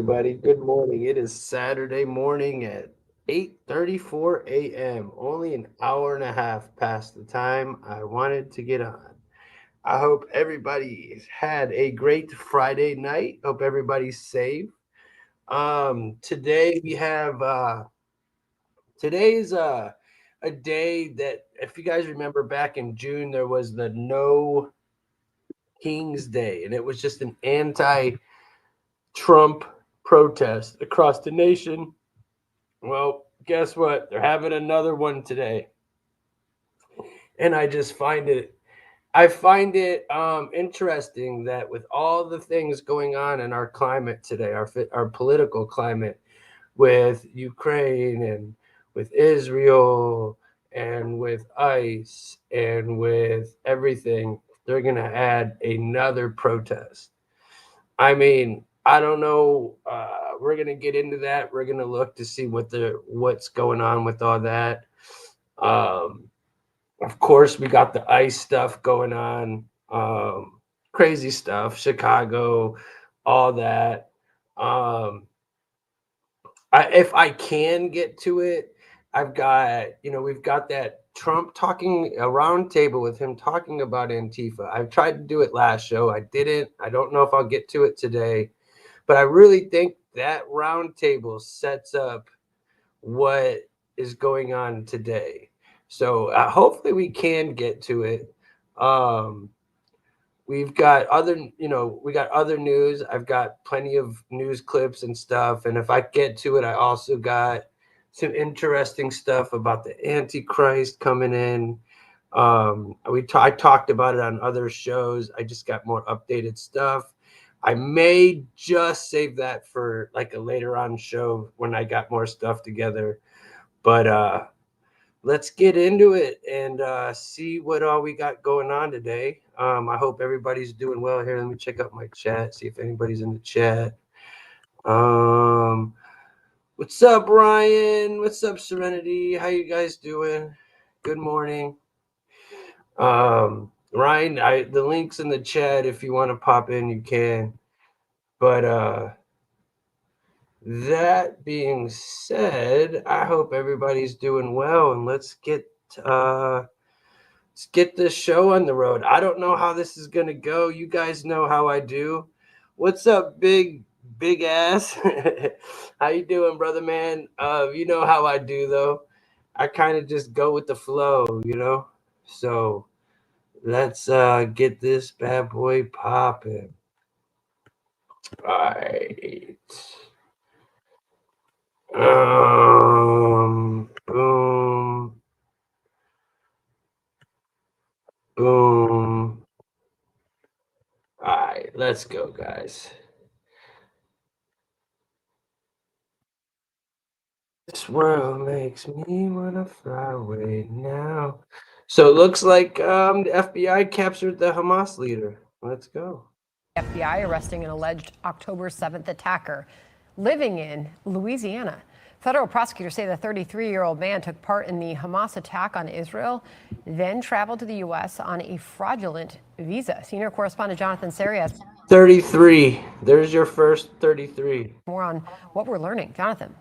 everybody. Good morning. It is Saturday morning at 8:34 a.m. Only an hour and a half past the time I wanted to get on. I hope everybody's had a great Friday night. Hope everybody's safe. Today we have today's a day that, if you guys remember, back in June there was the No Kings Day, and it was just an anti-Trump protest across the nation. Well, guess what? They're having another one today. And I find it interesting that with all the things going on in our climate today, our political climate, with Ukraine and with Israel and with ICE and with everything, they're going to add another protest. I mean, I don't know. We're gonna get into that. We're gonna look to see what's going on with all that. Um, of course, we got the ICE stuff going on, crazy stuff, Chicago, all that. Um, if I can get to it, we've got that Trump talking a roundtable with him talking about Antifa. I've tried to do it last show. I didn't. I don't know if I'll get to it today. But I really think that roundtable sets up what is going on today. So hopefully we can get to it. Um, we've got we got other news. I've got plenty of news clips and stuff. And if I get to it, I also got some interesting stuff about the Antichrist coming in. I talked about it on other shows. I just got more updated stuff. I may just save that for like a later on show when I got more stuff together. But let's get into it and see what all we got going on today. I hope everybody's doing well here. Let me check out my chat, see if anybody's in the chat. What's up, Ryan? What's up, Serenity? How you guys doing? Good morning. Ryan, the link's in the chat. If you want to pop in, you can. But that being said, I hope everybody's doing well, and let's get this show on the road. I don't know how this is gonna go. You guys know how I do. What's up, big ass? How you doing, brother man? You know how I do though. I kind of just go with the flow, So let's get this bad boy popping. All right. Boom. Boom. All right, let's go, guys. This world makes me wanna fly away now. So it looks like the FBI captured the Hamas leader. Let's go. FBI arresting an alleged October 7th attacker living in Louisiana. Federal prosecutors say the 33-year-old man took part in the Hamas attack on Israel, then traveled to the U.S. on a fraudulent visa. Senior correspondent Jonathan Serias. 33. There's your first 33. More on what we're learning. Jonathan.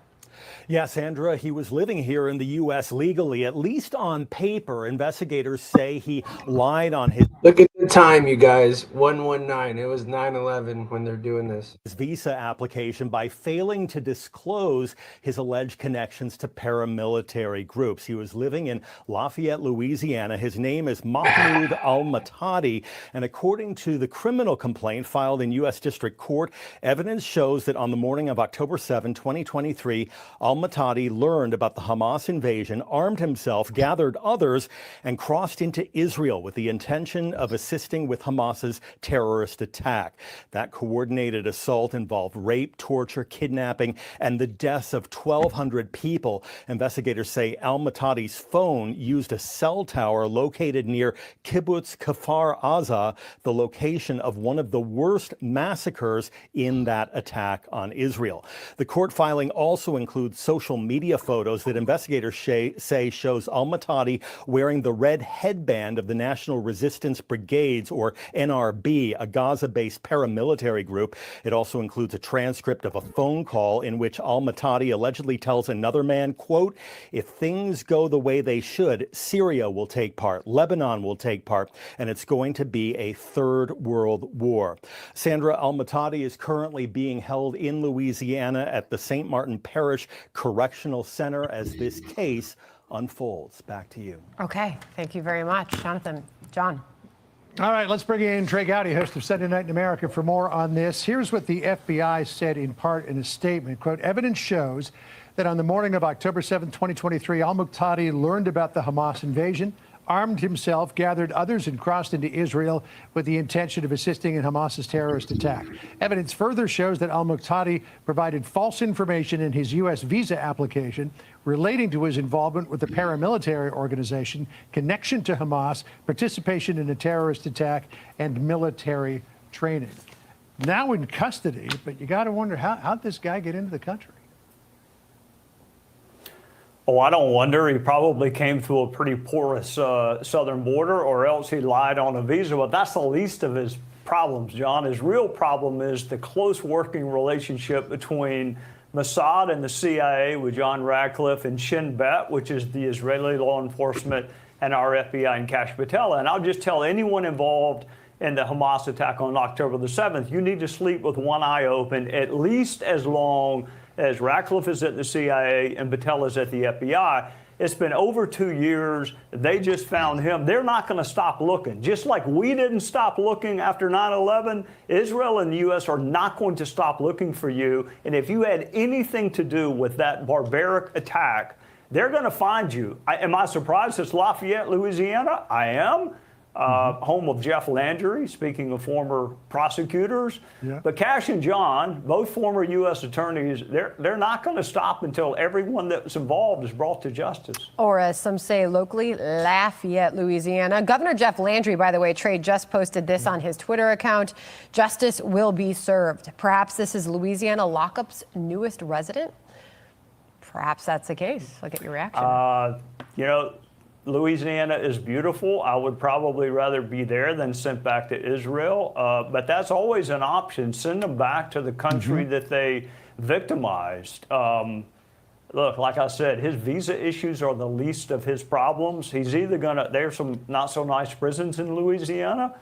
Yeah, Sandra, he was living here in the U.S. legally, at least on paper. Investigators say he lied on his... Look at the time, you guys. 119. It was 9/11 when they're doing this. His visa application by failing to disclose his alleged connections to paramilitary groups. He was living in Lafayette, Louisiana. His name is Mahmoud al-Matadi. And according to the criminal complaint filed in U.S. District Court, evidence shows that on the morning of October 7, 2023, al-Matadi learned about the Hamas invasion, armed himself, gathered others, and crossed into Israel with the intention of assisting with Hamas's terrorist attack. That coordinated assault involved rape, torture, kidnapping, and the deaths of 1,200 people. Investigators say al-Matadi's phone used a cell tower located near Kibbutz Kfar Aza, the location of one of the worst massacres in that attack on Israel. The court filing also includes social media photos that investigators say shows al-Matadi wearing the red headband of the National Resistance Brigade Brigades, or NRB, a Gaza-based paramilitary group. It also includes a transcript of a phone call in which al-Matadi allegedly tells another man, quote, "If things go the way they should, Syria will take part, Lebanon will take part, and it's going to be a third world war." Sandra, al-Matadi is currently being held in Louisiana at the St. Martin Parish Correctional Center as this case unfolds. Back to you. Okay, thank you very much, Jonathan. John. All right, let's bring in Trey Gowdy, host of Sunday Night in America, for more on this. Here's what the FBI said in part in a statement. Quote, "Evidence shows that on the morning of October 7, 2023, al-Muqtadi learned about the Hamas invasion, armed himself, gathered others, and crossed into Israel with the intention of assisting in Hamas's terrorist attack. Evidence further shows that al-Muqtadi provided false information in his U.S. visa application relating to his involvement with the paramilitary organization, connection to Hamas, participation in a terrorist attack, and military training." Now in custody, but you got to wonder, how'd this guy get into the country? Oh, I don't wonder. He probably came through a pretty porous southern border, or else he lied on a visa. But that's the least of his problems, John. His real problem is the close working relationship between Mossad and the CIA with John Radcliffe and Shin Bet, which is the Israeli law enforcement, and our FBI and Kash Patella. And I'll just tell anyone involved in the Hamas attack on October the 7th, you need to sleep with one eye open at least as long as Radcliffe is at the CIA and Patel is at the FBI. It's been over 2 years. They just found him. They're not going to stop looking. Just like we didn't stop looking after 9/11, Israel and the U.S. are not going to stop looking for you. And if you had anything to do with that barbaric attack, they're going to find you. Am I surprised it's Lafayette, Louisiana? I am. Home of Jeff Landry, speaking of former prosecutors. Yeah. But Kash and John, both former U.S. attorneys, they're not going to stop until everyone that's involved is brought to justice. Or as some say locally, Lafayette, Louisiana. Governor Jeff Landry, by the way, Trey just posted this on his Twitter account. "Justice will be served." Perhaps this is Louisiana lockup's newest resident? Perhaps that's the case. I'll get your reaction. You know, Louisiana is beautiful. I would probably rather be there than sent back to Israel. But that's always an option. Send them back to the country that they victimized. Look, like I said, his visa issues are the least of his problems. He's either going to, there's some not so nice prisons in Louisiana.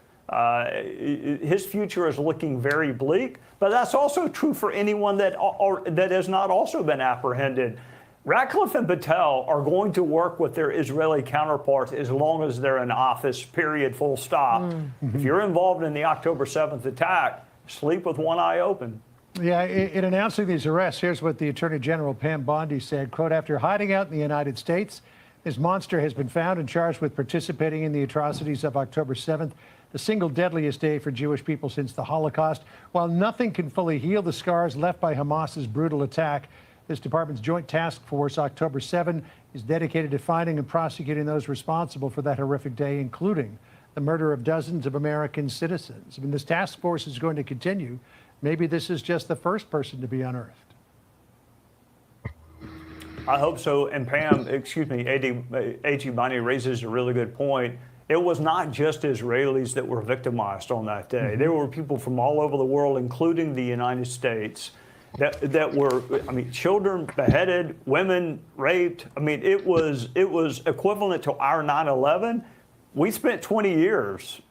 His future is looking very bleak. But that's also true for anyone that has not also been apprehended. Radcliffe and Patel are going to work with their Israeli counterparts as long as they're in office, period, full stop. If you're involved in the October 7th attack, sleep with one eye open. Yeah, in announcing these arrests, here's what the Attorney General Pam Bondi said, quote, "After hiding out in the United States, this monster has been found and charged with participating in the atrocities of October 7th, the single deadliest day for Jewish people since the Holocaust. While nothing can fully heal the scars left by Hamas's brutal attack, this department's Joint Task Force, October 7, is dedicated to finding and prosecuting those responsible for that horrific day, including the murder of dozens of American citizens." I mean, this task force is going to continue. Maybe this is just the first person to be unearthed. I hope so. And Pam, A.G. Bonnie raises a really good point. It was not just Israelis that were victimized on that day. There were people from all over the world, including the United States, that were, I mean, children beheaded, women raped. I mean, it was equivalent to our 9/11. We spent 20 years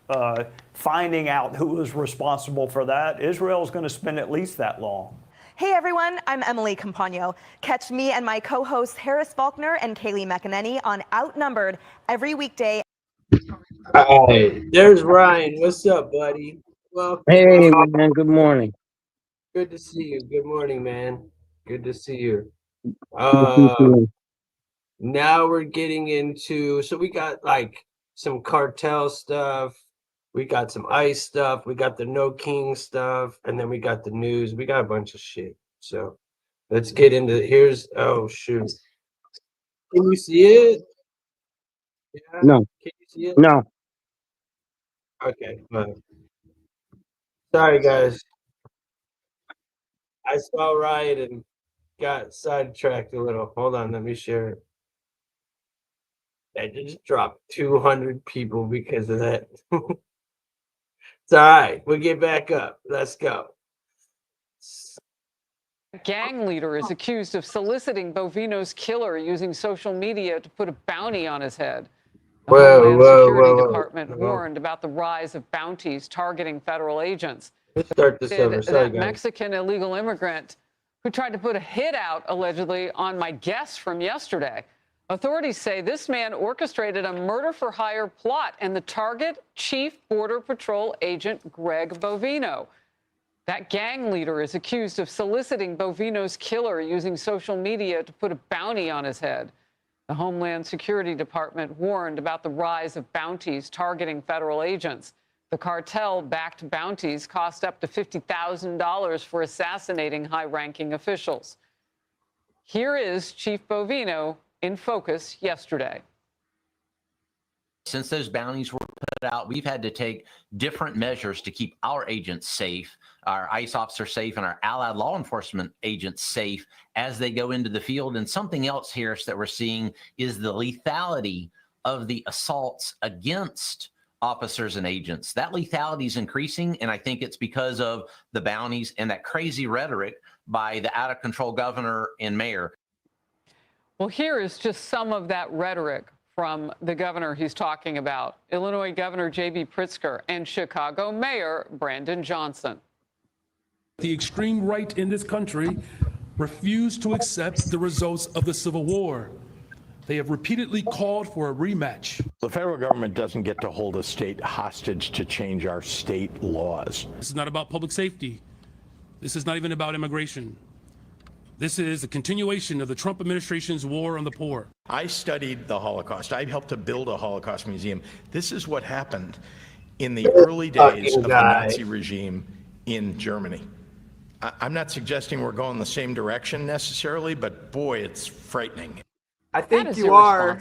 finding out who was responsible for that. Israel's going to spend at least that long. Hey everyone, I'm Emily Campagno. Catch me and my co-hosts Harris Faulkner and Kaylee McEnany on Outnumbered every weekday. Hi, there's Ryan. What's up, buddy? Welcome. Hey, man. Good morning. Good to see you. Good morning, man. Good to see you. Now we're getting into, so we got like some cartel stuff. We got some ICE stuff. We got the No King stuff. And then we got the news. We got a bunch of shit. So let's get into, here's, oh, shoot. Can you see it? Yeah? No. Can you see it? No. Okay. Fine. Sorry, guys. I saw Riot and got sidetracked a little. Hold on, let me share it. I just dropped 200 people because of that. It's all right. We'll get back up. Let's go. Gang leader is accused of soliciting Bovino's killer using social media to put a bounty on his head. The Homeland Security Department warned about the rise of bounties targeting federal agents. Let's start this over. Sorry, that guys. Mexican illegal immigrant who tried to put a hit out, allegedly, on my guest from yesterday. Authorities say this man orchestrated a murder-for-hire plot, and the target, Chief Border Patrol Agent Greg Bovino. That gang leader is accused of soliciting Bovino's killer using social media to put a bounty on his head. The Homeland Security Department warned about the rise of bounties targeting federal agents. The cartel-backed bounties cost up to $50,000 for assassinating high-ranking officials. Here is Chief Bovino in focus yesterday. Since those bounties were put out, we've had to take different measures to keep our agents safe, our ICE officers safe, and our allied law enforcement agents safe as they go into the field. And something else, Harris, that we're seeing is the lethality of the assaults against officers and agents. That lethality is increasing, and I think it's because of the bounties and that crazy rhetoric by the out-of-control governor and mayor. Well, here is just some of that rhetoric from the governor he's talking about, Illinois Governor J.B. Pritzker and Chicago Mayor Brandon Johnson. The extreme right in this country refused to accept the results of the Civil War. They have repeatedly called for a rematch. The federal government doesn't get to hold a state hostage to change our state laws. This is not about public safety. This is not even about immigration. This is a continuation of the Trump administration's war on the poor. I studied the Holocaust. I helped to build a Holocaust museum. This is what happened in the early days of the Nazi regime in Germany. I'm not suggesting we're going the same direction necessarily, but boy, it's frightening. I think you are. I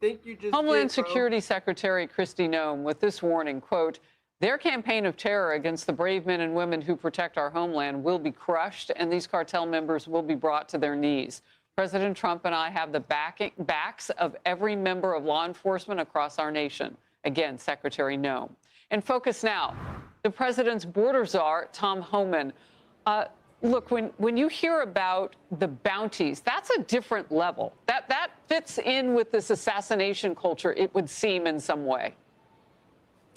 think you just Homeland Security Secretary Kristi Noem with this warning, quote, their campaign of terror against the brave men and women who protect our homeland will be crushed, and these cartel members will be brought to their knees. President Trump and I have the backs of every member of law enforcement across our nation. Again, Secretary Noem. And focus now, the president's border czar, Tom Homan. Look, when you hear about the bounties, that's a different level. That fits in with this assassination culture, it would seem, in some way.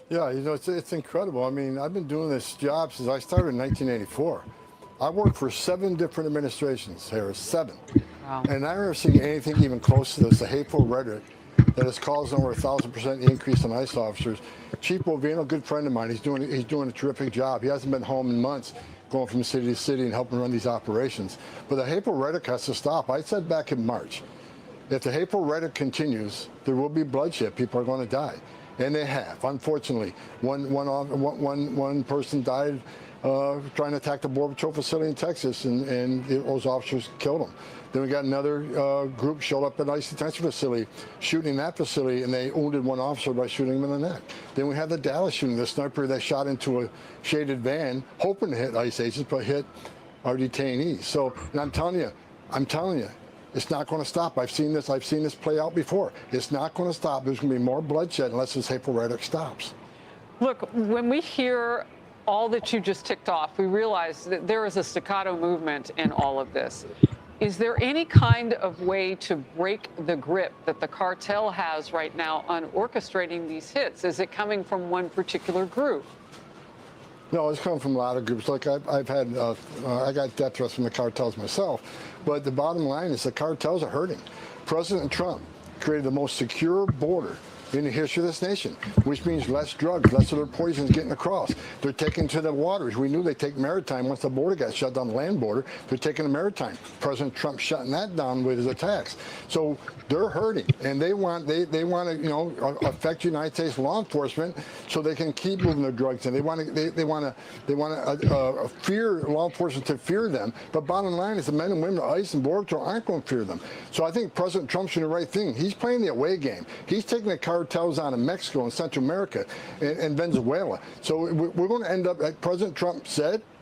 Yeah, you know, it's incredible. I mean, I've been doing this job since I started in 1984. I worked for 7 different administrations, Harris, 7. Wow. And I've never seen anything even close to this, the hateful rhetoric that has caused over 1,000% increase in ICE officers. Chief Bovino, good friend of mine, he's doing a terrific job. He hasn't been home in months, going from city to city and helping run these operations. But the hateful rhetoric has to stop. I said back in March, if the hateful rhetoric continues, there will be bloodshed. People are going to die. And they have, unfortunately. One person died trying to attack the Border Patrol facility in Texas, and those officers killed him. Then we got another group showed up at an ICE detention facility, shooting that facility, and they wounded one officer by shooting him in the neck. Then we had the Dallas shooting, the sniper that shot into a shaded van, hoping to hit ICE agents, but hit our detainees. So, and I'm telling you, it's not going to stop. I've seen this play out before. It's not going to stop. There's going to be more bloodshed unless this hateful rhetoric stops. Look, when we hear all that you just ticked off, we realize that there is a staccato movement in all of this. Is there any kind of way to break the grip that the cartel has right now on orchestrating these hits? Is it coming from one particular group? No, it's come from a lot of groups. Like I've had, I got death threats from the cartels myself. But the bottom line is the cartels are hurting. President Trump created the most secure border in the history of this nation, which means less drugs, less of their poisons getting across. They're taking to the waters. We knew they'd take maritime once the border got shut down, the land border. They're taking the maritime. President Trump shutting that down with his attacks. So they're hurting, and they want to, you know, affect United States law enforcement so they can keep moving their drugs in. They want to fear law enforcement to fear them. But bottom line is the men and women of ICE and Border Patrol aren't going to fear them. So I think President Trump's doing the right thing. He's playing the away game. He's taking the card cartels on in Mexico and Central America and Venezuela. So we're going to end up, like President Trump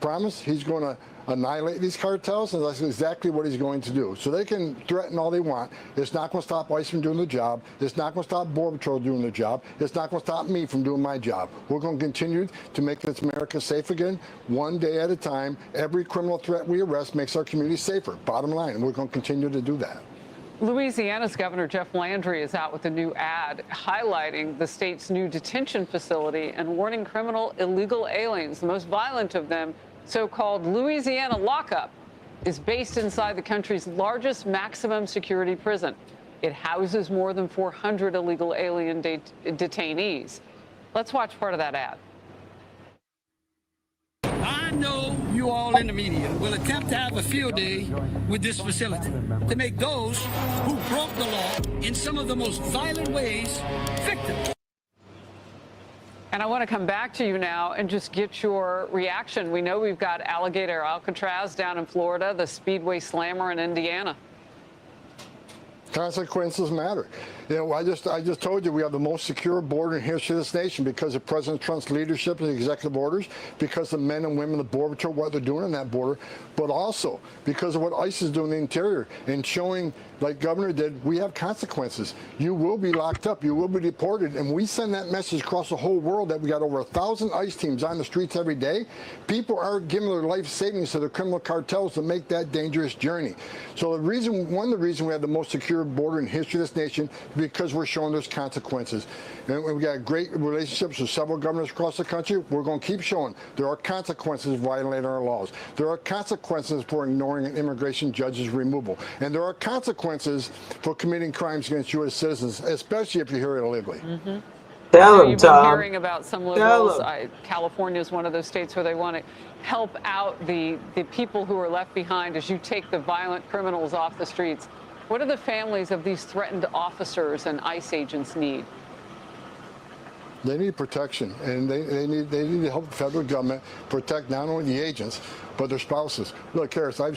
promised, he's going to annihilate these cartels, and that's exactly what he's going to do. So they can threaten all they want. It's not going to stop ICE from doing the job. It's not going to stop Border Patrol doing their job. It's not going to stop me from doing my job. We're going to continue to make this America safe again, one day at a time. Every criminal threat we arrest makes our community safer, bottom line, and we're going to continue to do that. Louisiana's Governor Jeff Landry is out with a new ad highlighting the state's new detention facility and warning criminal illegal aliens, the most violent of them, so-called Louisiana lockup, is based inside the country's largest maximum security prison. It houses more than 400 illegal alien detainees. Let's watch part of that ad. I know you all in the media will attempt to have a field day with this facility to make those who broke the law in some of the most violent ways victims. And I want to come back to you now and just get your reaction. We know we've got Alligator Alcatraz down in Florida, the Speedway Slammer in Indiana. Consequences matter. You know, I just told you we have the most secure border in history of this nation because of President Trump's leadership and executive orders, because of men and women, the Border Patrol, what they're doing in that border, but also because of what ICE is doing in the interior and showing, like Governor did, we have consequences. You will be locked up. You will be deported. And we send that message across the whole world that we got over 1,000 ICE teams on the streets every day. People are giving their life savings to the criminal cartels to make that dangerous journey. So one of the reasons we have the most secure border in history of this nation is because we're showing there's consequences. And we got great relationships with several governors across the country. We're going to keep showing there are consequences for violating our laws. There are consequences for ignoring an immigration judge's removal. And there are consequences for committing crimes against U.S. citizens, especially if you're here illegally. Mm-hmm. Tell him, You've Tom. been hearing about some liberals. California is one of those states where they want to help out the people who are left behind as you take the violent criminals off the streets. What do the families of these threatened officers and ICE agents need? They need protection, and they need to help the federal government protect not only the agents, but their spouses. Look, Harris, I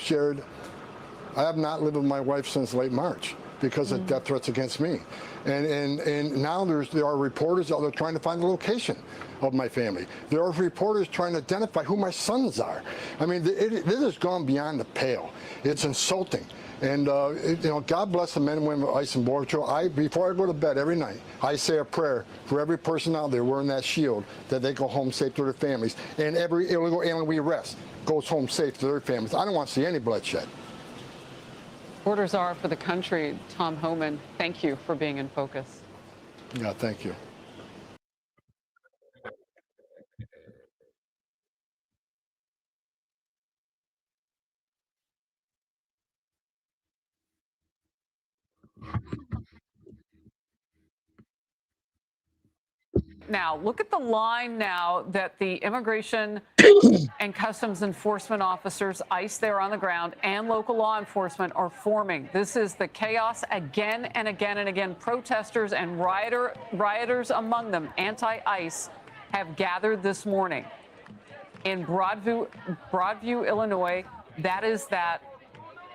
have not lived with my wife since late March because of death threats against me. And now there are reporters out there trying to find the location of my family. There are reporters trying to identify who my sons are. I mean, this has gone beyond the pale. It's insulting. And, you know, God bless the men and women of ICE and Border Patrol. Before I go to bed every night, I say a prayer for every person out there wearing that shield that they go home safe to their families. And every illegal alien we arrest goes home safe to their families. I don't want to see any bloodshed. Orders are for the country. Tom Homan, thank you for being in focus. Yeah, thank you. Now, look at the line now that the Immigration and Customs Enforcement officers, ICE there on the ground, and local law enforcement are forming. This is the chaos again and again and again. Protesters and rioters among them, anti-ICE, have gathered this morning in Broadview, Illinois. That is that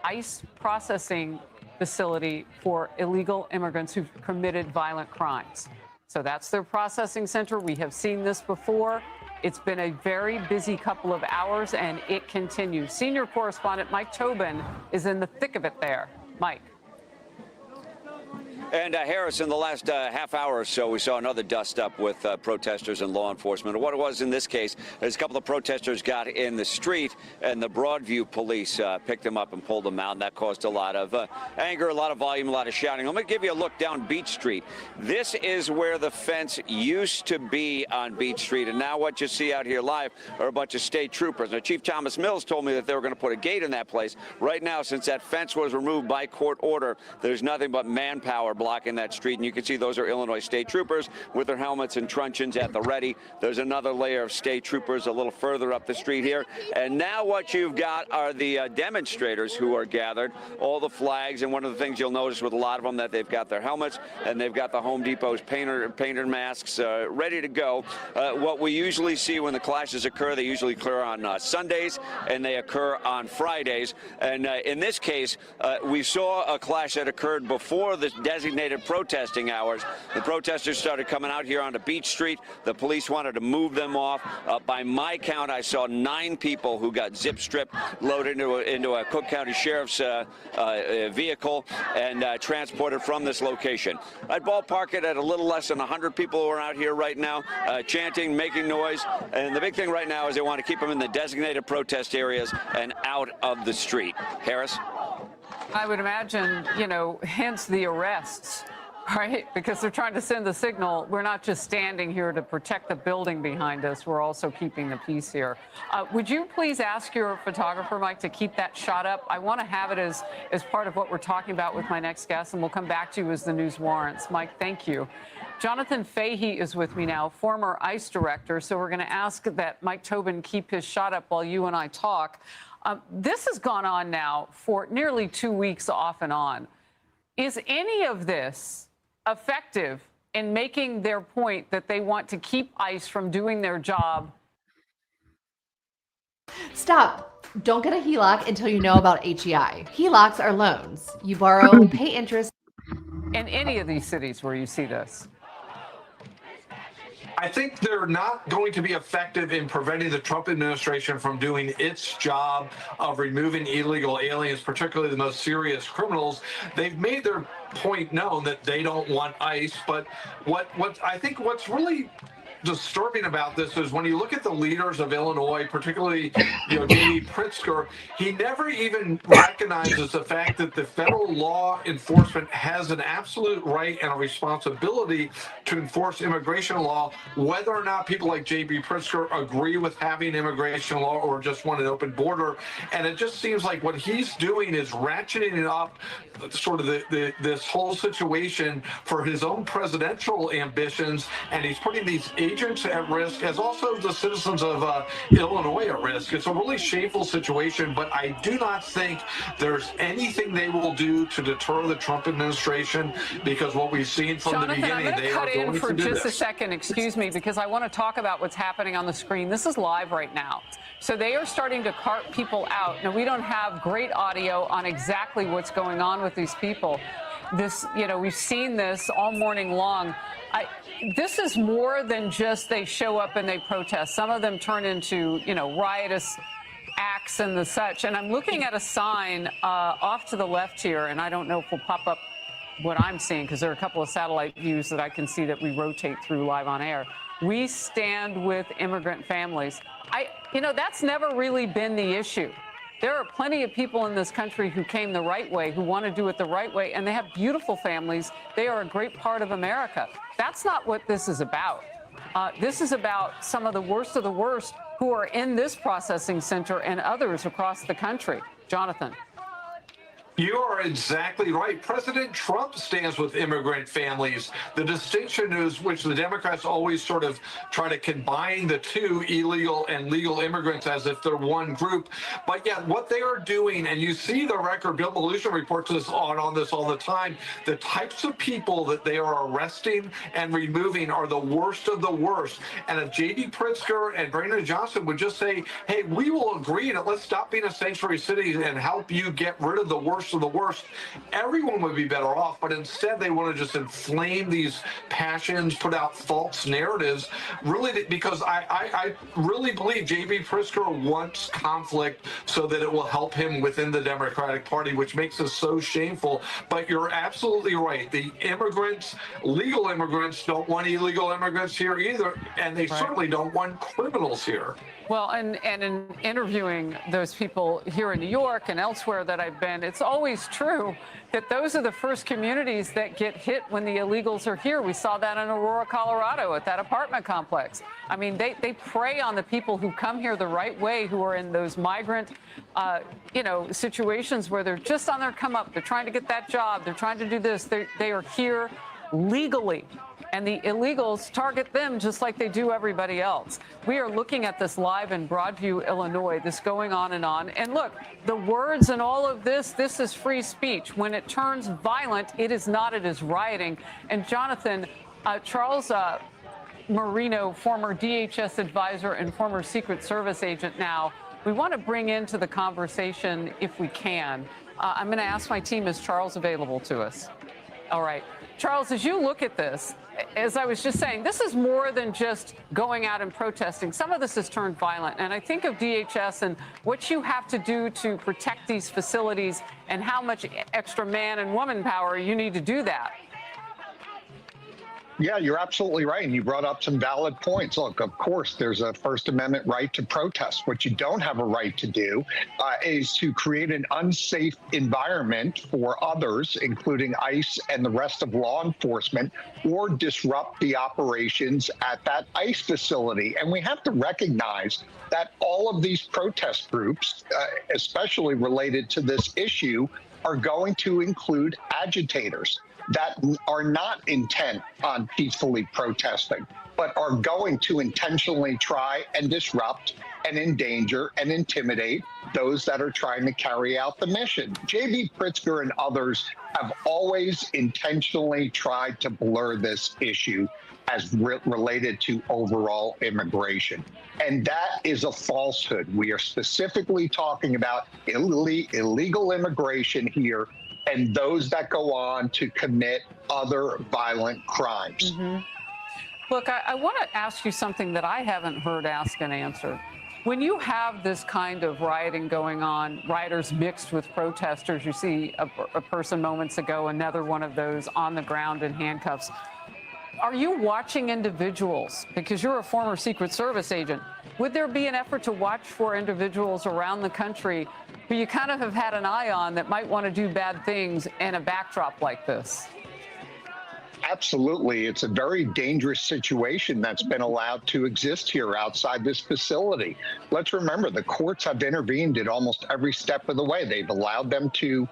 ICE processing facility for illegal immigrants who've committed violent crimes. So that's their processing center. We have seen this before. It's been a very busy couple of hours, and it continues. Senior correspondent Mike Tobin is in the thick of it there. Mike. And Harris, in the last half hour or so, we saw another dust-up with protesters and law enforcement. What it was in this case is a couple of protesters got in the street, and the Broadview police picked them up and pulled them out, and that caused a lot of anger, a lot of volume, a lot of shouting. Let me give you a look down Beach Street. This is where the fence used to be on Beach Street, and now what you see out here live are a bunch of state troopers. Now, Chief Thomas Mills told me that they were going to put a gate in that place. Right now, since that fence was removed by court order, there's nothing but manpower blocking that street, and you can see those are Illinois state troopers with their helmets and truncheons at the ready. There's another layer of state troopers a little further up the street here, and now what you've got are the demonstrators who are gathered, all the flags, and one of the things you'll notice with a lot of them that they've got their helmets and they've got the Home Depot's painter masks ready to go. What we usually see when the clashes occur, they usually occur on Sundays and they occur on Fridays, and in this case we saw a clash that occurred before the designated designated protesting hours. The protesters started coming out here onto Beach Street. The police wanted to move them off. By my count, I saw 9 people who got zip stripped, loaded into a Cook County Sheriff's vehicle, and transported from this location. I'd ballpark it at a little less than 100 people who are out here right now, chanting, making noise. And the big thing right now is they want to keep them in the designated protest areas and out of the street. Harris? I would imagine, hence the arrests, right? Because they're trying to send the signal, we're not just standing here to protect the building behind us, we're also keeping the peace here. Would you please ask your photographer, Mike, to keep that shot up? I want to have it as part of what we're talking about with my next guest, and we'll come back to you as the news warrants. Mike, thank you. Jonathan Fahey is with me now, former ICE director, so we're going to ask that Mike Tobin keep his shot up while you and I talk. This has gone on now for nearly 2 weeks off and on. Is any of this effective in making their point that they want to keep ICE from doing their job? Stop. Don't get a HELOC until you know about HEI. HELOCs are loans. You borrow, pay interest. In any of these cities where you see this? I think they're not going to be effective in preventing the Trump administration from doing its job of removing illegal aliens, particularly the most serious criminals. They've made their point known that they don't want ICE, but what I think what's really disturbing about this is when you look at the leaders of Illinois, particularly J.B. Pritzker, he never even recognizes the fact that the federal law enforcement has an absolute right and a responsibility to enforce immigration law, whether or not people like J.B. Pritzker agree with having immigration law or just want an open border. And it just seems like what he's doing is ratcheting up sort of this whole situation for his own presidential ambitions, and he's putting these agents at risk, as also the citizens of Illinois at risk. It's a really shameful situation, but I do not think there's anything they will do to deter the Trump administration, because what we've seen from the beginning, they are going to do this. I'm going to cut in for just a second, excuse me, because I want to talk about what's happening on the screen. This is live right now. So they are starting to cart people out. Now, we don't have great audio on exactly what's going on with these people. This, we've seen this all morning long. This is more than just they show up and they protest. Some of them turn into, riotous acts and the such. And I'm looking at a sign off to the left here, and I don't know if we'll pop up what I'm seeing, because there are a couple of satellite views that I can see that we rotate through live on air. We stand with immigrant families. That's never really been the issue. There are plenty of people in this country who came the right way, who want to do it the right way, and they have beautiful families. They are a great part of America. That's not what this is about. This is about some of the worst who are in this processing center and others across the country. Jonathan. You are exactly right. President Trump stands with immigrant families. The distinction is, which the Democrats always sort of try to combine the two, illegal and legal immigrants, as if they're one group. But yet what they are doing, and you see the record, Bill Belushi reports this on this all the time, the types of people that they are arresting and removing are the worst of the worst. And if J.D. Pritzker and Brandon Johnson would just say, hey, we will agree and let's stop being a sanctuary city and help you get rid of the worst of the worst, everyone would be better off. But instead, they want to just inflame these passions, put out false narratives, really, because I really believe J.B. Pritzker wants conflict so that it will help him within the Democratic Party, which makes this so shameful. But you're absolutely right. The immigrants, legal immigrants, don't want illegal immigrants here either, and they certainly don't want criminals here. Well, and in interviewing those people here in New York and elsewhere that I've been, it's always true that those are the first communities that get hit when the illegals are here. We saw that in Aurora, Colorado, at that apartment complex. I mean, they prey on the people who come here the right way, who are in those migrant, situations where they're just on their come up. They're trying to get that job. They're trying to do this. They are here legally. And the illegals target them just like they do everybody else. We are looking at this live in Broadview, Illinois, this going on. And look, the words and all of this is free speech. When it turns violent, it is not, it is rioting. And Jonathan, Charles Marino, former DHS advisor and former Secret Service agent now, we want to bring into the conversation if we can. I'm going to ask my team, is Charles available to us? All right. Charles, as you look at this, as I was just saying, this is more than just going out and protesting. Some of this has turned violent. And I think of DHS and what you have to do to protect these facilities and how much extra man and woman power you need to do that. Yeah, you're absolutely right. And you brought up some valid points. Look, of course, there's a First Amendment right to protest. What you don't have a right to do is to create an unsafe environment for others, including ICE and the rest of law enforcement, or disrupt the operations at that ICE facility. And we have to recognize that all of these protest groups, especially related to this issue, are going to include agitators that are not intent on peacefully protesting, but are going to intentionally try and disrupt and endanger and intimidate those that are trying to carry out the mission. J.B. Pritzker and others have always intentionally tried to blur this issue as related to overall immigration. And that is a falsehood. We are specifically talking about illegal immigration here and those that go on to commit other violent crimes. Mm-hmm. Look, I want to ask you something that I haven't heard asked and answered. When you have this kind of rioting going on, rioters mixed with protesters, you see a person moments ago, another one of those on the ground in handcuffs. Are you watching individuals? Because you're a former Secret Service agent. Would there be an effort to watch for individuals around the country who you kind of have had an eye on that might want to do bad things in a backdrop like this? Absolutely. It's a very dangerous situation that's been allowed to exist here outside this facility. Let's remember, the courts have intervened at almost every step of the way. They've allowed them to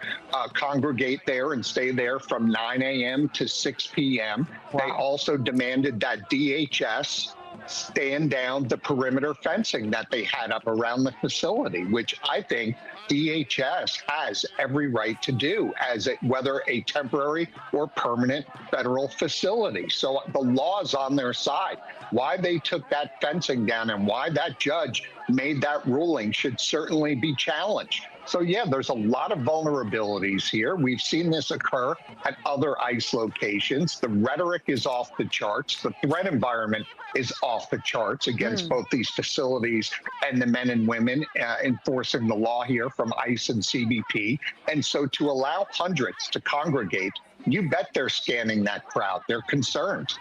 congregate there and stay there from 9 a.m. to 6 p.m. Wow. They also demanded that DHS stand down the perimeter fencing that they had up around the facility, which I think DHS has every right to do as whether a temporary or permanent federal facility. So the law is on their side. Why they took that fencing down and why that judge made that ruling should certainly be challenged. So yeah, there's a lot of vulnerabilities here. We've seen this occur at other ICE locations. The rhetoric is off the charts. The threat environment is off the charts against both these facilities and the men and women enforcing the law here from ICE and CBP. And so to allow hundreds to congregate, you bet they're scanning that crowd. They're concerned.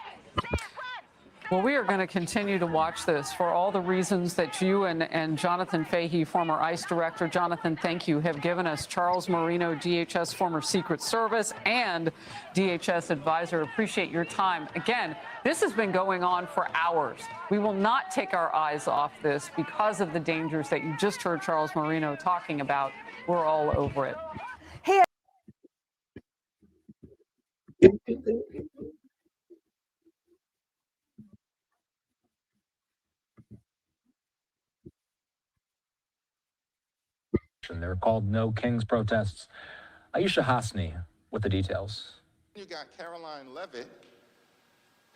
Well, we are going to continue to watch this for all the reasons that you and Jonathan Fahey, former ICE director, Jonathan, thank you, have given us. Charles Marino, DHS former Secret Service and DHS advisor. Appreciate your time. Again, this has been going on for hours. We will not take our eyes off this because of the dangers that you just heard Charles Marino talking about. We're all over it. Hey. They're called No Kings protests. Aisha Hasni with the details. You got Caroline Levitt,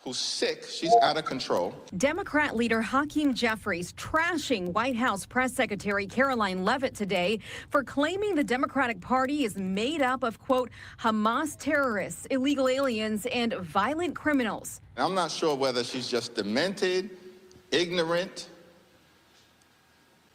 who's sick. She's out of control. Democrat leader Hakeem Jeffries trashing White House Press Secretary Caroline Levitt today for claiming the Democratic Party is made up of, quote, Hamas terrorists, illegal aliens, and violent criminals. I'm not sure whether she's just demented, ignorant,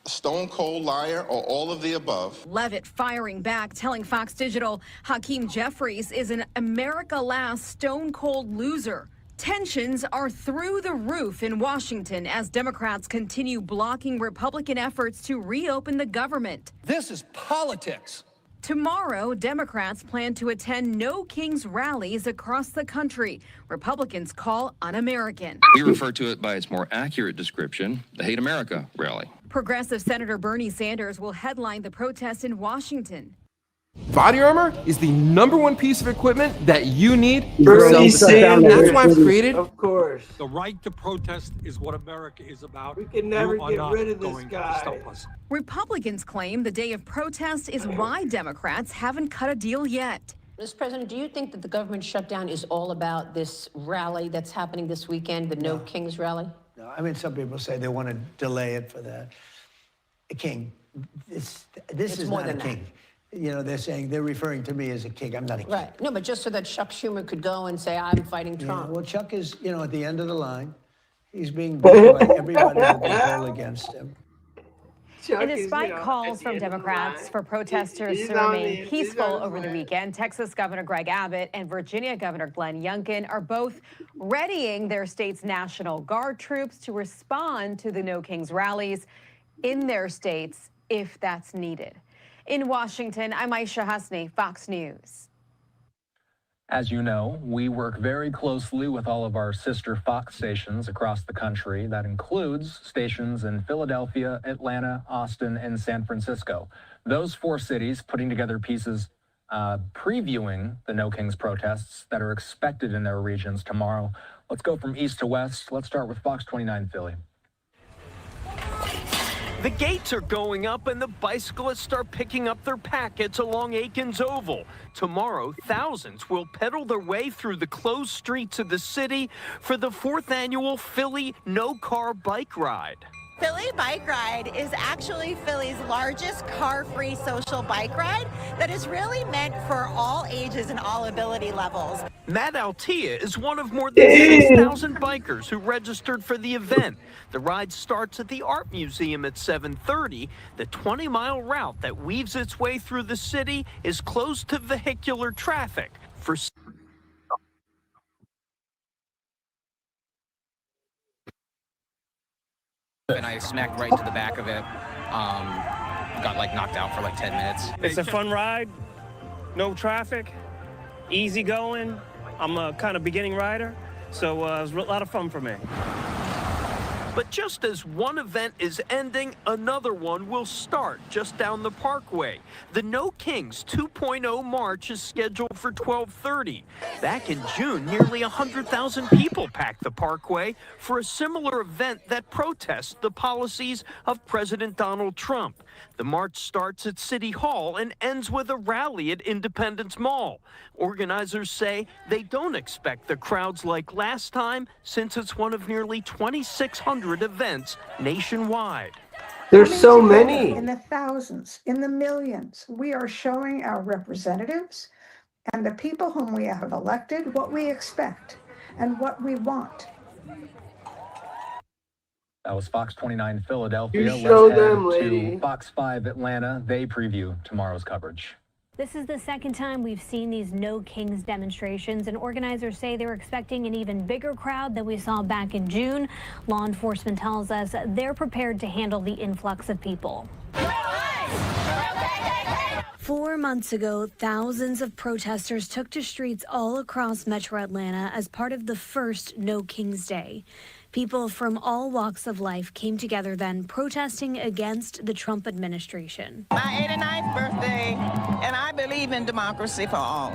a stone-cold liar, or all of the above. Levitt firing back, telling Fox Digital Hakeem Jeffries is an America Last stone-cold loser. Tensions are through the roof in Washington as Democrats continue blocking Republican efforts to reopen the government. This is politics. Tomorrow, Democrats plan to attend No Kings rallies across the country. Republicans call un-American. We refer to it by its more accurate description, the Hate America rally. Progressive Senator Bernie Sanders will headline the protest in Washington. Body armor is the #1 piece of equipment that you need for Bernie self-defense. That's why I've created. Of course. The right to protest is what America is about. We can never get rid of this guy. Republicans claim the day of protest is why Democrats haven't cut a deal yet. Mr. President, do you think that the government shutdown is all about this rally that's happening this weekend, the No Kings rally? No, I mean, some people say they want to delay it for the king. This is more not a than king. you know, they're referring to me as a king. I'm not a king. Right. No, but just so that Chuck Schumer could go and say, I'm fighting Trump. Yeah, well, Chuck is, you know, at the end of the line. He's being beaten by everybody who can pull against him. And despite calls from Democrats for protesters to remain peaceful over the weekend, Texas Governor Greg Abbott and Virginia Governor Glenn Youngkin are both readying their state's National Guard troops to respond to the No Kings rallies in their states if that's needed. In Washington, I'm Aisha Hasni, Fox News. As you know, we work very closely with all of our sister Fox stations across the country. That includes stations in Philadelphia, Atlanta, Austin, and San Francisco. Those 4 cities putting together pieces previewing the No Kings protests that are expected in their regions tomorrow. Let's go from east to west. Let's start with Fox 29 Philly. The gates are going up and the bicyclists are picking up their packets along Aikens Oval. Tomorrow, thousands will pedal their way through the closed streets of the city for the 4th annual Philly No-Car Bike Ride. Philly Bike Ride is actually Philly's largest car-free social bike ride that is really meant for all ages and all ability levels. Matt Altia is one of more than 6,000 bikers who registered for the event. The ride starts at the Art Museum at 7:30. The 20-mile route that weaves its way through the city is closed to vehicular traffic for and I smacked right to the back of it. Got like knocked out for like 10 minutes. It's a fun ride, no traffic, easy going. I'm a kind of beginning rider, so it was a lot of fun for me. But just as one event is ending, another one will start just down the parkway. The No Kings 2.0 march is scheduled for 12:30. Back in June, nearly 100,000 people packed the parkway for a similar event that protests the policies of President Donald Trump. The march starts at City Hall and ends with a rally at Independence Mall. Organizers say they don't expect the crowds like last time, since it's one of nearly 2,600 events nationwide. There's so many. In the thousands, in the millions, we are showing our representatives and the people whom we have elected what we expect and what we want. That was Fox 29 Philadelphia. You show Let's them, head lady. to Fox 5 Atlanta. They preview tomorrow's coverage. This is the second time we've seen these No Kings demonstrations, and organizers say they're expecting an even bigger crowd than we saw back in June. Law enforcement tells us they're prepared to handle the influx of people. 4 months ago, thousands of protesters took to streets all across Metro Atlanta as part of the first No Kings Day. People from all walks of life came together then, protesting against the Trump administration. My 89th birthday, and I believe in democracy for all.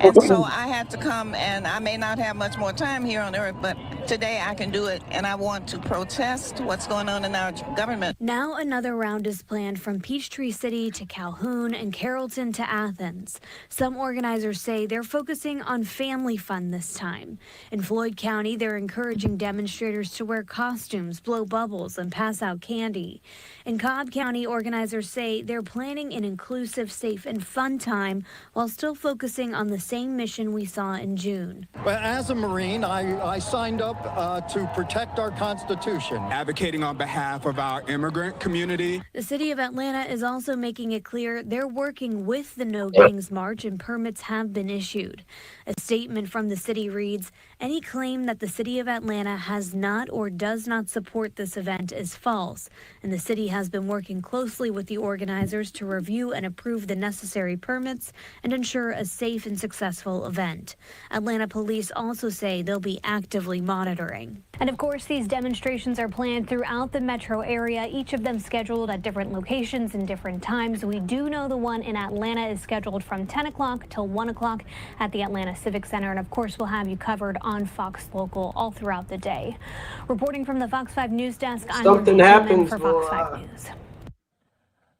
And so I had to come, and I may not have much more time here on earth, but today I can do it, and I want to protest what's going on in our government. Now another round is planned from Peachtree City to Calhoun and Carrollton to Athens. Some organizers say they're focusing on family fun this time. In Floyd County, they're encouraging demonstrators to wear costumes, blow bubbles, and pass out candy. In Cobb County, organizers say they're planning an inclusive, safe, and fun time while still focusing on the same mission we saw in June. Well, as a Marine, I signed up to protect our Constitution. Advocating on behalf of our immigrant community. The city of Atlanta is also making it clear they're working with the No Kings March, and permits have been issued. A statement from the city reads, "Any claim that the city of Atlanta has not or does not support this event is false, and the city has been working closely with the organizers to review and approve the necessary permits and ensure a safe and successful event." Atlanta police also say they'll be actively monitoring. And of course, these demonstrations are planned throughout the metro area, each of them scheduled at different locations and different times. We do know the one in Atlanta is scheduled from 10 o'clock till 1 o'clock at the Atlanta Civic Center. And of course, we'll have you covered on Fox Local all throughout the day. Reporting from the Fox 5 News Desk, I'm Something happens for Fox 5 News.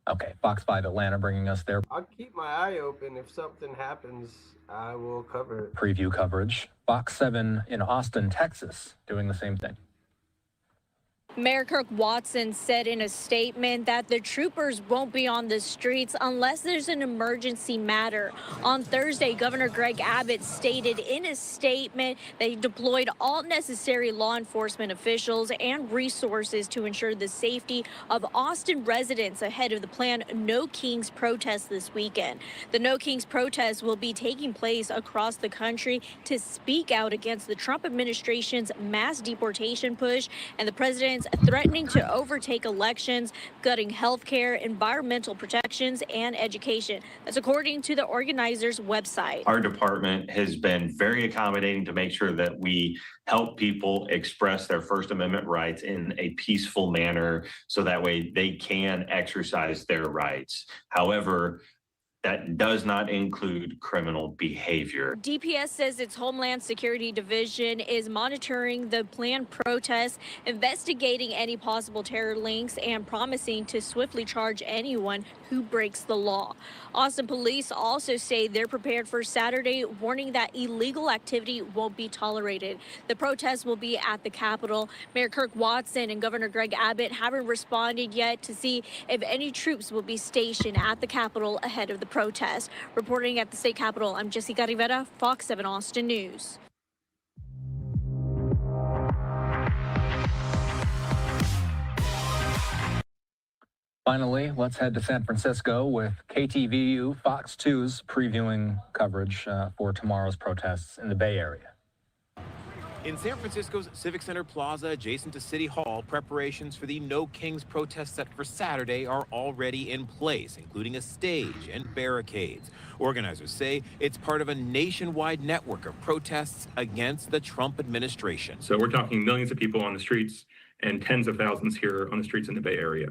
Okay, Fox 5 Atlanta bringing us their I'll keep my eye open. If something happens, I will cover it. preview coverage. Fox 7 in Austin, Texas, doing the same thing. Mayor Kirk Watson said in a statement that the troopers won't be on the streets unless there's an emergency matter. On Thursday, Governor Greg Abbott stated in a statement that he deployed all necessary law enforcement officials and resources to ensure the safety of Austin residents ahead of the planned No Kings protest this weekend. The No Kings protest will be taking place across the country to speak out against the Trump administration's mass deportation push and the president's threatening to overtake elections, gutting health care, environmental protections, and education. That's according to the organizers' website. Our department has been very accommodating to make sure that we help people express their First Amendment rights in a peaceful manner so that way they can exercise their rights. However, that does not include criminal behavior. DPS says its Homeland Security Division is monitoring the planned protests, investigating any possible terror links, and promising to swiftly charge anyone who breaks the law. Austin police also say they're prepared for Saturday, warning that illegal activity won't be tolerated. The protests will be at the Capitol. Mayor Kirk Watson and Governor Greg Abbott haven't responded yet to see if any troops will be stationed at the Capitol ahead of the protest. Reporting at the state capitol, I'm Jessica Rivera, Fox 7 Austin News. Finally, let's head to San Francisco with KTVU Fox 2's previewing coverage for tomorrow's protests in the Bay Area. In San Francisco's Civic Center Plaza, adjacent to City Hall, preparations for the No Kings protest set for Saturday are already in place, including a stage and barricades. Organizers say it's part of a nationwide network of protests against the Trump administration. So we're talking millions of people on the streets and tens of thousands here on the streets in the Bay Area.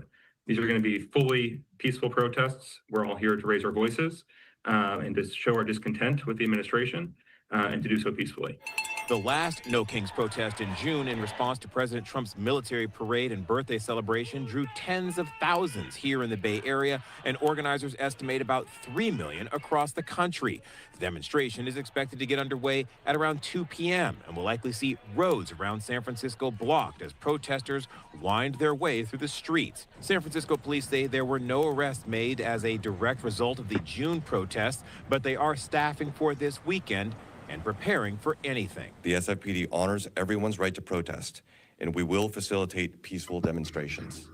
These are going to be fully peaceful protests. We're all here to raise our voices and to show our discontent with the administration and to do so peacefully. The last No Kings protest in June in response to President Trump's military parade and birthday celebration drew tens of thousands here in the Bay Area, and organizers estimate about 3 million across the country. The demonstration is expected to get underway at around 2 p.m. and will likely see roads around San Francisco blocked as protesters wind their way through the streets. San Francisco police say there were no arrests made as a direct result of the June protests, but they are staffing for this weekend and preparing for anything. The SFPD honors everyone's right to protest, and we will facilitate peaceful demonstrations.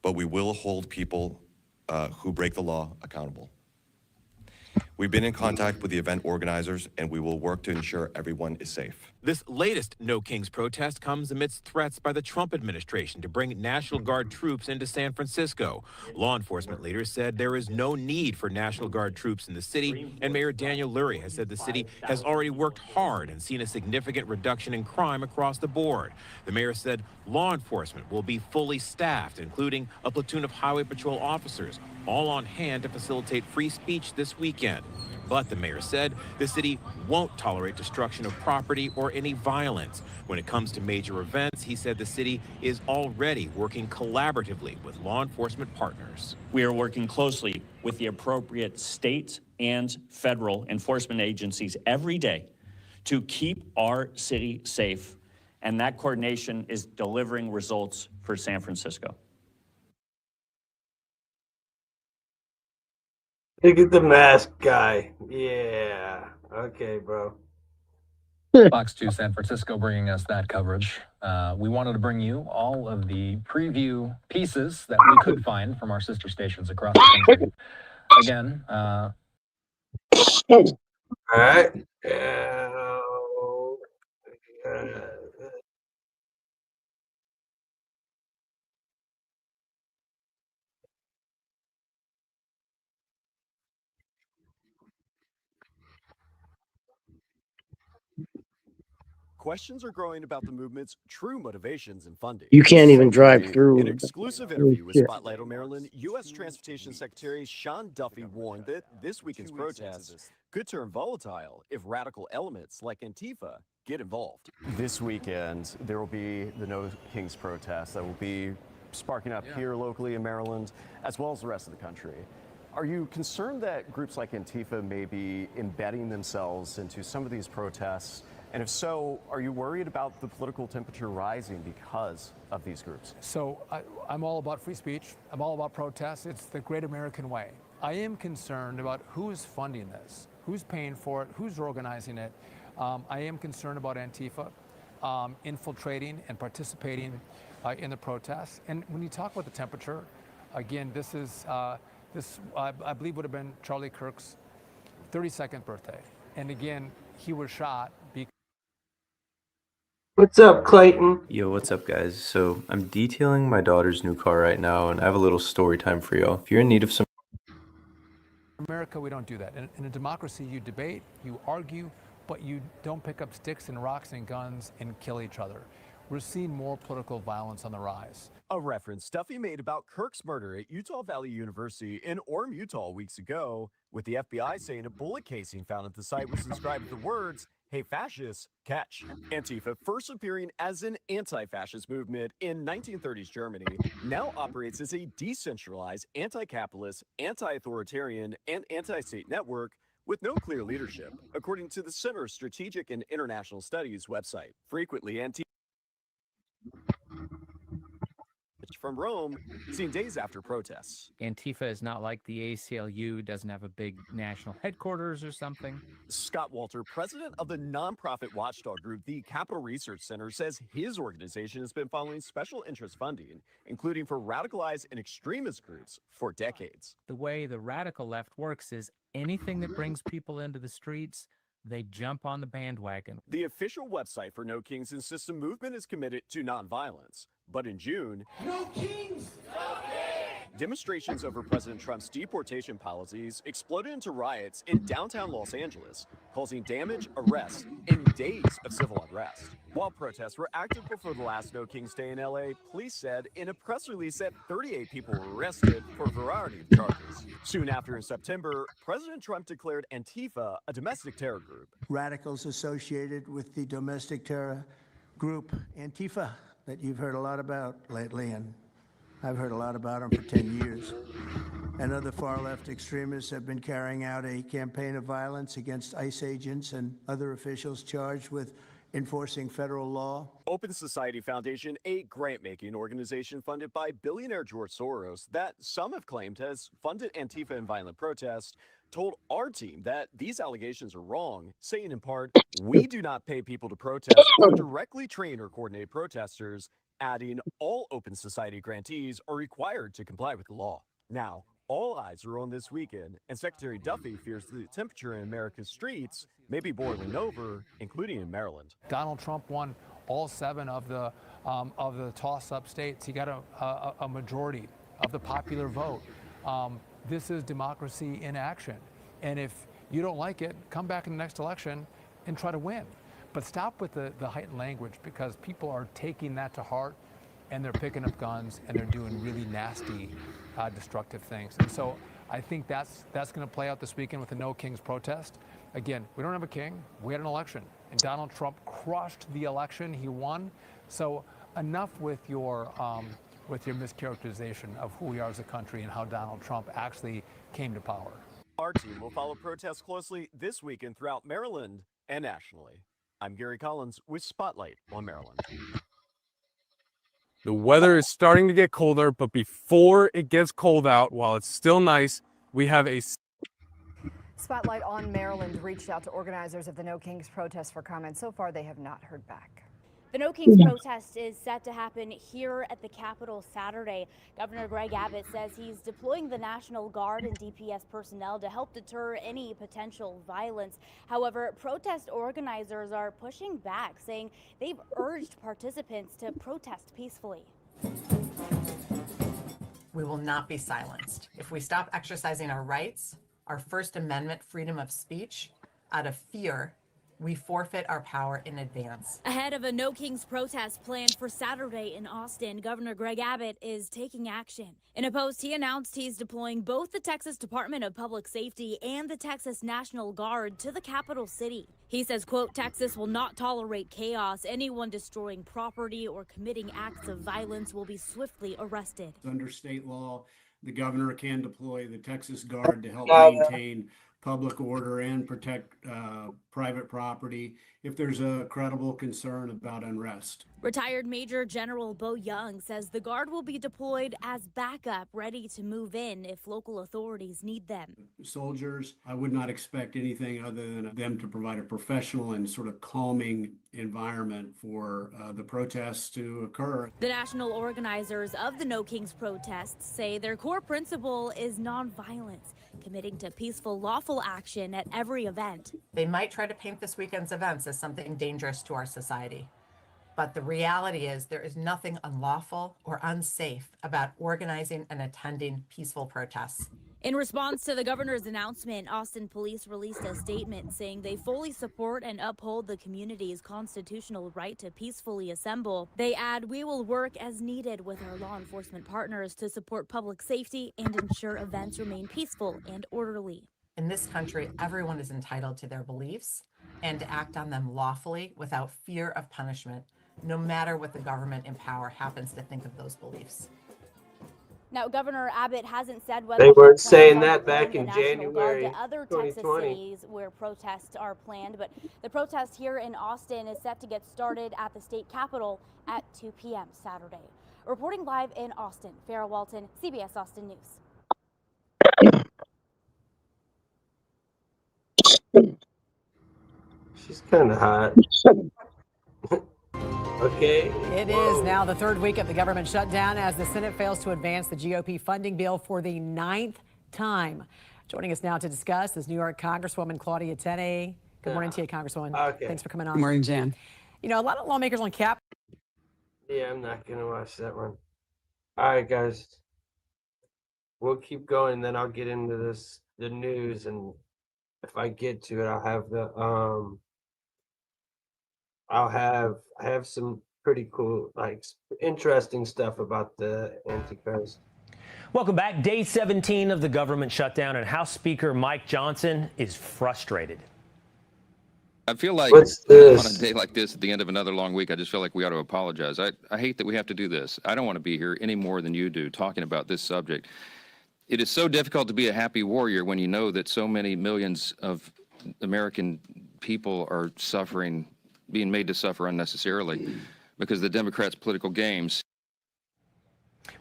But we will hold people who break the law accountable. We've been in contact with the event organizers, and we will work to ensure everyone is safe. This latest No Kings protest comes amidst threats by the Trump administration to bring National Guard troops into San Francisco. Law enforcement leaders said there is no need for National Guard troops in the city, and Mayor Daniel Lurie has said the city has already worked hard and seen a significant reduction in crime across the board. The mayor said law enforcement will be fully staffed, including a platoon of highway patrol officers, all on hand to facilitate free speech this weekend. But the mayor said the city won't tolerate destruction of property or any violence. When it comes to major events, he said the city is already working collaboratively with law enforcement partners. We are working closely with the appropriate state and federal enforcement agencies every day to keep our city safe, and that coordination is delivering results for San Francisco. Look at the mask guy. Yeah. Okay, bro. Fox 2 San Francisco bringing us that coverage. We wanted to bring you all of the preview pieces that we could find from our sister stations across the country. Again, all right. Questions are growing about the movement's true motivations and funding. You can't even drive through. In an exclusive interview with Spotlight on Maryland, U.S. Transportation Secretary Sean Duffy warned that this weekend's protests could turn volatile if radical elements like Antifa get involved. This weekend, there will be the No Kings protest that will be sparking up here locally in Maryland, as well as the rest of the country. Are you concerned that groups like Antifa may be embedding themselves into some of these protests And if so, are you worried about the political temperature rising because of these groups? So I'm all about free speech. I'm all about protests. It's the great American way. I am concerned about who's funding this, who's paying for it, who's organizing it. I am concerned about Antifa infiltrating and participating in the protests. And when you talk about the temperature, again, this I believe would have been Charlie Kirk's 32nd birthday. And again, he was shot because... What's up, Clayton? Yo, what's up, guys? So I'm detailing my daughter's new car right now, and I have a little story time for y'all. If you're in need of some... In America, we don't do that. In a democracy, you debate, you argue, but you don't pick up sticks and rocks and guns and kill each other. We're seeing more political violence on the rise. A reference Duffy made about Kirk's murder at Utah Valley University in Orem, Utah weeks ago, with the FBI saying a bullet casing found at the site was inscribed with the words, "Hey fascists, catch." Antifa, first appearing as an anti-fascist movement in 1930s Germany, now operates as a decentralized, anti-capitalist, anti-authoritarian, and anti-state network with no clear leadership, according to the Center of Strategic and International Studies website. Frequently, Antifa from Rome, seen days after protests. Antifa is not like the ACLU, doesn't have a big national headquarters or something. Scott Walter, president of the nonprofit watchdog group, the Capital Research Center, says his organization has been following special interest funding, including for radicalized and extremist groups, for decades. The way the radical left works is anything that brings people into the streets, they jump on the bandwagon. The official website for No Kings insists the movement is committed to nonviolence. But in June, No Kings! No Kings! Demonstrations over President Trump's deportation policies exploded into riots in downtown Los Angeles, causing damage, arrests, and days of civil unrest. While protests were active before the last No Kings Day in LA, police said in a press release that 38 people were arrested for a variety of charges. Soon after, in September, President Trump declared Antifa a domestic terror group. Radicals associated with the domestic terror group Antifa that you've heard a lot about lately, and I've heard a lot about them for 10 years. And other far-left extremists have been carrying out a campaign of violence against ICE agents and other officials charged with enforcing federal law. Open Society Foundation, a grant-making organization funded by billionaire George Soros that some have claimed has funded Antifa and violent protests, told our team that these allegations are wrong, saying in part, "We do not pay people to protest or directly train or coordinate protesters," adding all Open Society grantees are required to comply with the law. Now, all eyes are on this weekend, and Secretary Duffy fears the temperature in America's streets may be boiling over, including in Maryland. Donald Trump won all 7 of the toss-up states. He got a majority of the popular vote. This is democracy in action. And if you don't like it, come back in the next election and try to win. But stop with the heightened language, because people are taking that to heart, and they're picking up guns and they're doing really nasty, destructive things. And so I think that's going to play out this weekend with the No Kings protest. Again, we don't have a king. We had an election, and Donald Trump crushed the election. He won. So enough with your mischaracterization of who we are as a country and how Donald Trump actually came to power. Our team will follow protests closely this weekend throughout Maryland and nationally. I'm Gary Collins with Spotlight on Maryland. The weather is starting to get colder, but before it gets cold out, while it's still nice, we have a... Spotlight on Maryland reached out to organizers of the No Kings protest for comment. So far, they have not heard back. The No Kings protest is set to happen here at the Capitol Saturday. Governor Greg Abbott says he's deploying the National Guard and DPS personnel to help deter any potential violence. However, protest organizers are pushing back, saying they've urged participants to protest peacefully. We will not be silenced. If we stop exercising our rights, our First Amendment freedom of speech, out of fear, we forfeit our power in advance. Ahead of a No Kings protest planned for Saturday in Austin, Governor Greg Abbott is taking action. In a post, he announced he's deploying both the Texas Department of Public Safety and the Texas National Guard to the capital city. He says, quote, "Texas will not tolerate chaos. Anyone destroying property or committing acts of violence will be swiftly arrested." Under state law, the governor can deploy the Texas Guard to help maintain public order and protect private property if there's a credible concern about unrest. Retired Major General Bo Young says the Guard will be deployed as backup, ready to move in if local authorities need them. Soldiers, I would not expect anything other than them to provide a professional and sort of calming environment for the protests to occur. The national organizers of the No Kings protests say their core principle is nonviolence, committing to peaceful, lawful action at every event. They might try to paint this weekend's events as something dangerous to our society. But the reality is there is nothing unlawful or unsafe about organizing and attending peaceful protests. In response to the governor's announcement, Austin police released a statement saying they fully support and uphold the community's constitutional right to peacefully assemble. They add, "We will work as needed with our law enforcement partners to support public safety and ensure events remain peaceful and orderly." In this country, everyone is entitled to their beliefs and to act on them lawfully without fear of punishment, no matter what the government in power happens to think of those beliefs. Now, Governor Abbott hasn't said whether They weren't he plans saying on that deploying back the in National Guard January to other Texas 2020. cities where protests are planned, but the protest here in Austin is set to get started at the state capitol at 2 p.m. Saturday. Reporting live in Austin, Farrah Walton, CBS Austin News. She's kind of hot. Okay. It is now the third week of the government shutdown as the Senate fails to advance the GOP funding bill for the 9th time. Joining us now to discuss is New York Congresswoman Claudia Tenney. Good morning to you, Congresswoman. Okay. Thanks for coming on. Good morning, Jan. You know, a lot of lawmakers on Cap. Yeah, I'm not gonna watch that one. All right, guys. We'll keep going, then I'll get into the news, and if I get to it, I'll have I have some pretty cool, like, interesting stuff about the Antichrist. Welcome back. Day 17 of the government shutdown, and House Speaker Mike Johnson is frustrated. I feel like What's this? on a day like this, at the end of another long week, I just feel like we ought to apologize. I hate that we have to do this. I don't want to be here any more than you do talking about this subject. It is so difficult to be a happy warrior when you know that so many millions of American people are suffering, being made to suffer unnecessarily because of the Democrats' political games.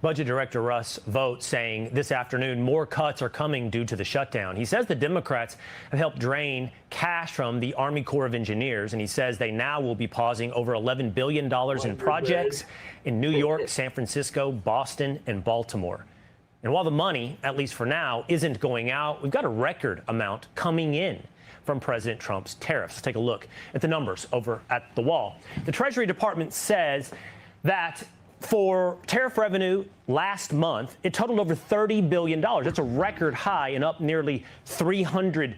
Budget Director Russ Vought saying this afternoon more cuts are coming due to the shutdown. He says the Democrats have helped drain cash from the Army Corps of Engineers, and he says they now will be pausing over $11 billion in projects in New York, San Francisco, Boston, and Baltimore. And while the money, at least for now, isn't going out, we've got a record amount coming in from President Trump's tariffs. Let's take a look at the numbers over at the wall. The Treasury Department says that for tariff revenue last month, it totaled over $30 billion. That's a record high and up nearly 300%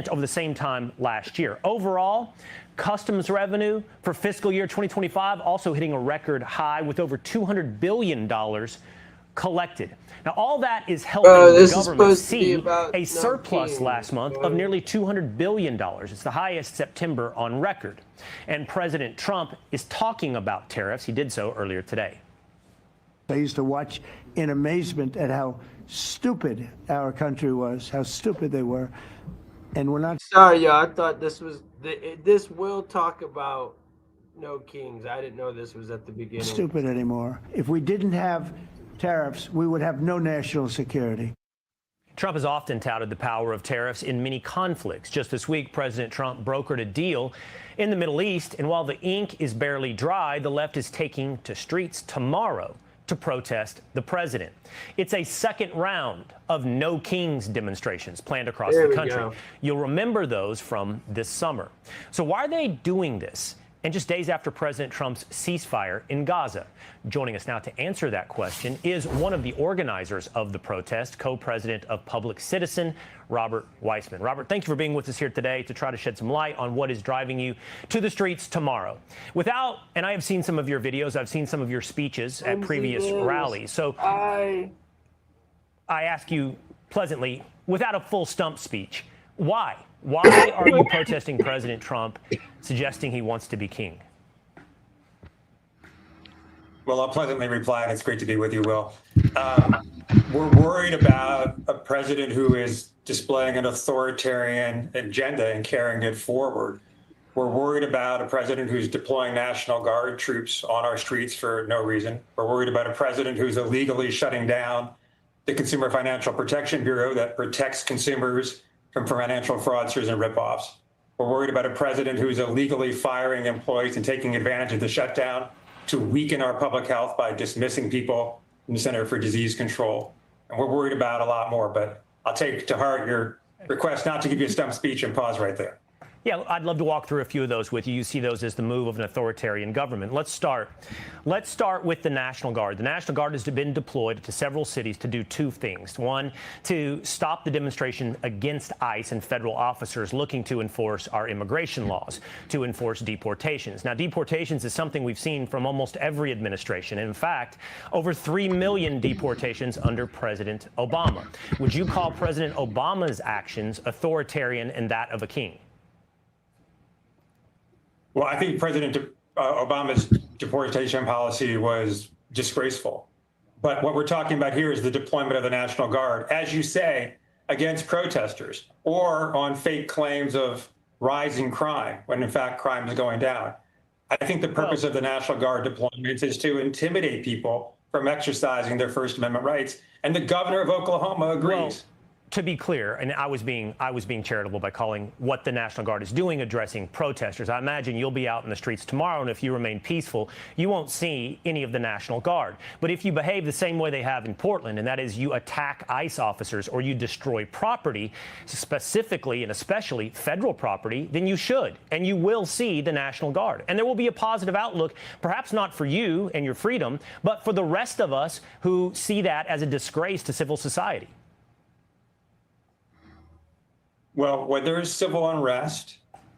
over the same time last year. Overall, customs revenue for fiscal year 2025 also hitting a record high with over $200 billion collected. Now, all that is helping the government see a surplus last month of nearly $200 billion. It's the highest September on record. And President Trump is talking about tariffs. He did so earlier today. I used to watch in amazement at how stupid our country was, how stupid they were. And we're not. Sorry, y'all. I thought this was this will talk about No Kings. I didn't know this was at the beginning. Stupid anymore. If we didn't have tariffs, we would have no national security. Trump has often touted the power of tariffs in many conflicts. Just this week, President Trump brokered a deal in the Middle East, and while the ink is barely dry, the left is taking to streets tomorrow to protest the president. It's a second round of No Kings demonstrations planned across the country. You'll remember those from this summer. So why are they doing this? And just days after President Trump's ceasefire in Gaza. Joining us now to answer that question is one of the organizers of the protest, co-president of Public Citizen, Robert Weissman. Robert, thank you for being with us here today to try to shed some light on what is driving you to the streets tomorrow. And I have seen some of your videos, I've seen some of your speeches at previous rallies. So I ask you pleasantly, without a full stump speech, why? Why are you protesting President Trump, suggesting he wants to be king? Well, I'll pleasantly reply, and it's great to be with you, Will. we're worried about a president who is displaying an authoritarian agenda and carrying it forward. We're worried about a president who's deploying National Guard troops on our streets for no reason. We're worried about a president who's illegally shutting down the Consumer Financial Protection Bureau that protects consumers from financial fraudsters and ripoffs. We're worried about a president who's illegally firing employees and taking advantage of the shutdown to weaken our public health by dismissing people from the Center for Disease Control. And we're worried about a lot more, but I'll take to heart your request not to give you a stump speech and pause right there. Yeah, I'd love to walk through a few of those with you. You see those as the move of an authoritarian government. Let's start with the National Guard. The National Guard has been deployed to several cities to do two things. One, to stop the demonstration against ICE and federal officers looking to enforce our immigration laws, to enforce deportations. Now, deportations is something we've seen from almost every administration. In fact, over 3 million deportations under President Obama. Would you call President Obama's actions authoritarian and that of a king? Well, I think President Obama's deportation policy was disgraceful. But what we're talking about here is the deployment of the National Guard, as you say, against protesters or on fake claims of rising crime, when in fact crime is going down. I think the purpose of the National Guard deployments is to intimidate people from exercising their First Amendment rights. And the governor of Oklahoma agrees. Well, to be clear, and I was being charitable by calling what the National Guard is doing addressing protesters. I imagine you'll be out in the streets tomorrow, and if you remain peaceful, you won't see any of the National Guard. But if you behave the same way they have in Portland, and that is you attack ICE officers or you destroy property, specifically and especially federal property, then you should, and you will see the National Guard. And there will be a positive outlook, perhaps not for you and your freedom, but for the rest of us who see that as a disgrace to civil society. Well, when there is civil unrest,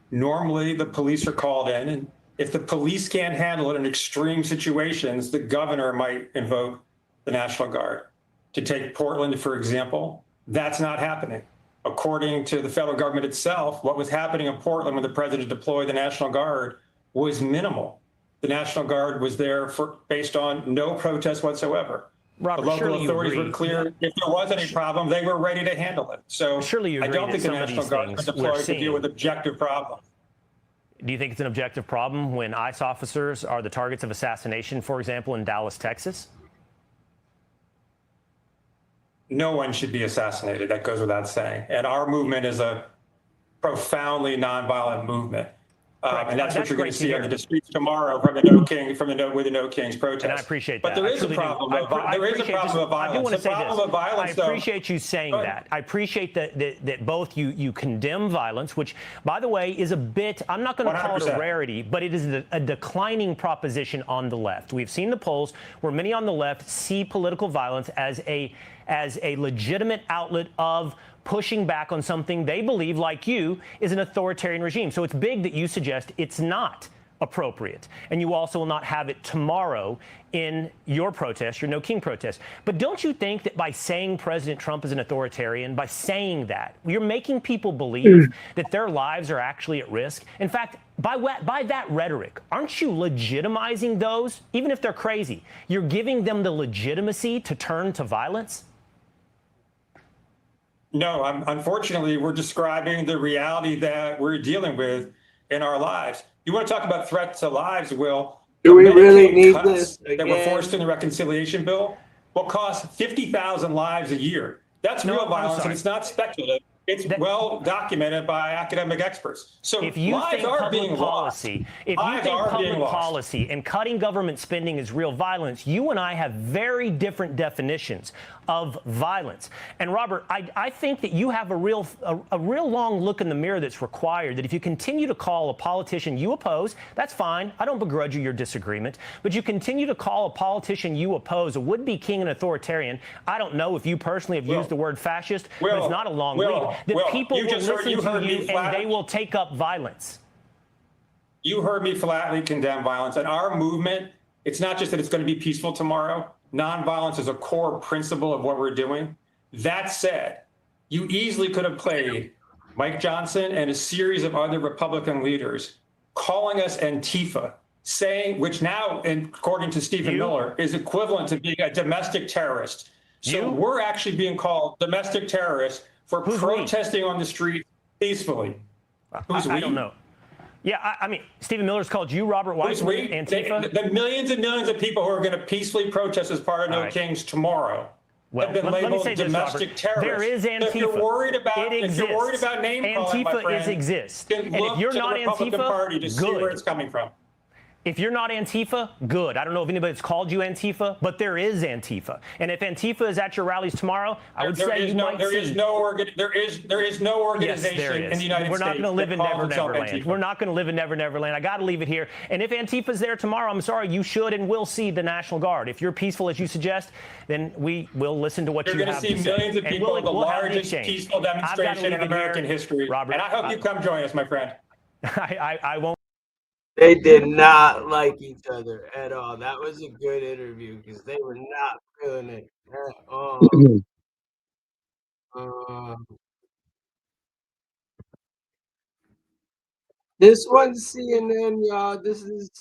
normally the police are called in, and if the police can't handle it in extreme situations, the governor might invoke the National Guard. To take Portland, for example, that's not happening. According to the federal government itself, what was happening in Portland when the president deployed the National Guard was minimal. The National Guard was there based on no protest whatsoever. Robert, the local authorities were clear. If there was any problem, they were ready to handle it. So surely you I agree don't think the National Guard was deployed to deal with objective problems. Do you think it's an objective problem when ICE officers are the targets of assassination, for example, in Dallas, Texas? No one should be assassinated. That goes without saying. And our movement is a profoundly nonviolent movement. And that's what you're going to see on the streets tomorrow from the No Kings protest. And I appreciate that. But there is a problem. There is a problem of violence. I do want to say this. I appreciate you saying that. I appreciate that both you condemn violence, which, by the way, is a bit, I'm not going to call it a rarity, but it is a declining proposition on the left. We've seen the polls where many on the left see political violence as a legitimate outlet of pushing back on something they believe, like you, is an authoritarian regime. So it's big that you suggest it's not appropriate. And you also will not have it tomorrow in your protest, your No King protest. But don't you think that by saying President Trump is an authoritarian, by saying that, you're making people believe that their lives are actually at risk? In fact, by that rhetoric, aren't you legitimizing those, even if they're crazy? You're giving them the legitimacy to turn to violence? No, unfortunately, we're describing the reality that we're dealing with in our lives. You want to talk about threats to lives, Will? Do we really need this that were forced in the reconciliation bill will cost 50,000 lives a year. That's real violence, and it's not speculative. It's well documented by academic experts. So if you lives think are being lost. if you think public policy and cutting government spending is real violence, you and I have very different definitions of violence. And Robert, I think that you have a real long look in the mirror that's required, that if you continue to call a politician you oppose, that's fine. I don't begrudge you your disagreement. But you continue to call a politician you oppose a would-be king and authoritarian. I don't know if you personally have used the word fascist, but it's not a long lead. That people will listen to you and they will take up violence. You heard me flatly condemn violence. And our movement, it's not just that it's going to be peaceful tomorrow. Nonviolence is a core principle of what we're doing. That said, you easily could have played Mike Johnson and a series of other Republican leaders calling us Antifa, saying, which now, according to Stephen Miller, is equivalent to being a domestic terrorist. So we're actually being called domestic terrorists for protesting on the street peacefully. Who's we? I don't know. Yeah, I mean, Stephen Miller's called you, Robert Weiss, Antifa. The millions and millions of people who are going to peacefully protest as part of No Kings tomorrow have been labeled domestic terrorists. There is Antifa. If you're worried about, it exists. If you're worried about name calling, my friend, Antifa exists. then And look if you're to not the Republican Antifa, Party to see where it's coming from. If you're not Antifa, good. I don't know if anybody's called you Antifa, but there is Antifa. And if Antifa is at your rallies tomorrow, I would say you might see. There is no organization in the United States. We're not going to live in Never Neverland. We're not going to live in Never Neverland. I got to leave it here. And if Antifa's there tomorrow, I'm sorry, you should and will see the National Guard. If you're peaceful as you suggest, then we will listen to what you have to say. You're going to see millions of people at the largest peaceful demonstration in American history. Robert, and I hope you come join us, my friend. I won't. They did not like each other at all. That was a good interview because they were not feeling it at all. This one's CNN, y'all. This is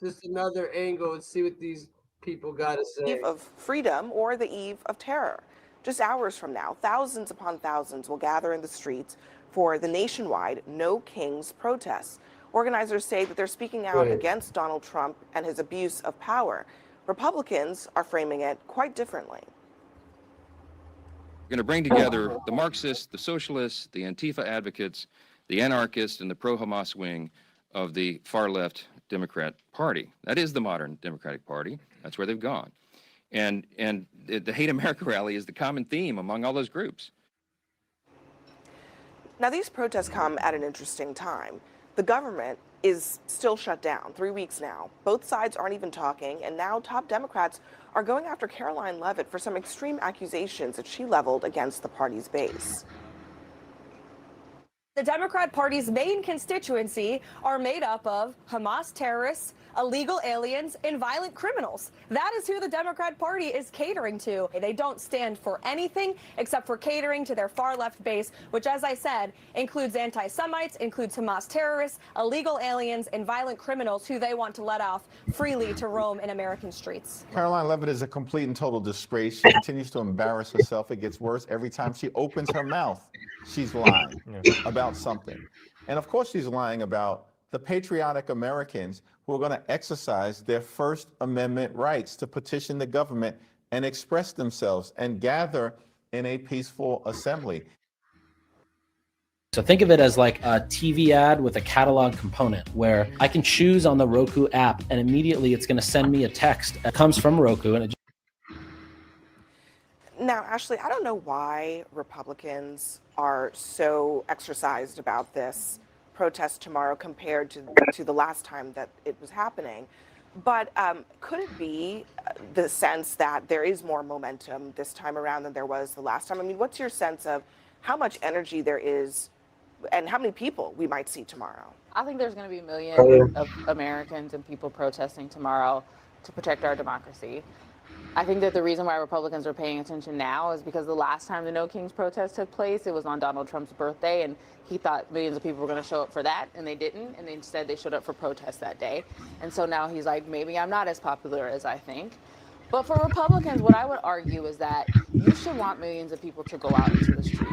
just another angle. Let's see what these people got to say. Eve of freedom or the eve of terror. Just hours from now, thousands upon thousands will gather in the streets for the nationwide No Kings protests. Organizers say that they're speaking out against Donald Trump and his abuse of power. Republicans are framing it quite differently. We're going to bring together the Marxists, the socialists, the Antifa advocates, the anarchists, and the pro-Hamas wing of the far-left Democrat Party. That is the modern Democratic Party. That's where they've gone. And the Hate America rally is the common theme among all those groups. Now, these protests come at an interesting time. The government is still shut down, 3 weeks now. Both sides aren't even talking, and now top Democrats are going after Caroline Leavitt for some extreme accusations that she leveled against the party's base. The Democrat Party's main constituency are made up of Hamas terrorists, illegal aliens, and violent criminals. That is who the Democrat Party is catering to. They don't stand for anything except for catering to their far-left base, which, as I said, includes anti-Semites, includes Hamas terrorists, illegal aliens, and violent criminals who they want to let off freely to roam in American streets. Caroline Leavitt is a complete and total disgrace. She continues to embarrass herself. It gets worse every time she opens her mouth. She's lying about something. And of course she's lying about the patriotic Americans who are going to exercise their First Amendment rights to petition the government and express themselves and gather in a peaceful assembly. So think of it as like a TV ad with a catalog component where I can choose on the Roku app and immediately it's going to send me a text that comes from Roku. And Now, Ashley, I don't know why Republicans are so exercised about this protest tomorrow compared to the last time that it was happening. But could it be the sense that there is more momentum this time around than there was the last time? I mean, what's your sense of how much energy there is and how many people we might see tomorrow? I think there's going to be millions of Americans and people protesting tomorrow to protect our democracy. I think that the reason why Republicans are paying attention now is because the last time the No Kings protest took place, it was on Donald Trump's birthday, and he thought millions of people were going to show up for that, and they didn't, and instead they showed up for protests that day. And so now he's like, maybe I'm not as popular as I think. But for Republicans, what I would argue is that you should want millions of people to go out into the streets.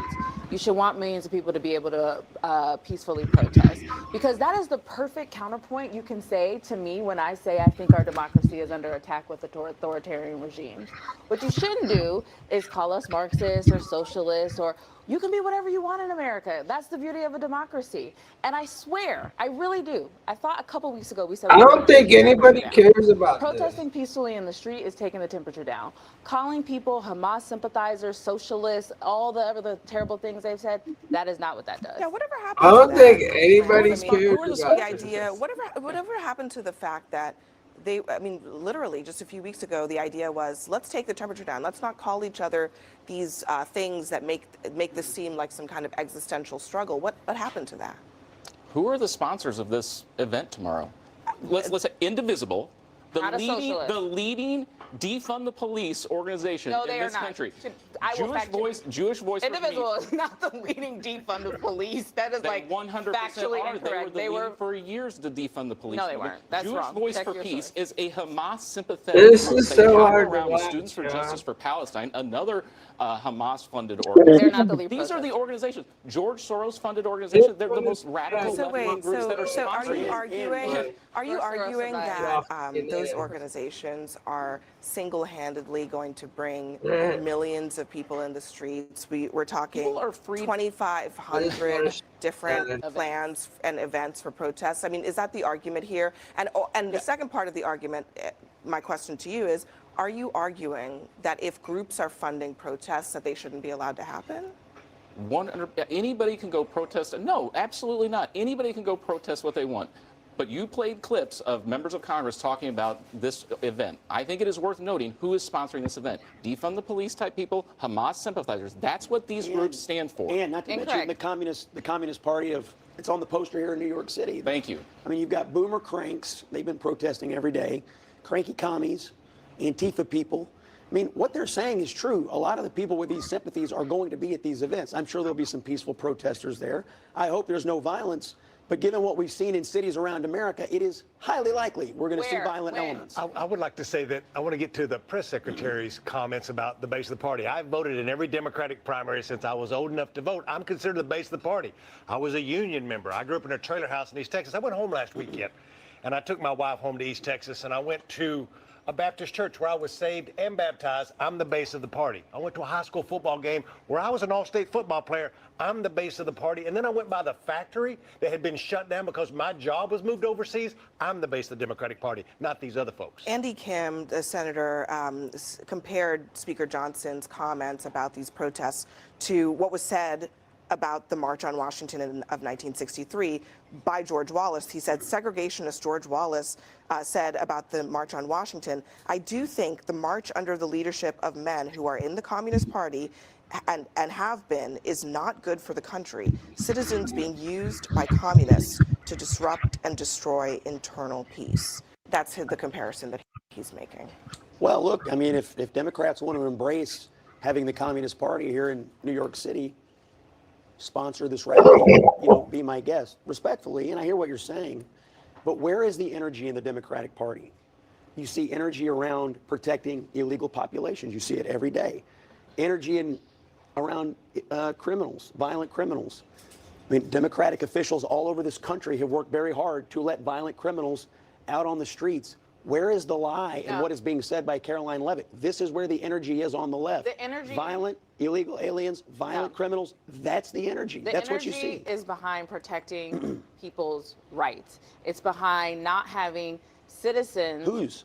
You should want millions of people to be able to peacefully protest, because that is the perfect counterpoint you can say to me when I say I think our democracy is under attack with authoritarian regimes. What you shouldn't do is call us Marxists or socialists, or you can be whatever you want in America. That's the beauty of a democracy. And I swear, I really do. I thought a couple weeks ago we said I don't think anybody cares about this. Protesting peacefully in the street is taking the temperature down. Calling people Hamas sympathizers, socialists, all the other terrible things they've said, that is not what that does. Yeah, whatever happened I don't to think that? anybody I mean, cares about the idea, whatever happened to the fact that I mean, literally just a few weeks ago, the idea was, let's take the temperature down. Let's not call each other these things that make this seem like some kind of existential struggle. What happened to that? Who are the sponsors of this event tomorrow? Let's say Indivisible, the leading defund the police organization in this country. Jewish voice individual is not the leading defund the police. That is like 100% factually are. incorrect. They were for years to defund the police. No, they weren't. That's Jewish wrong. Voice Check for your Peace source. is a Hamas sympathetic This group. is They so gather hard to around with watch, Students for John. Justice for Palestine, another Hamas-funded organization. They're not the lead These are the protesters. organizations, George Soros-funded organizations. They're the most radical So wait, left-wing groups that are so are you sponsoring. arguing that those organizations are single-handedly going to bring millions of people in the streets? We're talking 2,500 different plans and events for protests. I mean, is that the argument here? And the second part of the argument, my question to you is, are you arguing that if groups are funding protests that they shouldn't be allowed to happen? Anybody can go protest. No, absolutely not. Anybody can go protest what they want. But you played clips of members of Congress talking about this event. I think it is worth noting who is sponsoring this event. Defund the police type people, Hamas sympathizers. That's what these groups stand for. And not to mention the Communist Party of, it's on the poster here in New York City. Thank you. I mean, you've got boomer cranks. They've been protesting every day. Cranky commies, Antifa people. I mean, what they're saying is true. A lot of the people with these sympathies are going to be at these events. I'm sure there'll be some peaceful protesters there. I hope there's no violence. But given what we've seen in cities around America, it is highly likely we're going to see violent elements. I would like to say that I want to get to the press secretary's comments about the base of the party. I've voted in every Democratic primary since I was old enough to vote. I'm considered the base of the party. I was a union member. I grew up in a trailer house in East Texas. I went home last weekend, and I took my wife home to East Texas, and I went to a Baptist church where I was saved and baptized. I'm the base of the party. I went to a high school football game where I was an all-state football player. I'm the base of the party. And then I went by the factory that had been shut down because my job was moved overseas. I'm the base of the Democratic Party, not these other folks. Andy Kim, the senator, compared Speaker Johnson's comments about these protests to what was said about the March on Washington of 1963 by George Wallace. He said, segregationist George Wallace said about the March on Washington, I do think the march under the leadership of men who are in the Communist Party and have been is not good for the country. Citizens being used by communists to disrupt and destroy internal peace. That's the comparison that he's making. Well, look, I mean, if Democrats want to embrace having the Communist Party here in New York City sponsor this rally, be my guest, respectfully, and I hear what you're saying, but where is the energy in the Democratic Party? You see energy around protecting illegal populations. You see it every day. Energy around criminals, violent criminals. I mean, Democratic officials all over this country have worked very hard to let violent criminals out on the streets. Where is the lie in what is being said by Caroline Leavitt? This is where the energy is on the left. The energy, violent, illegal aliens, violent criminals. That's the energy. That's what you see. The energy is behind protecting people's rights. It's behind not having citizens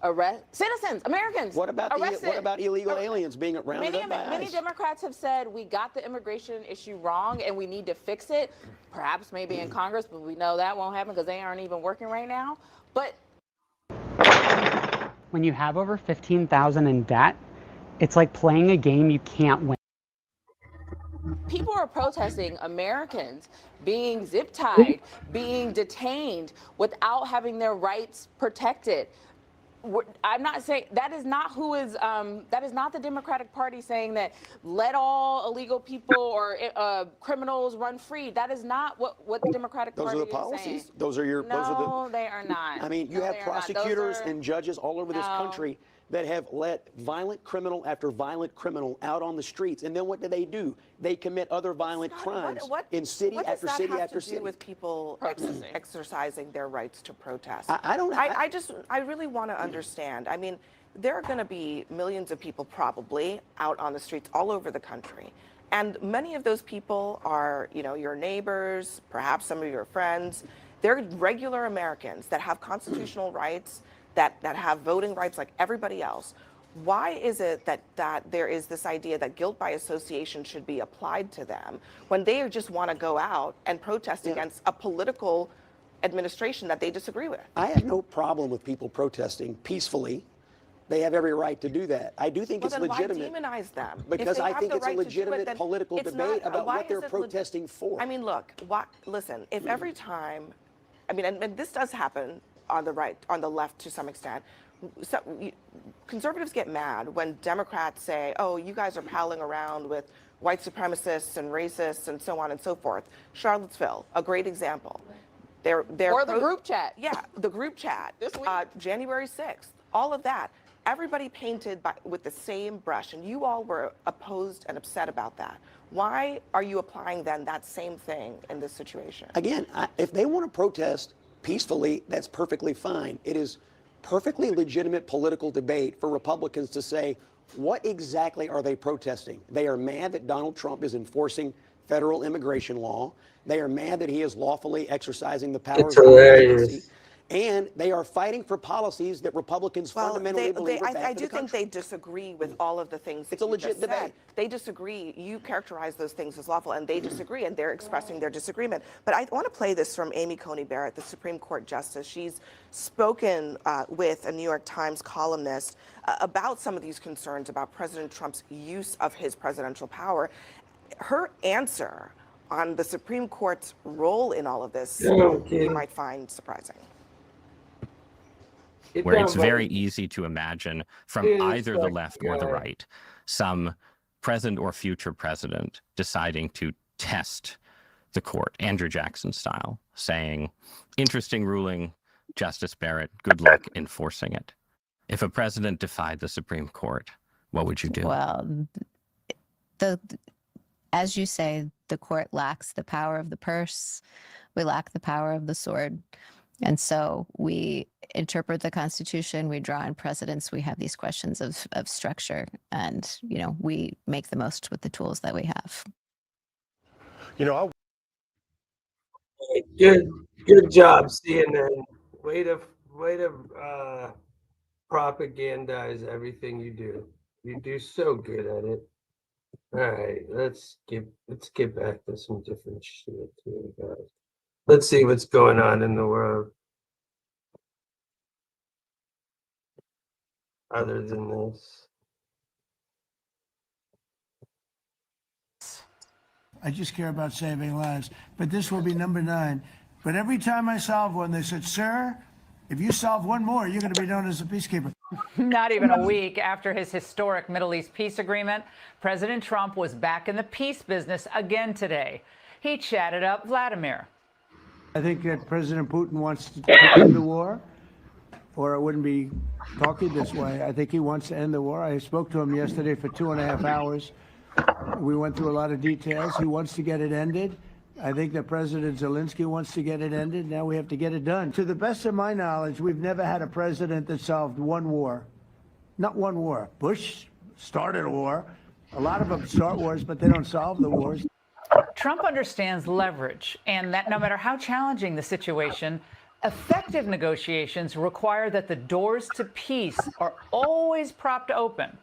citizens, Americans. What about illegal aliens being rounded up by Many ICE? Democrats have said we got the immigration issue wrong and we need to fix it. Perhaps maybe in Congress, but we know that won't happen because they aren't even working right now. But when you have over 15,000 in debt, it's like playing a game you can't win. people are protesting Americans being zip-tied, being detained without having their rights protected. I'm not saying that is not who is that is not the Democratic Party saying that let all illegal people or criminals run free. That is not what the Democratic Party is saying. Those are the policies. Those are your. No, they are not. I mean, you have prosecutors and judges all over this country that have let violent criminal after violent criminal out on the streets, and then what do? They commit other violent crimes in city after city after city. What does that have to do with people exercising their rights to protest? I really want to understand. I mean, there are going to be millions of people probably out on the streets all over the country. And many of those people are, your neighbors, perhaps some of your friends. They're regular Americans that have constitutional rights, that have voting rights like everybody else. Why is it that there is this idea that guilt by association should be applied to them when they just want to go out and protest against a political administration that they disagree with? I have no problem with people protesting peacefully. They have every right to do that. I do think it's legitimate. Why demonize them? Because I think it's a legitimate political debate about what they're protesting for. I mean, look, listen, if every time, and this does happen on the right, on the left to some extent, conservatives get mad when Democrats say, oh, you guys are palling around with white supremacists and racists and so on and so forth. Charlottesville, a great example. Or the group chat. Yeah, the group chat. This week. January 6th, all of that. Everybody painted with the same brush, and you all were opposed and upset about that. Why are you applying then that same thing in this situation? Again, if they want to protest peacefully, that's perfectly fine. It is perfectly legitimate political debate for Republicans to say, what exactly are they protesting? They are mad that Donald Trump is enforcing federal immigration law. They are mad that he is lawfully exercising the powers of the presidency. And they are fighting for policies that Republicans fundamentally believe are bad I for do the think country. they disagree with all of the things. It's a legit debate. They disagree. You characterize those things as lawful, and they disagree, and they're expressing their disagreement. But I want to play this from Amy Coney Barrett, the Supreme Court Justice. She's spoken with a New York Times columnist about some of these concerns about President Trump's use of his presidential power. Her answer on the Supreme Court's role in all of this, you might find surprising. Where it's very easy to imagine from either the left or the right, some present or future president deciding to test the court, Andrew Jackson style, saying, interesting ruling, Justice Barrett, good luck enforcing it. If a president defied the Supreme Court, what would you do? Well, as you say, the court lacks the power of the purse. We lack the power of the sword. And so we interpret the Constitution, we draw in precedents, we have these questions of structure, and, we make the most with the tools that we have. Good job, CNN. Way to propagandize everything you do. You do so good at it. All right, let's get back to some different shit here, guys. Let's see what's going on in the world. Other than this. I just care about saving lives. But this will be number 9. But every time I solve one, they said, sir, if you solve one more, you're going to be known as a peacekeeper. Not even a week after his historic Middle East peace agreement, President Trump was back in the peace business again today. He chatted up Vladimir. I think that President Putin wants to end the war, or I wouldn't be talking this way. I think he wants to end the war. I spoke to him yesterday for 2.5 hours. We went through a lot of details. He wants to get it ended. I think that President Zelenskyy wants to get it ended. Now we have to get it done. To the best of my knowledge, we've never had a president that solved one war. Not one war. Bush started a war. A lot of them start wars, but they don't solve the wars. Trump understands leverage, and that no matter how challenging the situation, effective negotiations require that the doors to peace are always propped open.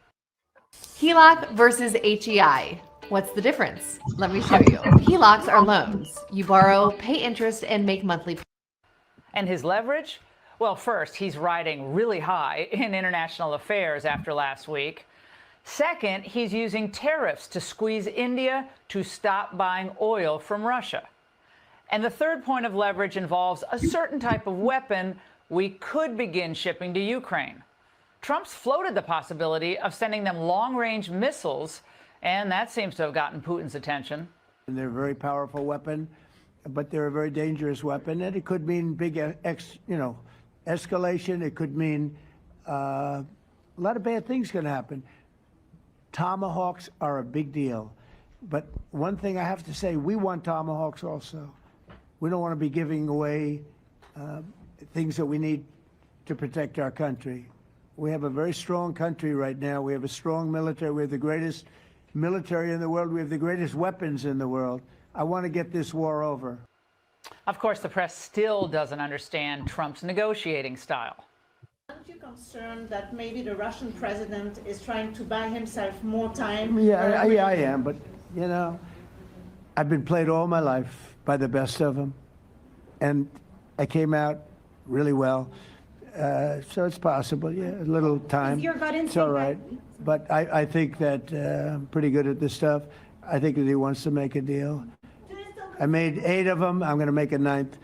HELOC versus HEI. What's the difference? Let me show you. HELOCs are loans. You borrow, pay interest, and make monthly. And his leverage? Well, first, he's riding really high in international affairs after last week. Second, he's using tariffs to squeeze India to stop buying oil from Russia. And the third point of leverage involves a certain type of weapon we could begin shipping to Ukraine. Trump's floated the possibility of sending them long-range missiles, and that seems to have gotten Putin's attention. They're a very powerful weapon, but they're a very dangerous weapon, and it could mean big, escalation. It could mean a lot of bad things can happen. Tomahawks are a big deal, but one thing I have to say, we want Tomahawks also. We don't want to be giving away things that we need to protect our country. We have a very strong country right now. We have a strong military. We have the greatest military in the world. We have the greatest weapons in the world. I want to get this war over. Of course, the press still doesn't understand Trump's negotiating style. Aren't you concerned that maybe the Russian president is trying to buy himself more time? Yeah, I am, but, I've been played all my life by the best of them, and I came out really well. So it's possible, a little time. Is your gut instinct it's all right. But I think that I'm pretty good at this stuff. I think that he wants to make a deal. I made 8 of them. I'm going to make a 9th.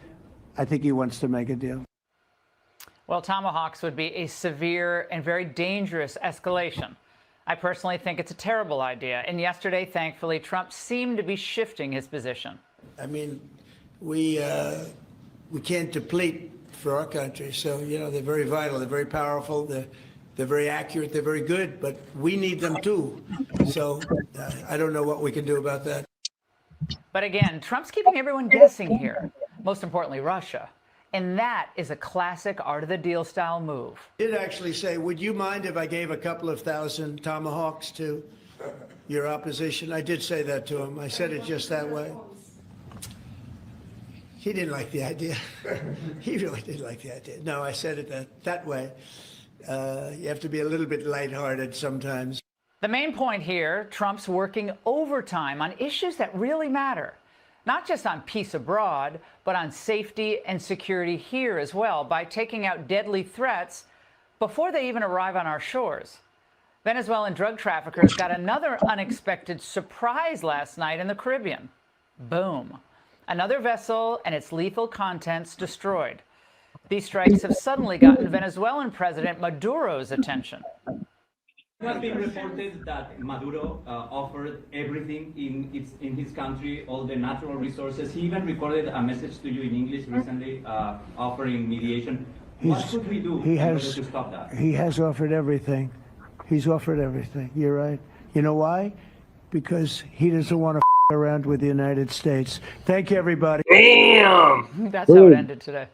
I think he wants to make a deal. Well, Tomahawks would be a severe and very dangerous escalation. I personally think it's a terrible idea. And yesterday, thankfully, Trump seemed to be shifting his position. I mean, we can't deplete for our country. So, you know, they're very vital. They're very powerful. They're very accurate. They're very good. But we need them, too. So I don't know what we can do about that. But again, Trump's keeping everyone guessing here. Most importantly, Russia. And that is a classic art of the deal style move. I did actually say, would you mind if I gave a couple of thousand Tomahawks to your opposition? I did say that to him. I said it just that way. He didn't like the idea. He really didn't like the idea. No, I said it that way. You have to be a little bit lighthearted sometimes. The main point here, Trump's working overtime on issues that really matter. Not just on peace abroad, but on safety and security here as well, by taking out deadly threats before they even arrive on our shores. Venezuelan drug traffickers got another unexpected surprise last night in the Caribbean. Boom. Another vessel and its lethal contents destroyed. These strikes have suddenly gotten Venezuelan President Maduro's attention. It has been reported that Maduro offered everything in his country, all the natural resources. He even recorded a message to you in English recently, offering mediation. What could we do in order to stop that? He has offered everything. He's offered everything. You're right. You know why? Because he doesn't want to around with the United States. Thank you, everybody. Damn! That's how it ended today.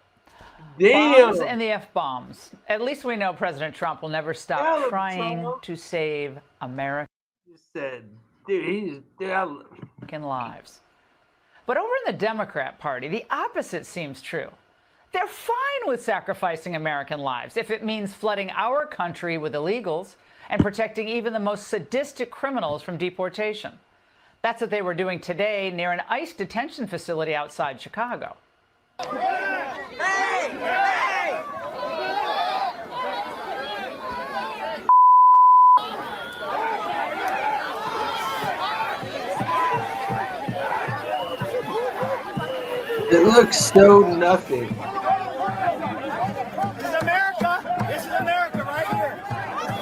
Damn! Bombs and the F-bombs. At least we know President Trump will never stop trying to save American lives. But over in the Democrat Party, the opposite seems true. They're fine with sacrificing American lives if it means flooding our country with illegals and protecting even the most sadistic criminals from deportation. That's what they were doing today near an ICE detention facility outside Chicago. It looks so nothing. This is America. This is America right here.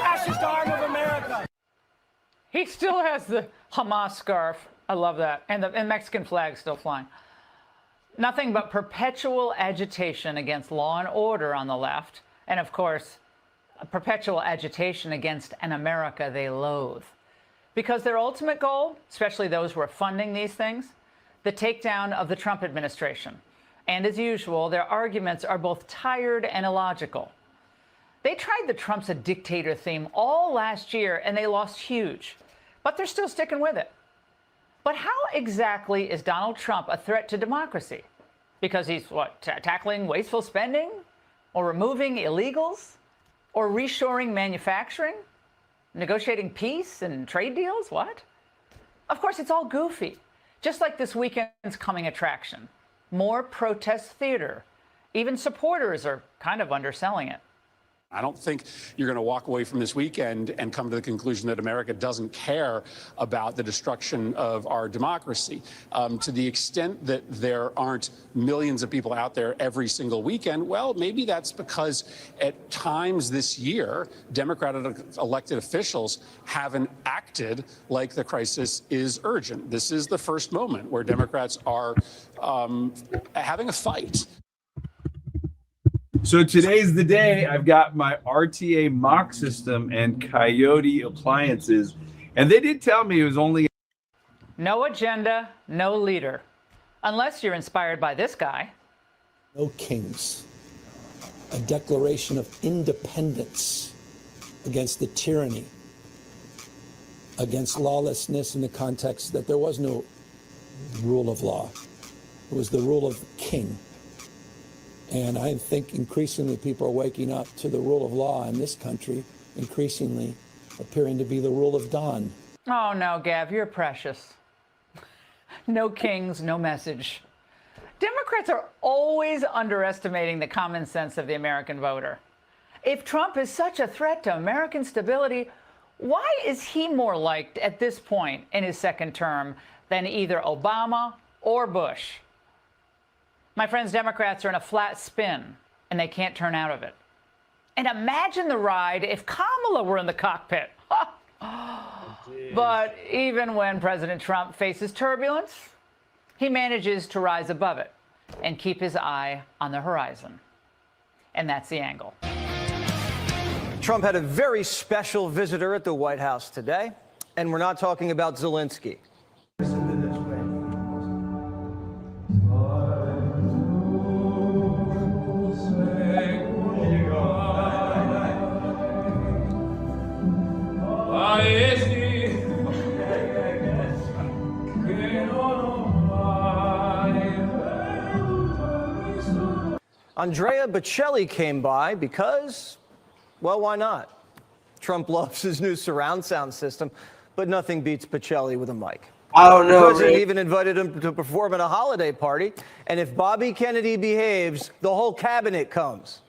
Fascist arm of America. He still has the Hamas scarf. I love that. And the Mexican flag still flying. Nothing but perpetual agitation against law and order on the left. And of course, perpetual agitation against an America they loathe. Because their ultimate goal, especially those who are funding these things, the takedown of the Trump administration. And as usual, their arguments are both tired and illogical. They tried the Trump's a dictator theme all last year and they lost huge. But they're still sticking with it. But how exactly is Donald Trump a threat to democracy? Because he's, tackling wasteful spending? Or removing illegals? Or reshoring manufacturing? Negotiating peace and trade deals? What? Of course, it's all goofy. Just like this weekend's coming attraction. More protest theater. Even supporters are kind of underselling it. I don't think you're going to walk away from this weekend and come to the conclusion that America doesn't care about the destruction of our democracy. To the extent that there aren't millions of people out there every single weekend, well, maybe that's because at times this year, Democratic elected officials haven't acted like the crisis is urgent. This is the first moment where Democrats are having a fight. So today's the day. I've got my RTA mock system and Coyote appliances. And they did tell me it was only... No agenda, no leader. Unless you're inspired by this guy. No kings. A declaration of independence against the tyranny, against lawlessness in the context that there was no rule of law. It was the rule of king. And I think increasingly people are waking up to the rule of law in this country, increasingly appearing to be the rule of Don. Oh, no, Gav, you're precious. No kings, no message. Democrats are always underestimating the common sense of the American voter. If Trump is such a threat to American stability, why is he more liked at this point in his second term than either Obama or Bush? My friends, Democrats are in a flat spin, and they can't turn out of it. And imagine the ride if Kamala were in the cockpit. But even when President Trump faces turbulence, he manages to rise above it and keep his eye on the horizon. And that's the angle. Trump had a very special visitor at the White House today, and we're not talking about Zelensky. Andrea Bocelli came by because, well, why not? Trump loves his new surround sound system, but nothing beats Bocelli with a mic. I don't know. The president even invited him to perform at a holiday party, and if Bobby Kennedy behaves, the whole cabinet comes.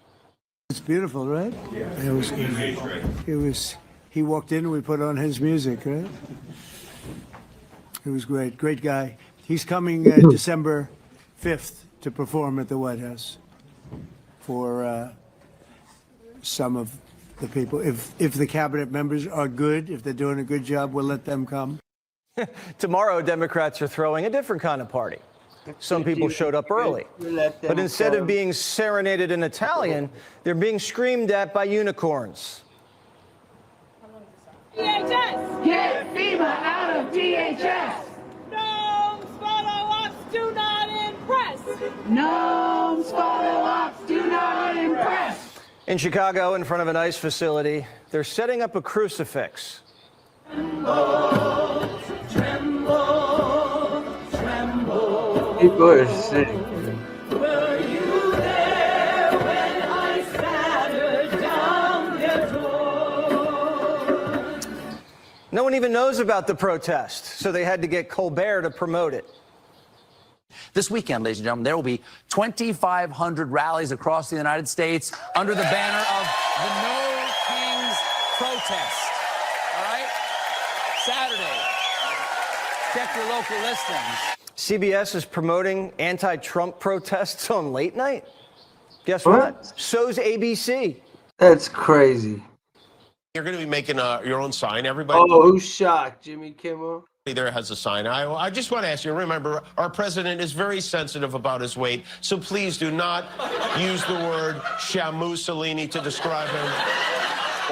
It's beautiful, right? Yeah. It was. He walked in and we put on his music, right? It was great. Great guy. He's coming December 5th to perform at the White House for some of the people. If the cabinet members are good, if they're doing a good job, we'll let them come. Tomorrow, Democrats are throwing a different kind of party. Some people showed up early, but instead of being serenaded in Italian, they're being screamed at by unicorns. DHS! Get FEMA out of DHS! Gnomes, photo-ops do not impress! Gnomes, photo-ops do not impress! In Chicago, in front of an ICE facility, they're setting up a crucifix. Tremble, tremble, tremble. People are sick. Were you there when I battered down their door? No one even knows about the protest, so they had to get Colbert to promote it. This weekend, ladies and gentlemen, there will be 2,500 rallies across the United States under the banner of the No Kings protest. All right? Saturday. Check your local listings. CBS is promoting anti-Trump protests on late night. Guess what? So's ABC. That's crazy. You're going to be making your own sign, everybody. Oh, who's shocked? Jimmy Kimmel? There has a sign. I just want to ask you, remember, our president is very sensitive about his weight, so please do not use the word Shamussolini to describe him,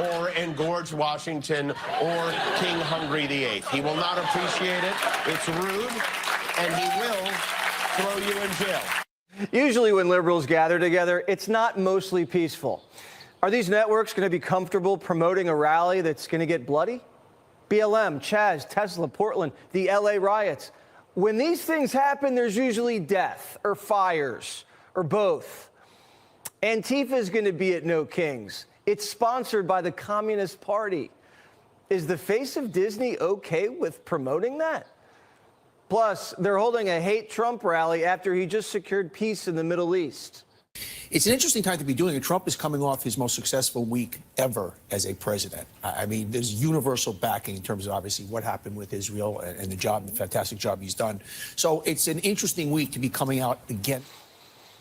or engorge Washington, or King Hungry VIII. He will not appreciate it. It's rude, and he will throw you in jail. Usually when liberals gather together, it's not mostly peaceful. Are these networks going to be comfortable promoting a rally that's going to get bloody? BLM, Chaz, Tesla, Portland, the LA riots. When these things happen, there's usually death or fires or both. Antifa is going to be at No Kings. It's sponsored by the Communist Party. Is the face of Disney okay with promoting that? Plus, they're holding a hate Trump rally after he just secured peace in the Middle East. It's an interesting time to be doing it. Trump is coming off his most successful week ever as a president. I mean, there's universal backing in terms of obviously what happened with Israel and the fantastic job he's done. So it's an interesting week to be coming out again.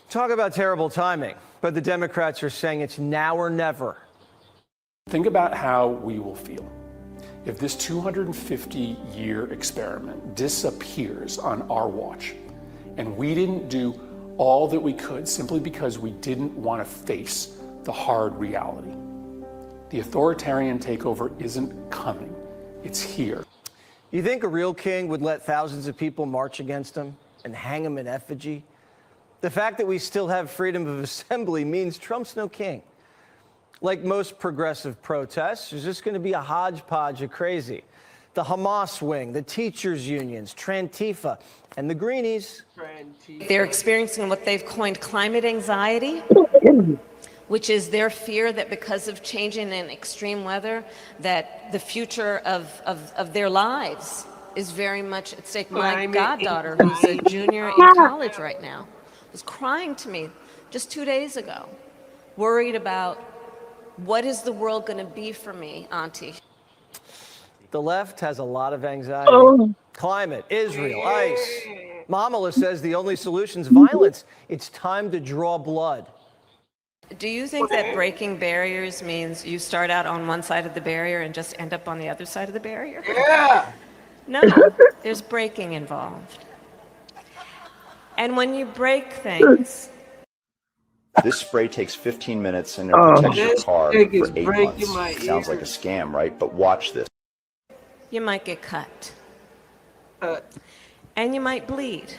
Talk about terrible timing, but the Democrats are saying it's now or never. Think about how we will feel if this 250-year experiment disappears on our watch and we didn't do all that we could simply because we didn't want to face the hard reality. The authoritarian takeover isn't coming. It's here. You think a real king would let thousands of people march against him and hang him in effigy? The fact that we still have freedom of assembly means Trump's no king. Like most progressive protests, there's just going to be a hodgepodge of crazy. The Hamas wing, the teachers' unions, Antifa, and the Greenies. They're experiencing what they've coined climate anxiety, which is their fear that because of changing in extreme weather, that the future of their lives is very much at stake. My goddaughter, who's a junior in college right now, was crying to me just 2 days ago, worried about what is the world going to be for me, Auntie. The left has a lot of anxiety. Climate, Israel, ICE. Mamala says the only solution is violence. It's time to draw blood. Do you think that breaking barriers means you start out on one side of the barrier and just end up on the other side of the barrier? Yeah. No, there's breaking involved. And when you break things, This spray takes 15 minutes and it protects your This car thing for is 8 breaking months. my Sounds like a ears. scam, right? But watch this. you might get cut. And you might bleed.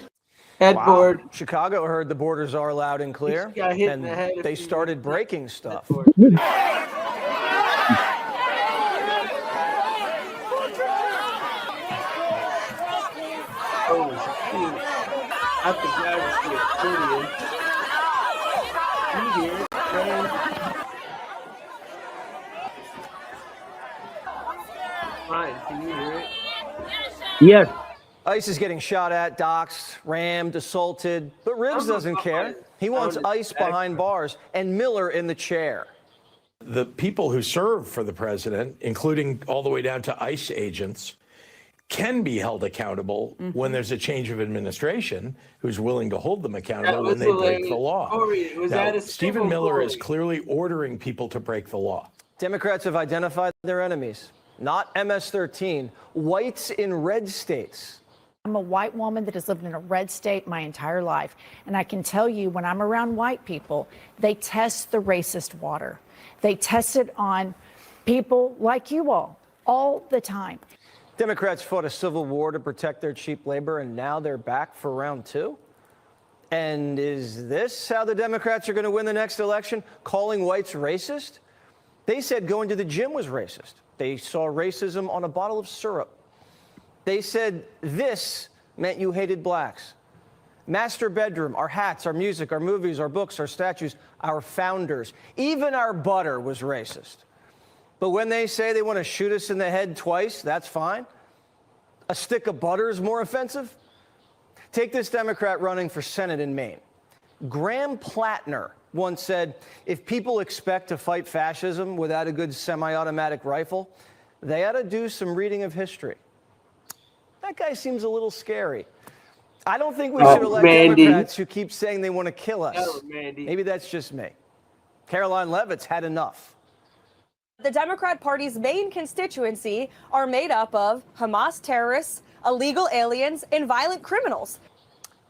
Headboard. Wow. Chicago heard the borders are loud and clear, got hit in and the head a they few started breaking stuff. Oh, shoot. I forgot to get pretty. You hear it, man? Ryan, can you hear it? Yes. ICE is getting shot at, doxxed, rammed, assaulted, but Riggs doesn't care. He wants ICE behind bars and Miller in the chair. The people who serve for the president, including all the way down to ICE agents, can be held accountable when there's a change of administration who's willing to hold them accountable when they break the law. Now, Stephen Miller is clearly ordering people to break the law. Democrats have identified their enemies, not MS-13, whites in red states. I'm a white woman that has lived in a red state my entire life. And I can tell you, when I'm around white people, they test the racist water. They test it on people like you all the time. Democrats fought a civil war to protect their cheap labor, and now they're back for round two? And is this how the Democrats are going to win the next election, calling whites racist? They said going to the gym was racist. They saw racism on a bottle of syrup. They said this meant you hated blacks. Master bedroom, our hats, our music, our movies, our books, our statues, our founders, even our butter was racist. But when they say they want to shoot us in the head twice, that's fine. A stick of butter is more offensive? Take this Democrat running for Senate in Maine. Graham Plattner once said, if people expect to fight fascism without a good semi-automatic rifle, they ought to do some reading of history. That guy seems a little scary. I don't think we should elect Democrats who keep saying they want to kill us. Maybe that's just me. Caroline Leavitt's had enough. The Democrat Party's main constituency are made up of Hamas terrorists, illegal aliens, and violent criminals.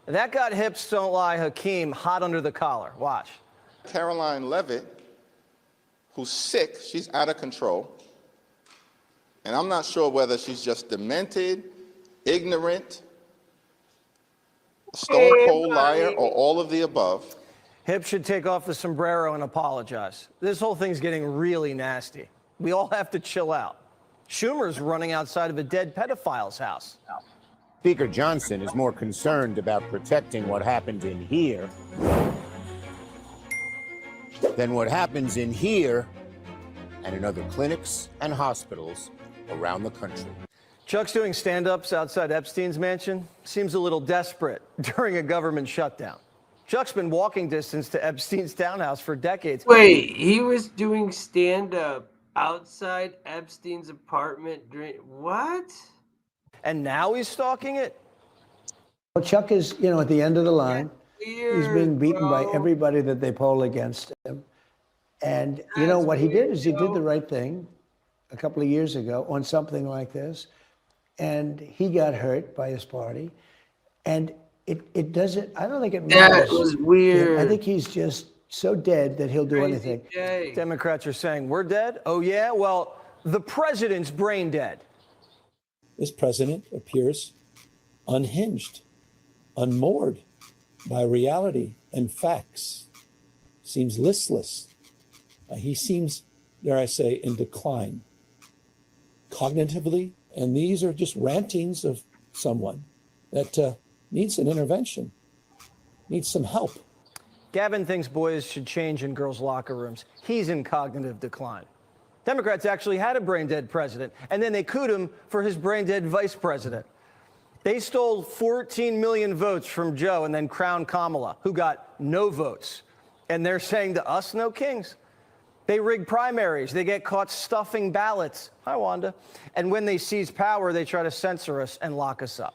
That got hips don't lie Hakeem hot under the collar. Watch. Caroline Leavitt, who's sick, she's out of control. And I'm not sure whether she's just demented, ignorant, stone cold liar, or all of the above. Hipp should take off the sombrero and apologize. This whole thing's getting really nasty. We all have to chill out. Schumer's running outside of a dead pedophile's house. Speaker Johnson is more concerned about protecting what happened in here than what happens in here and in other clinics and hospitals around the country. Chuck's doing stand-ups outside Epstein's mansion. Seems a little desperate during a government shutdown. Chuck's been walking distance to Epstein's townhouse for decades. Wait, he was doing stand-up outside Epstein's apartment what? And now he's stalking it? Well, Chuck is, at the end of the line. He's being beaten by everybody that they poll against him. And what he did is he did the right thing a couple of years ago on something like this. And he got hurt by his party. And it doesn't, I don't think it matters. That was weird. I think he's just so dead that he'll do anything. Democrats are saying, we're dead? Oh, yeah? Well, the president's brain dead. This president appears unhinged, unmoored by reality and facts. Seems listless. He seems, dare I say, in decline cognitively. And these are just rantings of someone that needs an intervention, needs some help. Gavin thinks boys should change in girls' locker rooms. He's in cognitive decline. Democrats actually had a brain-dead president, and then they cooed him for his brain-dead vice president. They stole 14 million votes from Joe and then crowned Kamala, who got no votes. And they're saying to us, no kings. They rig primaries. They get caught stuffing ballots. Hi, Wanda. And when they seize power, they try to censor us and lock us up.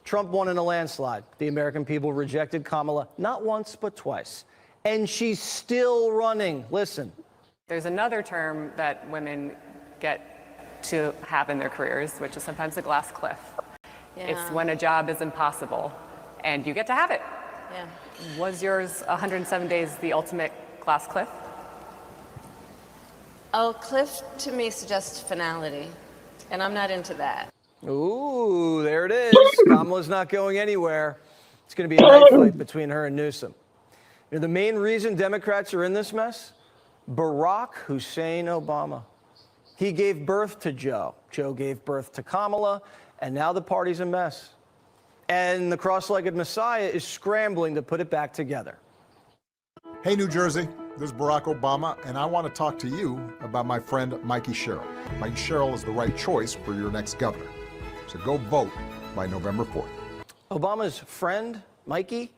Trump won in a landslide. The American people rejected Kamala not once, but twice. and she's still running. Listen. There's another term that women get to have in their careers, which is sometimes a glass cliff. Yeah. It's when a job is impossible and you get to have it. Yeah. Was yours 107 days the ultimate glass cliff? Oh, cliff to me suggests finality, and I'm not into that. Ooh, there it is. Kamala's not going anywhere. It's going to be a knife fight between her and Newsom. You know, the main reason Democrats are in this mess? Barack Hussein Obama. He gave birth to Joe. Joe gave birth to Kamala, and now the party's a mess. And the cross-legged Messiah is scrambling to put it back together. Hey, New Jersey, this is Barack Obama, and I want to talk to you about my friend Mikey Sherrill. Mikey Sherrill is the right choice for your next governor. So go vote by November 4th. Obama's friend, Mikey,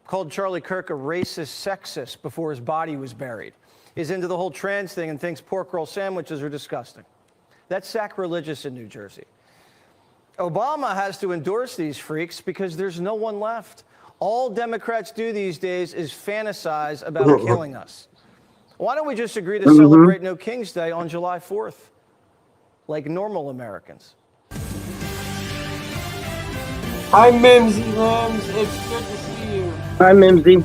called Charlie Kirk a racist sexist before his body was buried. He's into the whole trans thing and thinks pork roll sandwiches are disgusting. That's sacrilegious in New Jersey. Obama has to endorse these freaks because there's no one left. All Democrats do these days is fantasize about killing us. Why don't we just agree to celebrate No King's Day on July 4th, like normal Americans? Hi, Mimsy Limbs. It's good to see you. Hi, Mimsy.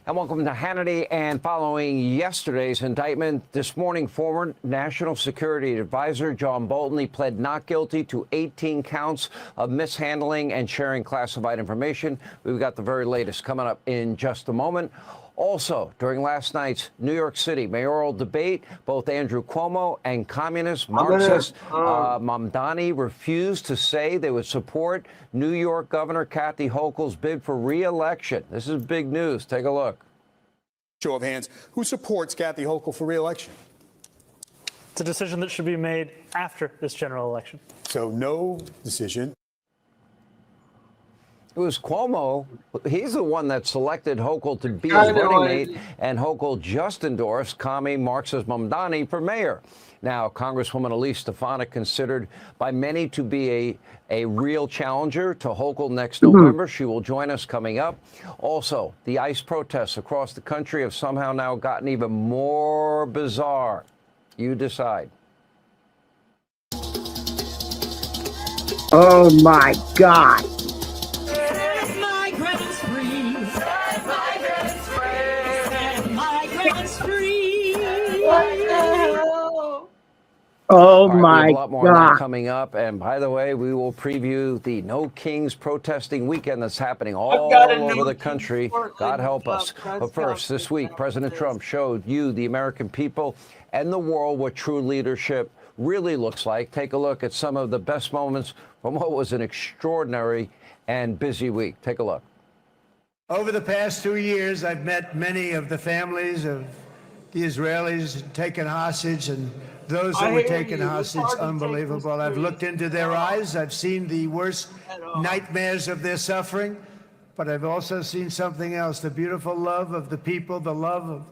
And welcome to Hannity. And following yesterday's indictment, this morning, former National Security Advisor John Bolton, he pled not guilty to 18 counts of mishandling and sharing classified information. We've got the very latest coming up in just a moment. Also, during last night's New York City mayoral debate, both Andrew Cuomo and communist Marxist Mamdani refused to say they would support New York Governor Kathy Hochul's bid for re-election. This is big news. Take a look. Show of hands, who supports Kathy Hochul for re-election? It's a decision that should be made after this general election. So no decision. It was Cuomo. He's the one that selected Hochul to be his running mate, and Hochul just endorsed commie Marxist Mamdani for mayor. Now, Congresswoman Elise Stefanik, considered by many to be a real challenger to Hochul next November. She will join us coming up. Also, the ICE protests across the country have somehow now gotten even more bizarre. You decide. Oh, my God. Oh, my God. A lot more on God. that coming up. And by the way, we will preview the No Kings protesting weekend that's happening all over the country. God help us. But first, this week, President Trump showed you, the American people, and the world what true leadership really looks like. Take a look at some of the best moments from what was an extraordinary and busy week. Take a look. Over the past 2 years, I've met many of the families of the Israelis taken hostage and those that were taken hostage. Unbelievable. I've looked into their eyes. I've seen the worst nightmares of their suffering, but I've also seen something else, the beautiful love of the people, the love of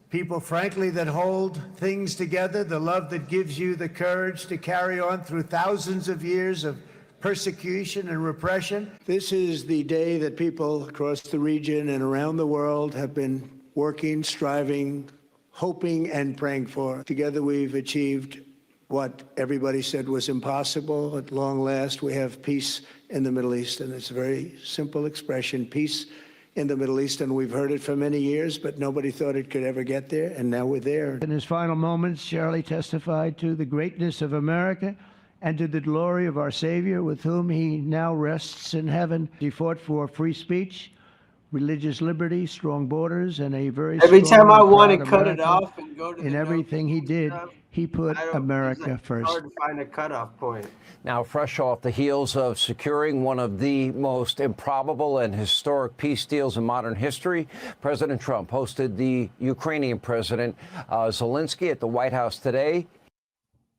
people, frankly, that hold things together, the love that gives you the courage to carry on through thousands of years of persecution and repression. This is the day that people across the region and around the world have been working, striving, hoping and praying for. Together we've achieved what everybody said was impossible. At long last, we have peace in the Middle East, and it's a very simple expression, peace in the Middle East, and we've heard it for many years, but nobody thought it could ever get there, and now we're there. In his final moments, Charlie testified to the greatness of America and to the glory of our Savior, with whom he now rests in heaven. He fought for free speech, religious liberty, strong borders, and a very Every time I strong, want to proud cut it America. off and go to In the everything he did, he put America first. hard to find a cutoff point. Now, fresh off the heels of securing one of the most improbable and historic peace deals in modern history, President Trump hosted the Ukrainian President Zelenskyy at the White House today.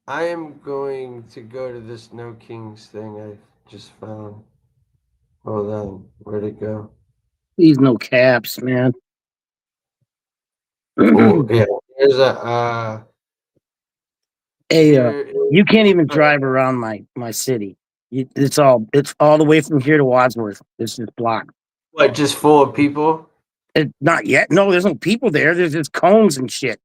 I am going to go to this No Kings thing I just found. Hold on, where'd it go? These no caps, man. Oh, yeah, there's a Hey, you can't even drive around my city. It's all the way from here to Wadsworth. This is blocked. what, just full of people? Not yet. No, there's no people there. There's just cones and shit.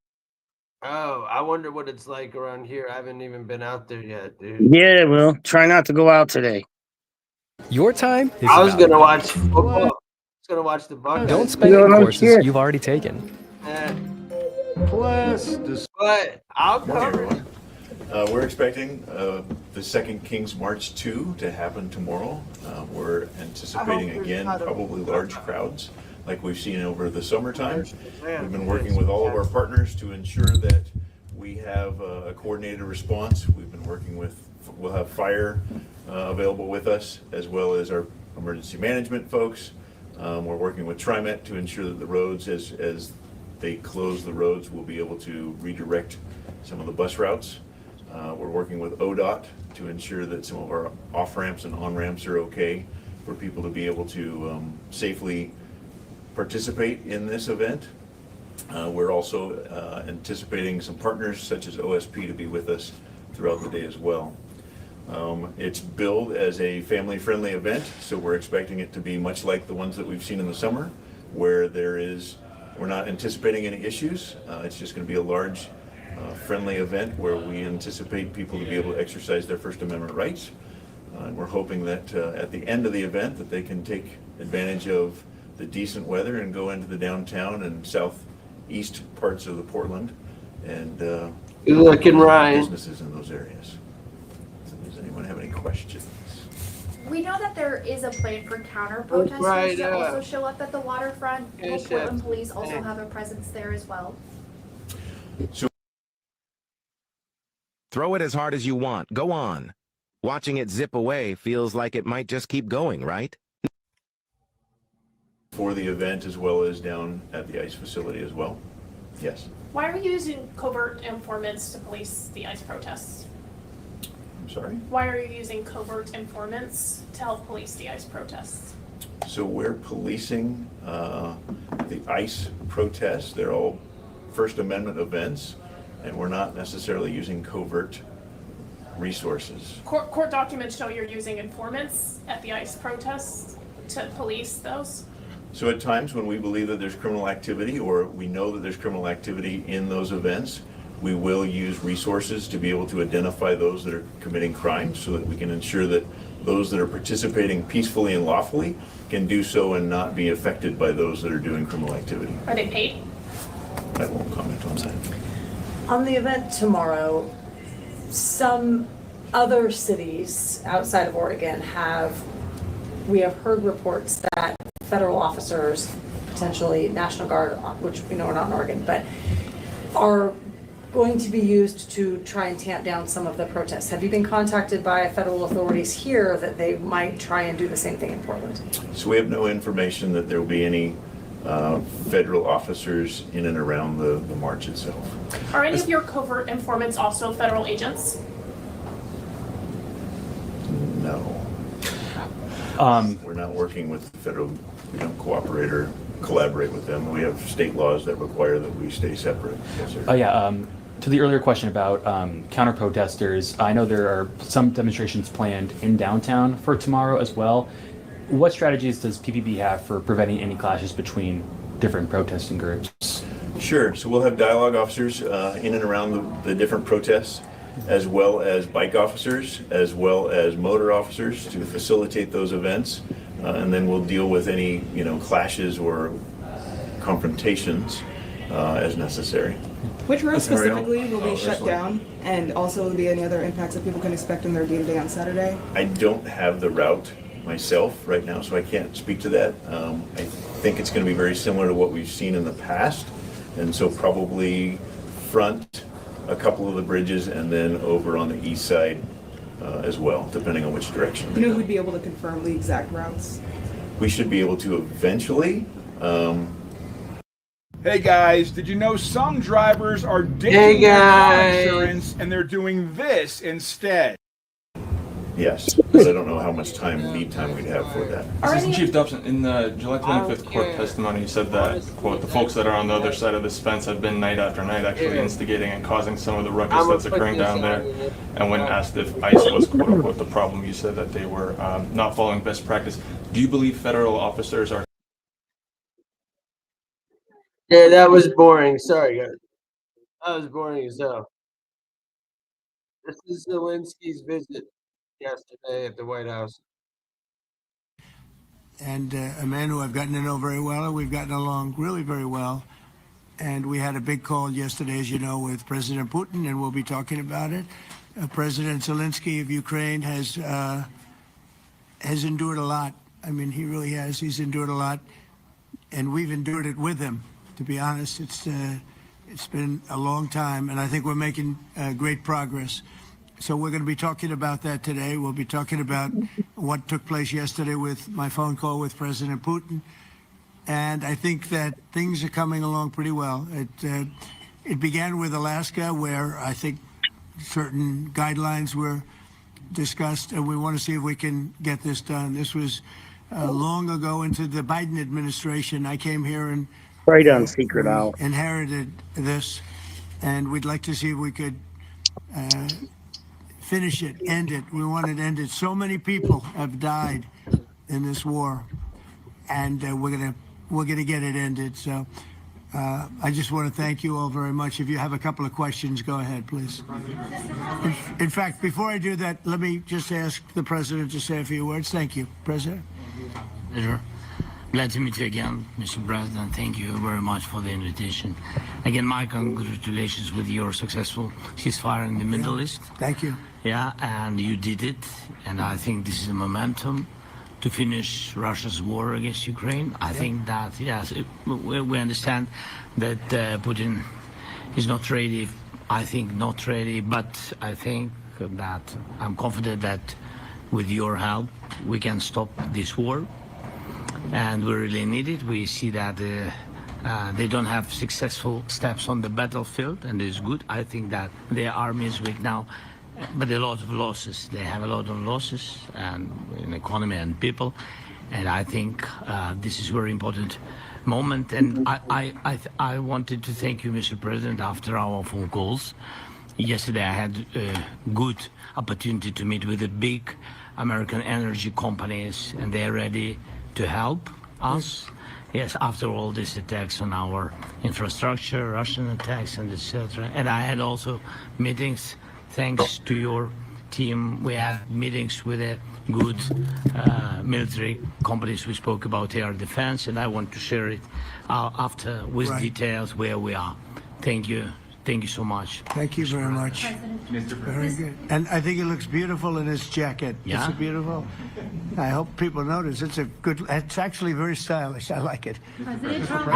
Oh, I wonder what it's like around here. I haven't even been out there yet, dude. Yeah, well, try not to go out today. Your time is I was about gonna watch football. I was gonna watch the Buckeyes. Don't spend it in courses you've already taken. But I'll cover it. We're expecting the second King's March 2 to happen tomorrow. We're anticipating, again, probably large crowds like we've seen over the summertime. We've been working with all of our partners to ensure that we have a coordinated response. We've been working with, we'll have fire available with us, as well as our emergency management folks. We're working with TriMet to ensure that the roads, as they close the roads, we'll be able to redirect some of the bus routes. We're working with ODOT to ensure that some of our off-ramps and on-ramps are okay for people to be able to safely participate in this event. We're also anticipating some partners such as OSP to be with us throughout the day as well. It's billed as a family-friendly event, so we're expecting it to be much like the ones that we've seen in the summer, where we're not anticipating any issues. It's just going to be a large, friendly event where we anticipate people to be able to exercise their First Amendment rights. And we're hoping that at the end of the event that they can take advantage of the decent weather and go into the downtown and southeast parts of the Portland and Good looking, Ryan. businesses in those areas. So does anyone have any questions? We know that there is a plan for counter protesters right, to also show up at the waterfront. Will Yes, Portland yes. police also have a presence there as well? So Throw it as hard as you want. Go on. Watching it zip away feels like it might just keep going, right? for the event as well as down at the ICE facility as well. Yes. Why are you using covert informants to police the ICE protests? I'm sorry? Why are you using covert informants to help police the ICE protests? So we're policing the ICE protests. They're all First Amendment events, and we're not necessarily using covert resources. Court documents show you're using informants at the ICE protests to police those? So at times when we believe that there's criminal activity or we know that there's criminal activity in those events, we will use resources to be able to identify those that are committing crimes so that we can ensure that those that are participating peacefully and lawfully can do so and not be affected by those that are doing criminal activity. Are they paid? I won't comment on that. On the event tomorrow, some other cities outside of Oregon we have heard reports that federal officers, potentially National Guard, which we know are not in Oregon, but are going to be used to try and tamp down some of the protests. Have you been contacted by federal authorities here that they might try and do the same thing in Portland? So we have no information that there will be any federal officers in and around the march itself. Are any of your covert informants also federal agents? No. We're not working with the federal, we don't cooperate or collaborate with them. We have state laws that require that we stay separate. Yes, sir. Oh yeah, to the earlier question about counter-protesters, I know there are some demonstrations planned in downtown for tomorrow as well. What strategies does PPB have for preventing any clashes between different protesting groups? Sure, so we'll have dialogue officers in and around the different protests, as well as bike officers, as well as motor officers to facilitate those events. And then we'll deal with any, clashes or confrontations as necessary. Which roads specifically will be shut down? And also will there be any other impacts that people can expect in their day-to-day on Saturday? I don't have the route myself right now, so I can't speak to that. I think it's going to be very similar to what we've seen in the past. And so probably front a couple of the bridges and then over on the east side as well, depending on which direction. You know who'd be able to confirm the exact routes? We should be able to eventually. Hey guys, did you know some drivers are ditching Hey their car guys. insurance and they're doing this instead? Yes, but I don't know how much lead time we'd have for that. Assistant Chief Dobson, in the July 25th court testimony, you said that, quote, the folks that are on the other side of this fence have been night after night actually instigating and causing some of the ruckus that's occurring down there. And when asked if ICE was, quote unquote, the problem, you said that they were not following best practice. Do you believe federal officers are Yeah, that was boring. Sorry, guys. That was boring as hell. This is Zelensky's visit yesterday at the White House. And a man who I've gotten to know very well, and we've gotten along really very well. And we had a big call yesterday, as you know, with President Putin, and we'll be talking about it. President Zelenskyy of Ukraine has endured a lot. I mean, he really has. He's endured a lot, and we've endured it with him. To be honest, it's been a long time, and I think we're making great progress. So we're going to be talking about that today. We'll be talking about what took place yesterday with my phone call with President Putin. And I think that things are coming along pretty well. It began with Alaska, where I think certain guidelines were discussed, and we want to see if we can get this done. This was long ago into the Biden administration. I came here and right on secret out. Inherited this, and we'd like to see if we could finish it, end it. We want it ended. So many people have died in this war, and we're gonna get it ended. So I just want to thank you all very much. If you have a couple of questions, go ahead, please. In fact, before I do that, let me just ask the President to say a few words. Thank you, President. Pleasure. Glad to meet you again, Mr. President. Thank you very much for the invitation. Again, my congratulations with your successful ceasefire in the Middle East. Thank you. Yeah, and you did it. And I think this is a momentum to finish Russia's war against Ukraine. I think that, yes, we understand that Putin is not ready. I think not ready, but I think that I'm confident that with your help, we can stop this war. And we really need it. We see that they don't have successful steps on the battlefield, and it's good. I think that their army is weak now, but a lot of losses. They have a lot of losses and in economy and people, and I think this is a very important moment. And I wanted to thank you, Mr. President, after our phone calls. Yesterday I had a good opportunity to meet with the big American energy companies, and they're ready to help us. Yes, after all these attacks on our infrastructure, Russian attacks, and etc. And I had also meetings, thanks to your team. We had meetings with a good military companies. We spoke about air defense, and I want to share it after with details where we are. Thank you. Thank you so much. Thank you very much. Very good. And I think it looks beautiful in his jacket. Yeah? It's beautiful. I hope people notice. It's actually very stylish. I like it. President Trump.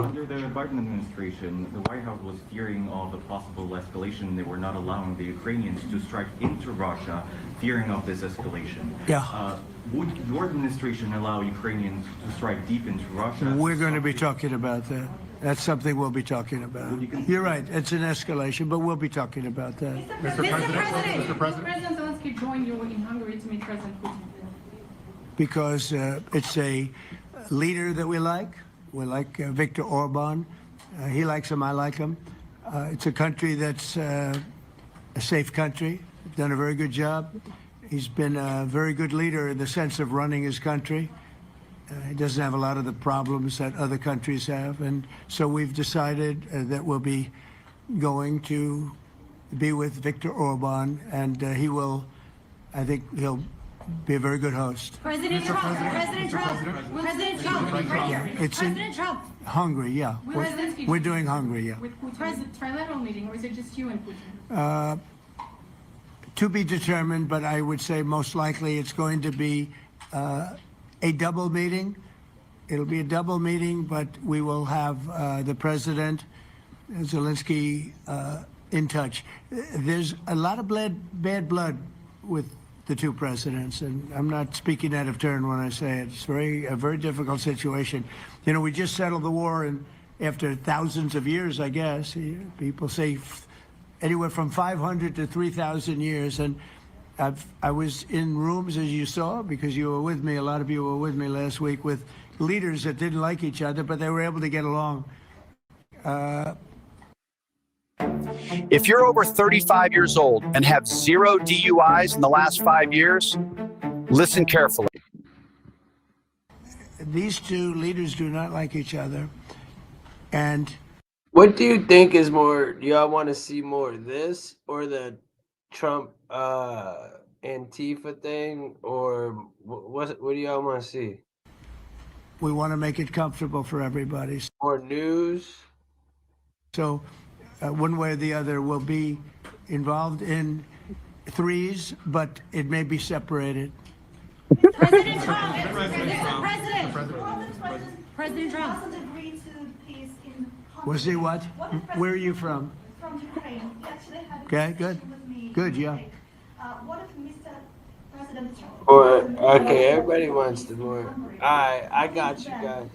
Under the Biden administration, the White House was fearing of the possible escalation. They were not allowing the Ukrainians to strike into Russia, fearing of this escalation. Yeah. Would your administration allow Ukrainians to strike deep into Russia? We're going to be talking about that. That's something we'll be talking about. You're right. It's an escalation, but we'll be talking about that. Mr. President Zelenskyy joined you in Hungary to meet President Putin. Because it's a leader that we like. We like Viktor Orban. He likes him. I like him. It's a country that's a safe country. Done a very good job. He's been a very good leader in the sense of running his country. He doesn't have a lot of the problems that other countries have. And so we've decided that we'll be going to be with Viktor Orban, and I think he'll be a very good host. President Trump. President Trump. Right here. It's President Trump. Hungary, yeah. We're doing Hungary, yeah. With Putin. Trilateral meeting, or is it just you and Putin? To be determined, but I would say most likely it's going to be a double meeting. It'll be a double meeting, but we will have the President, Zelenskyy, in touch. There's a lot of bad blood with the two presidents, and I'm not speaking out of turn when I say it. It's a very difficult situation. You know, we just settled the war, and after thousands of years, I guess. People say anywhere from 500 to 3,000 years, and I was in rooms, as you saw, because you were with me, a lot of you were with me last week, with leaders that didn't like each other, but they were able to get along. If you're over 35 years old and have 0 DUIs in the last 5 years, listen carefully. These two leaders do not like each other. And what do you think is more? Do y'all want to see more of this or the Trump Antifa thing, or what do y'all want to see? we want to make it comfortable for everybody. More news? So one way or the other will be involved in threes, but it may be separated. President Trump. President Trump. Was he what? Where are you from? From Ukraine. We actually had Okay, good. Good, yeah. What if Mr. President Trump? Okay, everybody wants to more. I got you guys.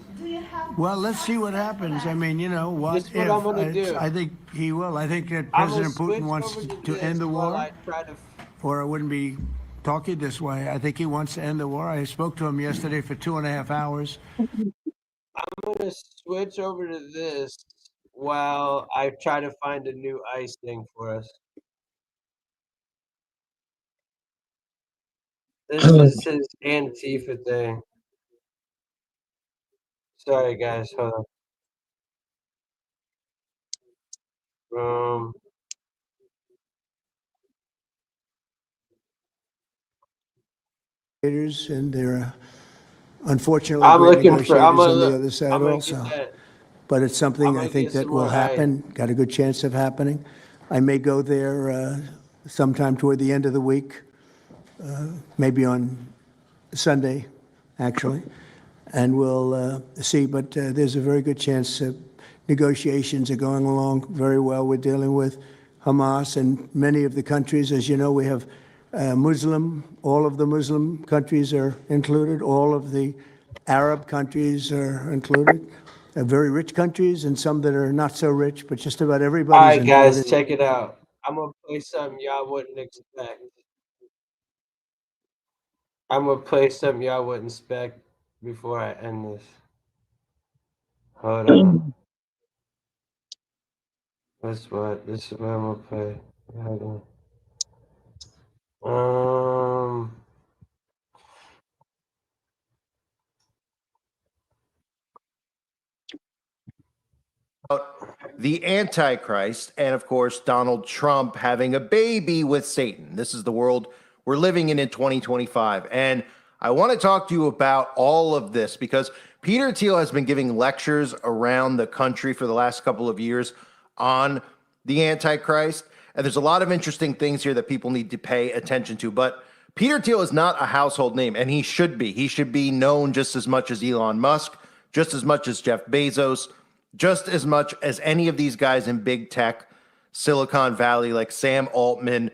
Well, let's see what happens. I mean, you know, what This is what I'm gonna do. I think he will. I think that I'm gonna President Putin switch wants over to end the while war, I try to or I wouldn't be talking this way. I think he wants to end the war. I spoke to him yesterday for 2.5 hours. I'm gonna switch over to this while I try to find a new ice thing for us. This is his Antifa thing. Sorry guys, hold on. And there are unfortunately I'm great looking for. negotiators on the other side I'm also. Get that. But it's something I'm I gonna think get that some will more happen, got a good chance of happening. I may go there sometime toward the end of the week, maybe on Sunday, actually, and we'll see. But there's a very good chance negotiations are going along very well. We're dealing with Hamas and many of the countries. As you know, we have all of the Muslim countries are included, all of the Arab countries are included. Very rich countries and some that are not so rich, but just about everybody's All right, included. guys, check it out. I'm gonna play something y'all wouldn't expect. I'm gonna play something y'all wouldn't expect before I end this. Hold on. This is what I'm gonna play. Hold on. The Antichrist, and of course, Donald Trump having a baby with Satan. This is the world we're living in 2025. And I want to talk to you about all of this because Peter Thiel has been giving lectures around the country for the last couple of years on the Antichrist. And there's a lot of interesting things here that people need to pay attention to. But Peter Thiel is not a household name, and he should be. He should be known just as much as Elon Musk, just as much as Jeff Bezos, just as much as any of these guys in big tech, Silicon Valley, like Sam Altman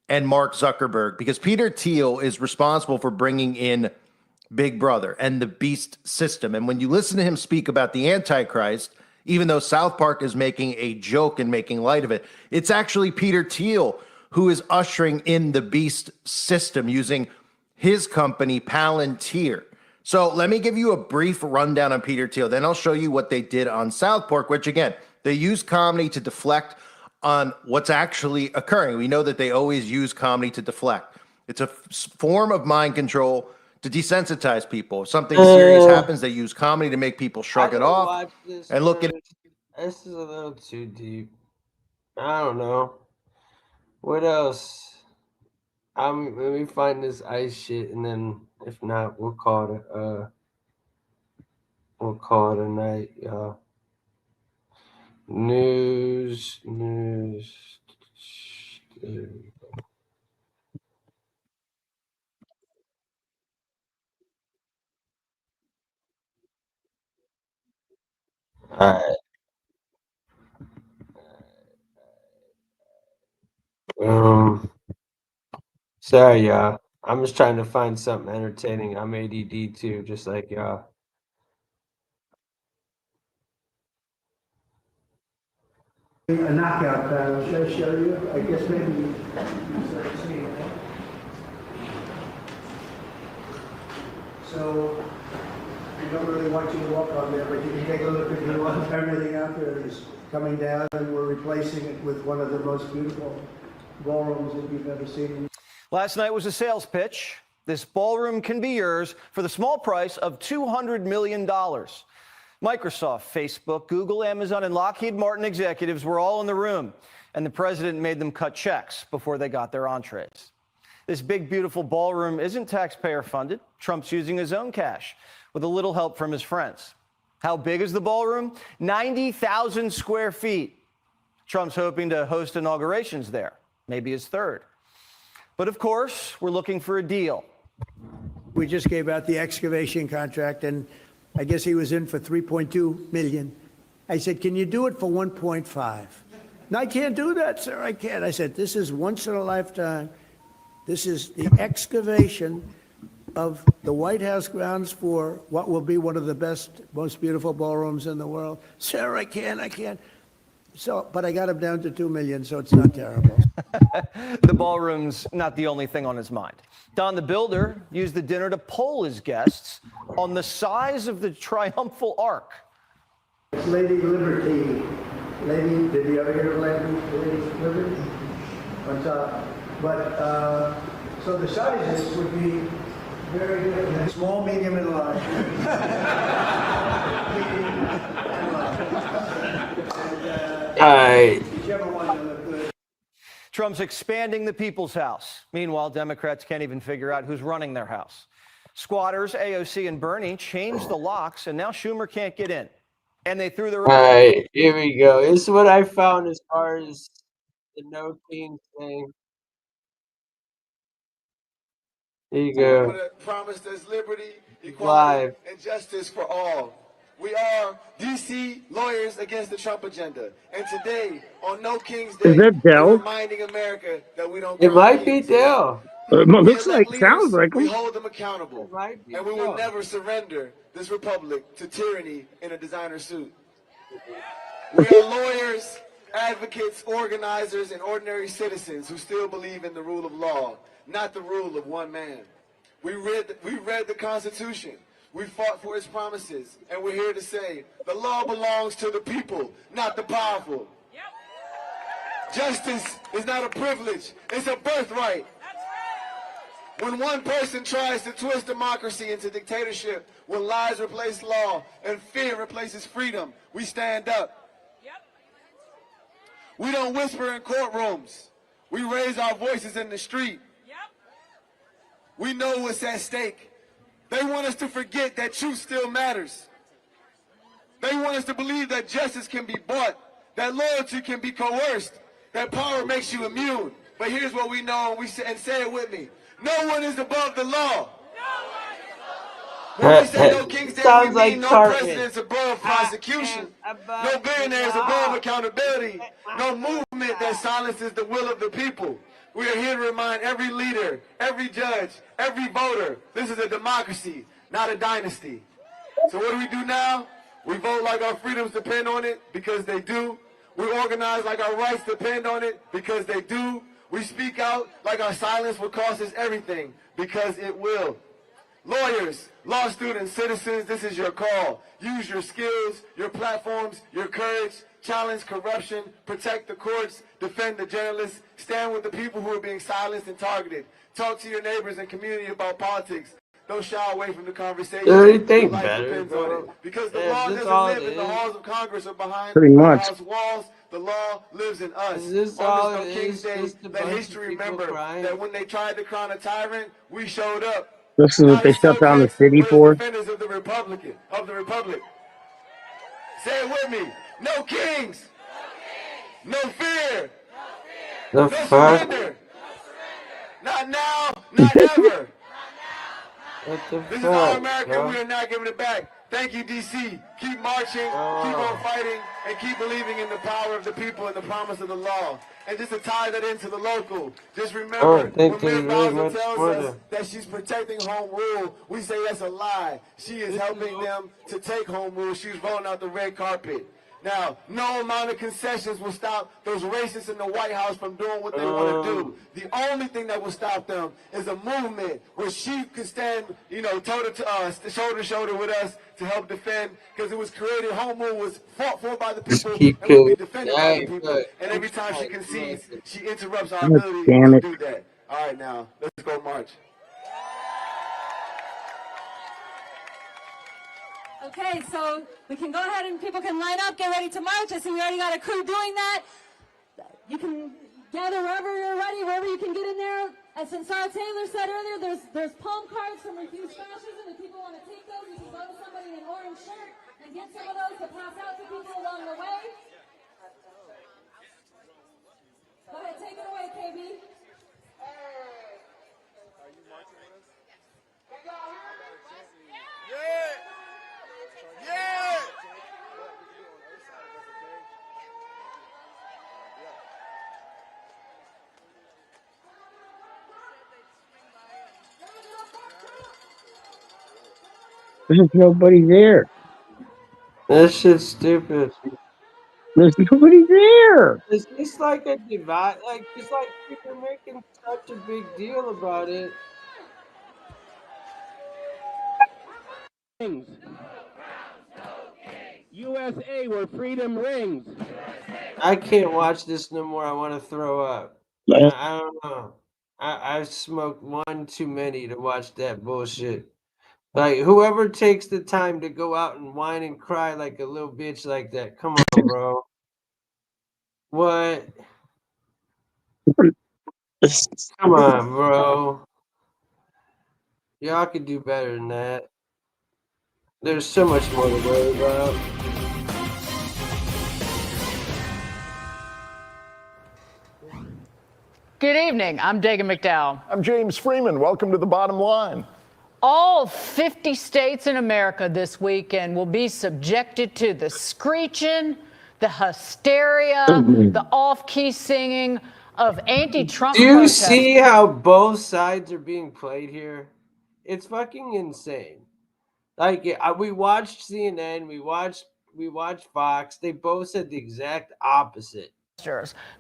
and Mark Zuckerberg, because Peter Thiel is responsible for bringing in Big Brother and the beast system. And when you listen to him speak about the Antichrist, even though South Park is making a joke and making light of it, it's actually Peter Thiel who is ushering in the beast system using his company, Palantir. So let me give you a brief rundown on Peter Thiel. Then I'll show you what they did on South Park, which again, they use comedy to deflect on what's actually occurring. We know that they always use comedy to deflect. It's a form of mind control to desensitize people. If something serious happens, they use comedy to make people shrug it off and look at it. This is a little too deep. I don't know. What else? Let me find this ice shit, and then if not, we'll call it a night, y'all. News. There we go. All right. Sorry, y'all. I'm just trying to find something entertaining. I'm ADD too, just like y'all. A knockout panel. Should I show you? I guess maybe you start seeing it. So I don't really want you to walk on there, but you can take a look at everything out there is coming down, and we're replacing it with one of the most beautiful ballrooms that you've ever seen. Last night was a sales pitch. This ballroom can be yours for the small price of $200 million. Microsoft, Facebook, Google, Amazon, and Lockheed Martin executives were all in the room, and the president made them cut checks before they got their entrees. This big, beautiful ballroom isn't taxpayer-funded. Trump's using his own cash with a little help from his friends. How big is the ballroom? 90,000 square feet. Trump's hoping to host inaugurations there, maybe his third. But of course, we're looking for a deal. We just gave out the excavation contract, and I guess he was in for $3.2 million. I said, can you do it for 1.5? No, I can't do that, sir. I can't. I said, this is once in a lifetime. This is the excavation of the White House grounds for what will be one of the best, most beautiful ballrooms in the world. Sir, I can't. So, but I got him down to $2 million, so it's not terrible. The ballroom's not the only thing on his mind. Don the Builder used the dinner to poll his guests on the size of the triumphal arc. Lady Liberty. Lady, did you ever hear of Lady Liberty? What's up? But, so the sizes would be very good. Small, medium, and large. Whichever one you look good. Trump's expanding the People's House. Meanwhile, Democrats can't even figure out who's running their house. Squatters, AOC, and Bernie changed the locks, and now Schumer can't get in. And they threw the... All right, here we go. This is what I found as far as the No King thing. There you go. Promised us liberty, equality, and justice for all. We are DC lawyers against the Trump agenda. And today, on No King's Day, we're reminding America that we don't... It might be Dell. Looks like, sounds like we hold them accountable. And we will never surrender this republic to tyranny in a designer suit. We are lawyers, advocates, organizers, and ordinary citizens who still believe in the rule of law, not the rule of one man. We read the Constitution. We fought for its promises, and we're here to say the law belongs to the people, not the powerful. Justice is not a privilege, it's a birthright. When one person tries to twist democracy into dictatorship, when lies replace law and fear replaces freedom, we stand up. We don't whisper in courtrooms. We raise our voices in the street. We know what's at stake. They want us to forget that truth still matters. They want us to believe that justice can be bought, that loyalty can be coerced, that power makes you immune. But here's what we know, and say it with me. No one is above the law. When we say No King's Day, we mean no president's above prosecution, no billionaires above accountability, no movement that silences the will of the people. We are here to remind every leader, every judge, every voter, this is a democracy, not a dynasty. So what do we do now? We vote like our freedoms depend on it, because they do. We organize like our rights depend on it, because they do. We speak out like our silence will cost us everything, because it will. Lawyers, law students, citizens, this is your call. Use your skills, your platforms, your courage. Challenge corruption, protect the courts, defend the journalists, stand with the people who are being silenced and targeted. Talk to your neighbors and community about politics. Don't shy away from the conversation. Think better, because the law doesn't live in the halls of Congress or behind Pretty much. House walls. The law lives in us. Is this on all this No it King's is? Day, Just a let bunch of history people remember crying? that when they tried to crown a tyrant, we showed up. This is what they shut down the city for. Defenders of the republic. Say it with me. No kings. No fear. The No fuck? surrender. Not now, not ever. What the This is our fuck, America, bro? we are not giving it back. Thank you, D.C. Keep marching, keep on fighting, and keep believing in the power of the people and the promise of the law. And just to tie that into the local, just remember, when Ms. Bowser tells us that she's protecting home rule, we say that's a lie. She is helping them to take home rule. She's rolling out the red carpet. Now, no amount of concessions will stop those racists in the White House from doing what they want to do. The only thing that will stop them is a movement where she could stand, shoulder to shoulder with us to help defend, because it was created, home rule was fought for by the people and will be defended by the people. And every time she concedes, she interrupts our ability to do that. All right, now, let's go march. Okay, so we can go ahead and people can line up, get ready to march. I see we already got a crew doing that. You can gather wherever you're ready, wherever you can get in there. As Sarah Taylor said earlier, there's palm cards from Refuse Fascism. If people want to take those, you can go to somebody in an orange shirt and get some of those to pass out to people along the way. Go ahead, take it away, KB. Are you marching with us? Can y'all hear me? Yeah! Yeah! There's nobody there. That shit's stupid. There's nobody there. It's just like a divide. Like it's like people making such a big deal about it. USA, where freedom rings. I can't watch this no more. I want to throw up. I don't know. I've smoked one too many to watch that bullshit. Like whoever takes the time to go out and whine and cry like a little bitch like that, come on, bro. What? Come on, bro. Y'all could do better than that. There's so much more to worry about. Good evening. I'm Dagan McDowell. I'm James Freeman. Welcome to The Bottom Line. All 50 states in America this weekend will be subjected to the screeching, the hysteria, the off-key singing of anti-Trump Do you protesters. see how both sides are being played here? It's fucking insane. Like we watched CNN, we watched Fox. They both said the exact opposite.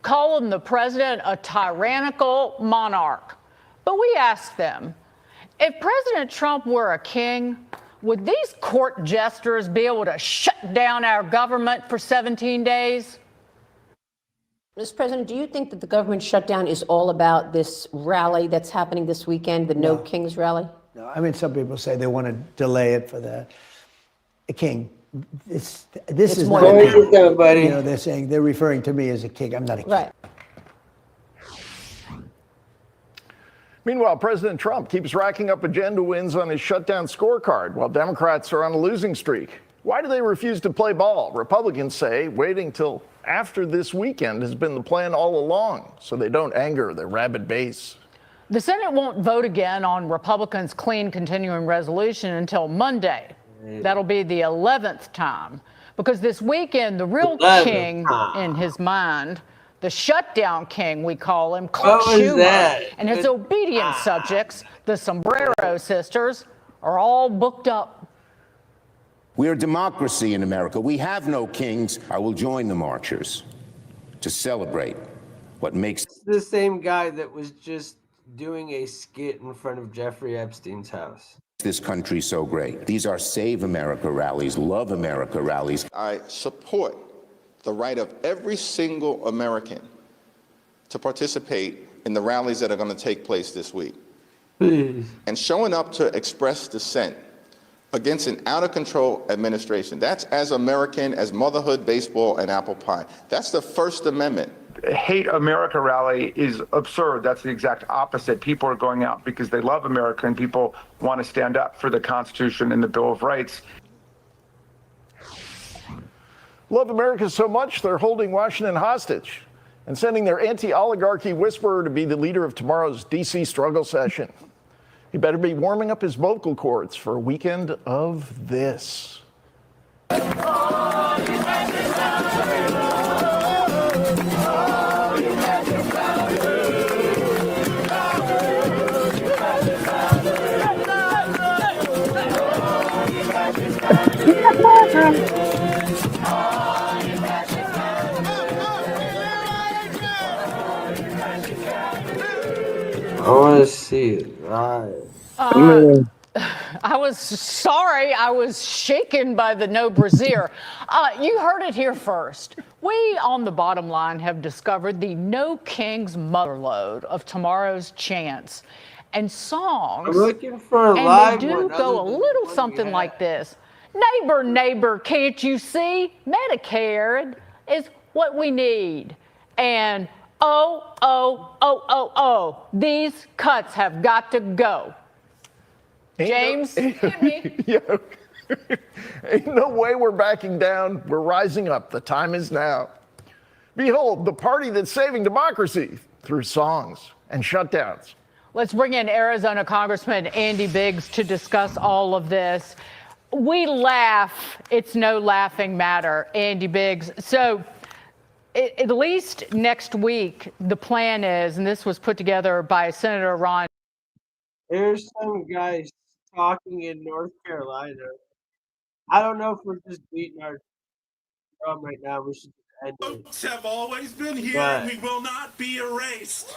Calling the president a tyrannical monarch. But we asked them, if President Trump were a king, would these court jesters be able to shut down our government for 17 days? Mr. President, do you think that the government shutdown is all about this rally that's happening this weekend, the No Kings rally? No, I mean, some people say they want to delay it for the king. This is more not than a king. that, buddy. You know, they're referring to me as a king. I'm not a king. Right. Meanwhile, President Trump keeps racking up agenda wins on his shutdown scorecard while Democrats are on a losing streak. Why do they refuse to play ball? Republicans say waiting till after this weekend has been the plan all along, so they don't anger their rabid base. The Senate won't vote again on Republicans' clean continuing resolution until Monday. That'll be the 11th time, because this weekend, the real king in his mind, the shutdown king, we call him, Clark Schumer, and his obedient subjects, the Sombrero sisters, are all booked up. We are a democracy in America. We have no kings. I will join the marchers to celebrate what makes The same guy that was just doing a skit in front of Jeffrey Epstein's house. this country so great. These are Save America rallies, Love America rallies. I support the right of every single American to participate in the rallies that are going to take place this week. Please. And showing up to express dissent against an out-of-control administration. That's as American as motherhood, baseball, and apple pie. That's the First Amendment. Hate America rally is absurd. That's the exact opposite. People are going out because they love America and people want to stand up for the Constitution and the Bill of Rights. Love America so much they're holding Washington hostage and sending their anti-oligarchy whisperer to be the leader of tomorrow's D.C. struggle session. He better be warming up his vocal cords for a weekend of this. I want to see it live. I was sorry. I was shaken by the no brassiere. You heard it here first. We on the bottom line have discovered the No Kings motherlode of tomorrow's chants and songs. I'm looking for a and live they do one go a other than little the one something we like had. this. Neighbor, can't you see? Medicare is what we need. And these cuts have got to go. James, hit me. Yeah. Ain't no way we're backing down. We're rising up. The time is now. Behold, the party that's saving democracy through songs and shutdowns. Let's bring in Arizona Congressman Andy Biggs to discuss all of this. We laugh. It's no laughing matter, Andy Biggs. So at least next week, the plan is, and this was put together by Senator Ron. There's some guys talking in North Carolina. I don't know if we're just beating our drum right now. We should end it. Folks have always been here, and we will not be erased.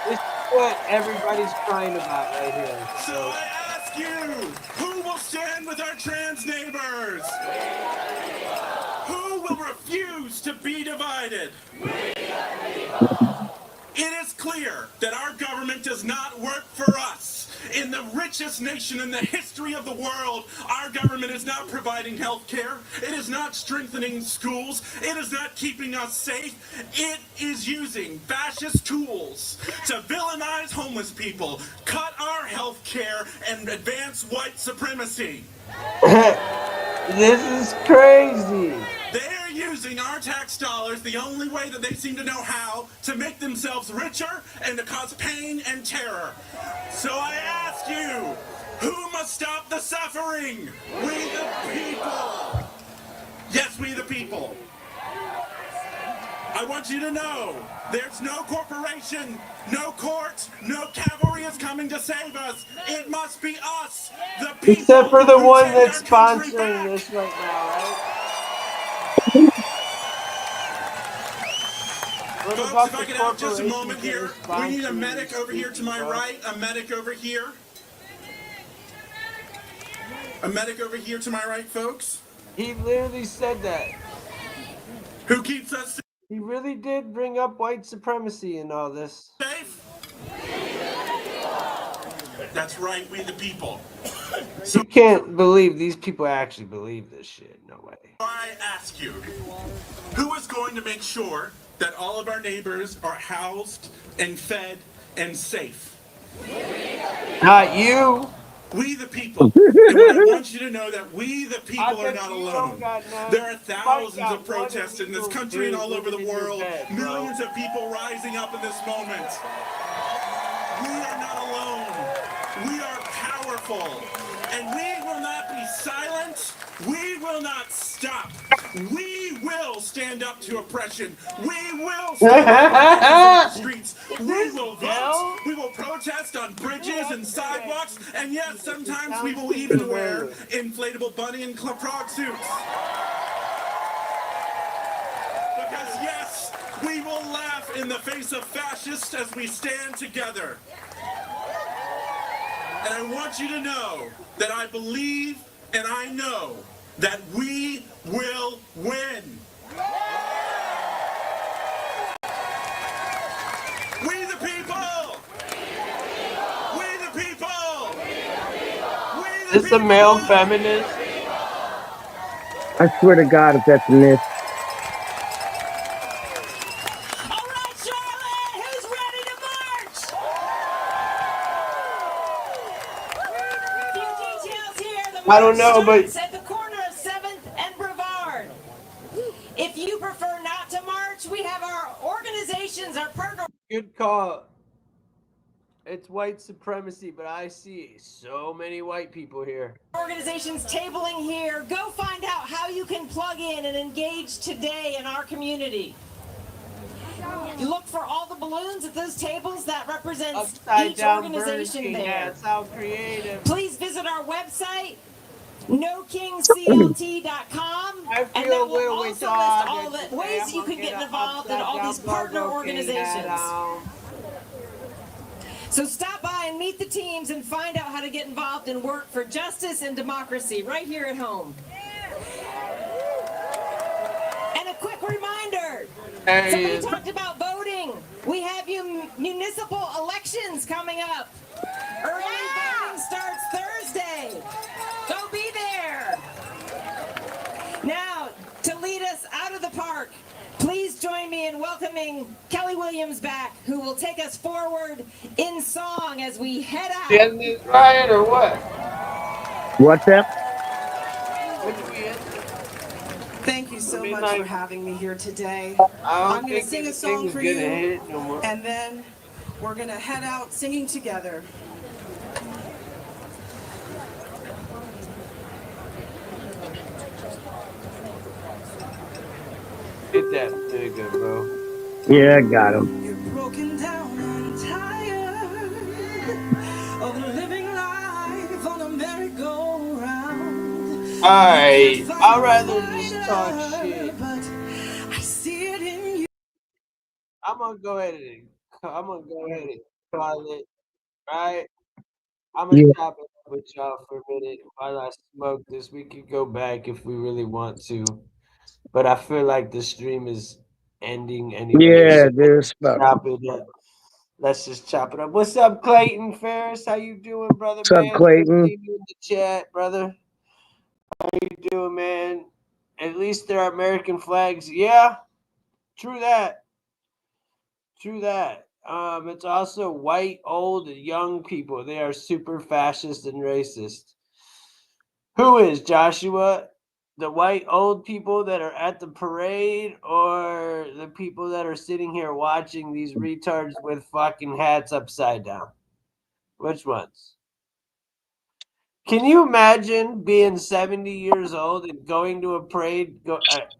This is what everybody's crying about right here. So I ask you, who will stand with our trans neighbors? Who will refuse to be divided? It is clear that our government does not work for us. In the richest nation in the history of the world, our government is not providing health care. It is not strengthening schools. It is not keeping us safe. It is using fascist tools to villainize homeless people, cut our health care, and advance white supremacy. This is crazy. They're using our tax dollars the only way that they seem to know how to make themselves richer and to cause pain and terror. So I ask you, who must stop the suffering? We the people. Yes, we the people. I want you to know there's no corporation, no court, no cavalry is coming to save us. It must be us, the people. Except for the one that's sponsoring this right now, right? Folks, if I could have just a moment here. We need a medic over here to my right, a medic over here. A medic over here to my right, folks. He literally said that. Who keeps us safe? He really did bring up white supremacy and all this. That's right, we the people. You can't believe these people actually believe this shit. No way. I ask you, who is going to make sure that all of our neighbors are housed and fed and safe? Not you. We the people. And I want you to know that we the people are not alone. There are thousands of protests in this country and all over the world. Millions of people rising up in this moment. We are not alone. We are powerful. And we will not be silent. We will not stop. We will stand up to oppression. We will stand up on the streets. We will vote. We will protest on bridges and sidewalks. And yes, sometimes we will even wear inflatable bunny and frog suits. Because yes, we will laugh in the face of fascists as we stand together. And I want you to know that I believe and I know that we will win. We the people! We the people! Is this a male feminist? I swear to God, if that's a myth. I don't know, but at the corner of 7th and Brevard. If you prefer not to march, we have our organizations, our partner. good call. It's white supremacy, but I see so many white people here. Organizations tabling here. Go find out how you can plug in and engage today in our community. You look for all the balloons at those tables that represents each organization there. That's how creative. Please visit our website, NoKingCLT.com, and that will also list all the ways you can get involved in all these partner organizations. So stop by and meet the teams and find out how to get involved and work for justice and democracy right here at home. And a quick reminder, somebody talked about voting. We have municipal elections coming up. Early voting starts Thursday. Go be there. welcoming Kelly Williams back, who will take us forward in song as we head out. The end is right or what? What's that? Thank you so much for having me here today. I I'm don't going to think sing a this thing song is for gonna you, hit no more. and then we're going to head out singing together. Get that nigga, bro. Yeah, I got him. Broken down and tired of living life on a merry-go-round. Alright, I'd rather just talk shit. But I see it in you. I'm gonna go ahead and call it, right? I'm gonna Yeah. chop it up with y'all for a minute while I smoke this. We could go back if we really want to, but I feel like the stream is ending anyway. Yeah, So dude. chop it up. Let's just chop it up. What's up, Clayton Ferris? How you doing, brother, What's up, man? Clayton? See you in the chat, brother. How you doing, man? At least there are American flags. Yeah, true that. True that. It's also white, old, and young people. They are super fascist and racist. Who is Joshua? The white old people that are at the parade, or the people that are sitting here watching these retards with fucking hats upside down? Which ones? Can you imagine being 70 years old and going to a parade,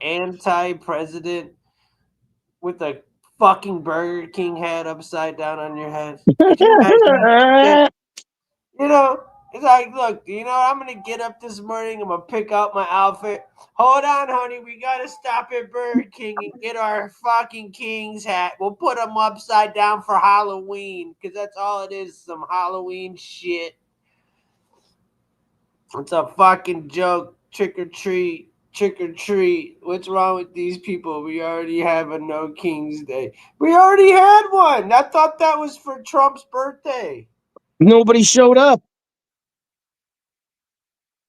anti-president with a fucking Burger King hat upside down on your head? Could you imagine that? You know, it's like, look, you know, I'm going to get up this morning. I'm going to pick out my outfit. Hold on, honey. We got to stop at Burger King and get our fucking King's hat. We'll put them upside down for Halloween because that's all it is, some Halloween shit. It's a fucking joke. Trick or treat. Trick or treat. What's wrong with these people? We already have a No King's Day. We already had one. I thought that was for Trump's birthday. Nobody showed up.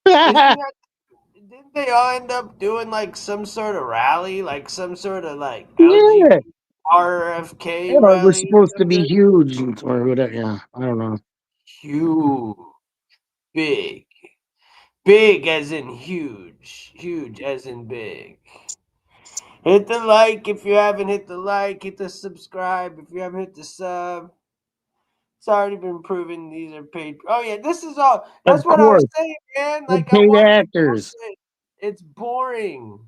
Didn't they all end up doing like some sort of rally, like some sort of like Yeah. RFK You know, it was rally? supposed to be huge or whatever. Yeah, I don't know. Huge. Big. Big as in huge. Huge as in big. Hit the like if you haven't hit the like. Hit the subscribe if you haven't hit the sub. It's already been proven these are paid. Oh yeah, this is all. That's Of what I was course. saying, man. They're Like I paid want to actors. cover it. It's boring.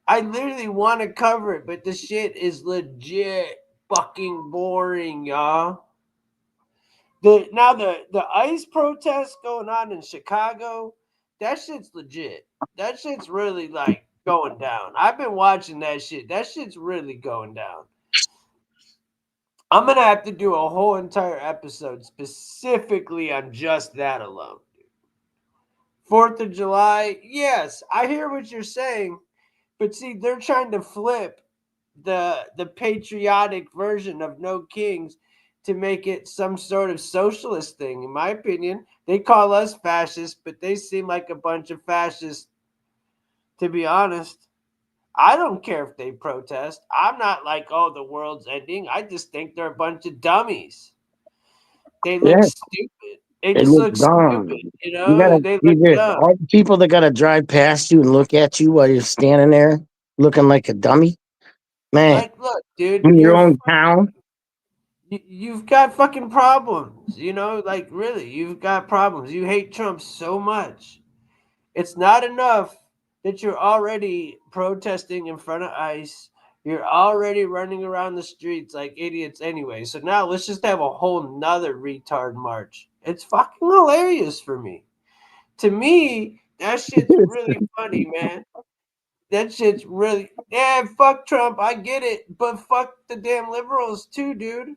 I literally want to cover it, but the shit is legit fucking boring, y'all. The ICE protest going on in Chicago, that shit's legit. That shit's really like going down. I've been watching that shit. That shit's really going down. I'm gonna have to do a whole entire episode specifically on just that alone. 4th of July, yes, I hear what you're saying, but see, they're trying to flip the patriotic version of No Kings to make it some sort of socialist thing. In my opinion, they call us fascists, but they seem like a bunch of fascists, to be honest. I don't care if they protest. I'm not like, oh, the world's ending. I just think they're a bunch of dummies. They look Yeah. stupid. They They just look look dumb. stupid, you You know? They look dumb. all the people that gotta drive past you and look at you while you're standing there looking like a dummy. Man, Like, look, dude, in your own town. you've got fucking problems, you know? Like, really, you've got problems. You hate Trump so much. It's not enough that you're already protesting in front of ICE. You're already running around the streets like idiots anyway. So now let's just have a whole nother retard march. It's fucking hilarious for me. To me, that shit's really funny, man. That shit's really, yeah, fuck Trump. I get it. But fuck the damn liberals too, dude.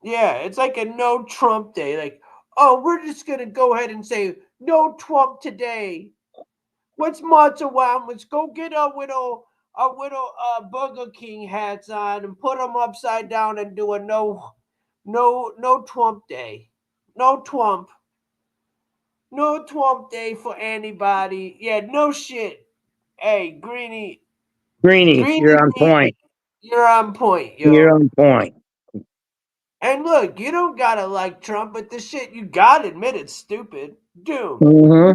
Yeah, it's like a no Trump day. Like, oh, we're just going to go ahead and say no Trump today. Let's march around. Let's go get our little Burger King hats on and put them upside down and do a no Trump day. No Trump. No Trump day for anybody. Yeah, no shit. Hey, Greenie, Greeny, you're on point. You're on point, yo. You're on point. And look, you don't gotta like Trump, but the shit you gotta admit it's stupid. Dude, Mm-hmm.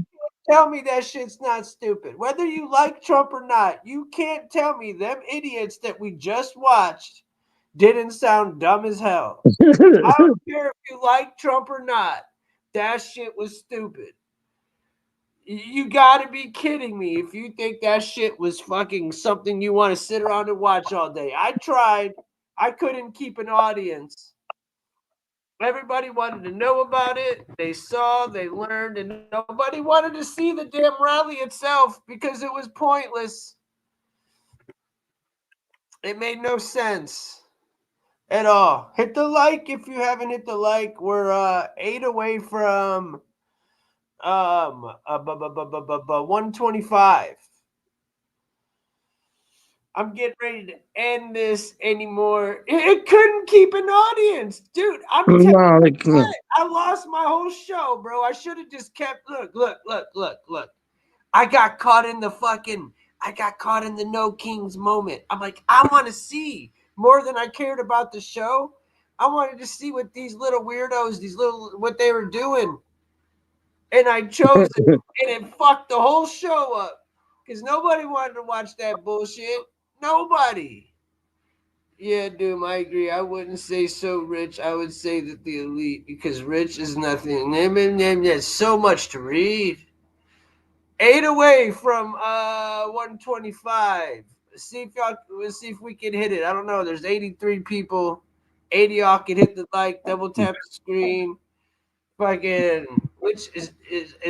tell me that shit's not stupid. Whether you like Trump or not, you can't tell me them idiots that we just watched didn't sound dumb as hell. I don't care if you like Trump or not. That shit was stupid. You gotta be kidding me if you think that shit was fucking something you want to sit around and watch all day. I tried. I couldn't keep an audience. Everybody wanted to know about it. They saw, they learned, and nobody wanted to see the damn rally itself because it was pointless. It made no sense at all. Hit the like if you haven't hit the like. We're 8 away from 125. I'm getting ready to end this anymore. It couldn't keep an audience, dude. I'm telling you, I lost my whole show, bro. I should have just kept. Look. I got caught in the no kings moment. I'm like, I want to see more than I cared about the show. I wanted to see what these little weirdos, what they were doing. And I chose it, and it fucked the whole show up because nobody wanted to watch that bullshit. Nobody. Yeah, Doom, I agree. I wouldn't say so rich. I would say that the elite, because rich is nothing. There's so much to read. 8 away from 125. Let's see if we can hit it. I don't know. There's 83 people. 80 y'all can hit the like, double tap the screen. Fucking, which is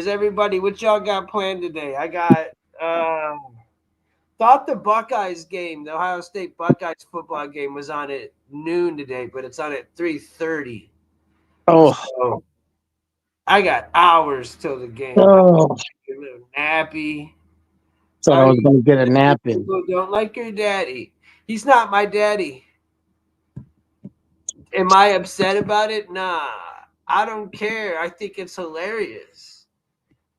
everybody? What y'all got planned today? I got thought the Buckeyes game, the Ohio State Buckeyes football game, was on at noon today, but it's on at 3:30. Oh, so I got hours till the game. Oh. A little nappy. Thought I was going to get a nap in. People don't like your daddy. He's not my daddy. Am I upset about it? Nah. I don't care. I think it's hilarious.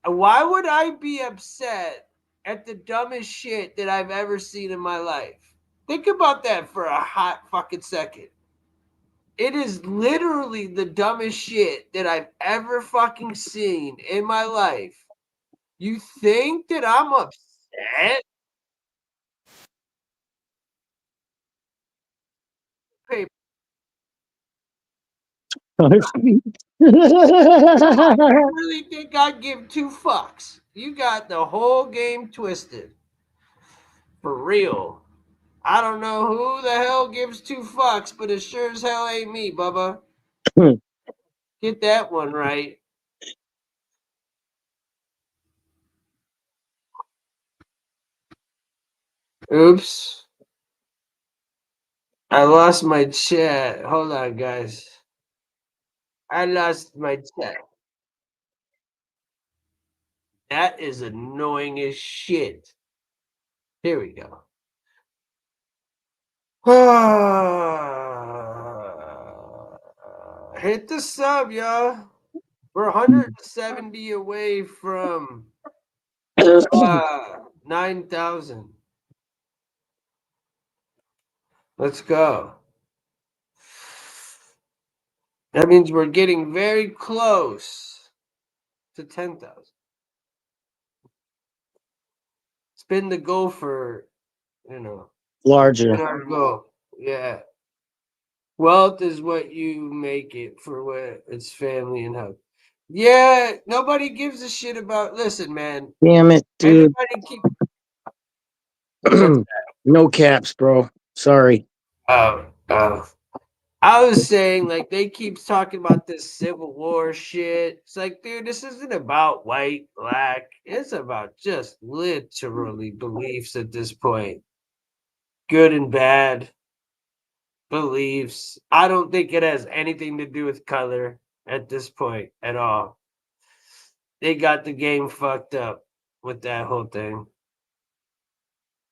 Why would I be upset at the dumbest shit that I've ever seen in my life? Think about that for a hot fucking second. It is literally the dumbest shit that I've ever fucking seen in my life. You think that I'm upset? Hey, you really think I give 2 fucks? You got the whole game twisted. For real. I don't know who the hell gives 2 fucks, but it sure as hell ain't me, Bubba. Get that one right. Oops. I lost my chat. Hold on, guys. I lost my chat. That is annoying as shit. Here we go. Hit the sub, y'all. We're 170 away from 9,000. Let's go. That means we're getting very close to 10,000. Spin the goal for, larger. spin our goal. Yeah. Wealth is what you make it for what it's family and health. Yeah, nobody gives a shit about. Listen, man. Damn it, dude. Keep... No caps, bro. Sorry. I was saying, like, they keep talking about this Civil War shit. It's like, dude, this isn't about white, black. It's about just literally beliefs at this point. Good and bad beliefs. I don't think it has anything to do with color at this point at all. They got the game fucked up with that whole thing.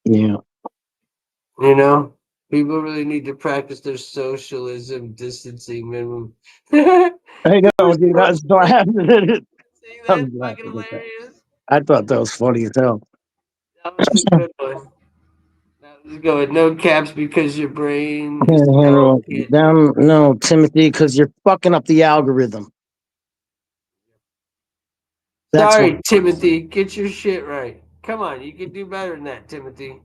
Yeah. People really need to practice their socialism distancing minimum. I know, dude. That's what happened. That's fucking hilarious. I thought that was funny as hell. That was a good one. That Just go with no caps because your brain is Can't handle them. No, Timothy, because you're fucking up the algorithm. That's Sorry, what. Timothy. Get your shit right. Come on, you can do better than that, Timothy.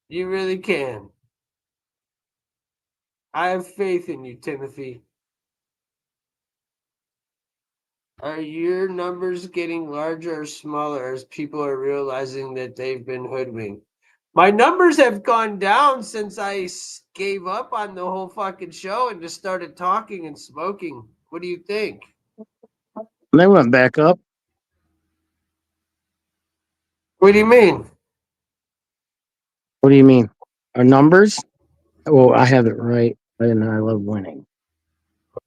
You really can. I have faith in you, Timothy. Are your numbers getting larger or smaller as people are realizing that they've been hoodwinked? My numbers have gone down since I gave up on the whole fucking show and just started talking and smoking. What do you think? They went back up. What do you mean? What do you mean? Our numbers? Oh, I have it right. And I love winning.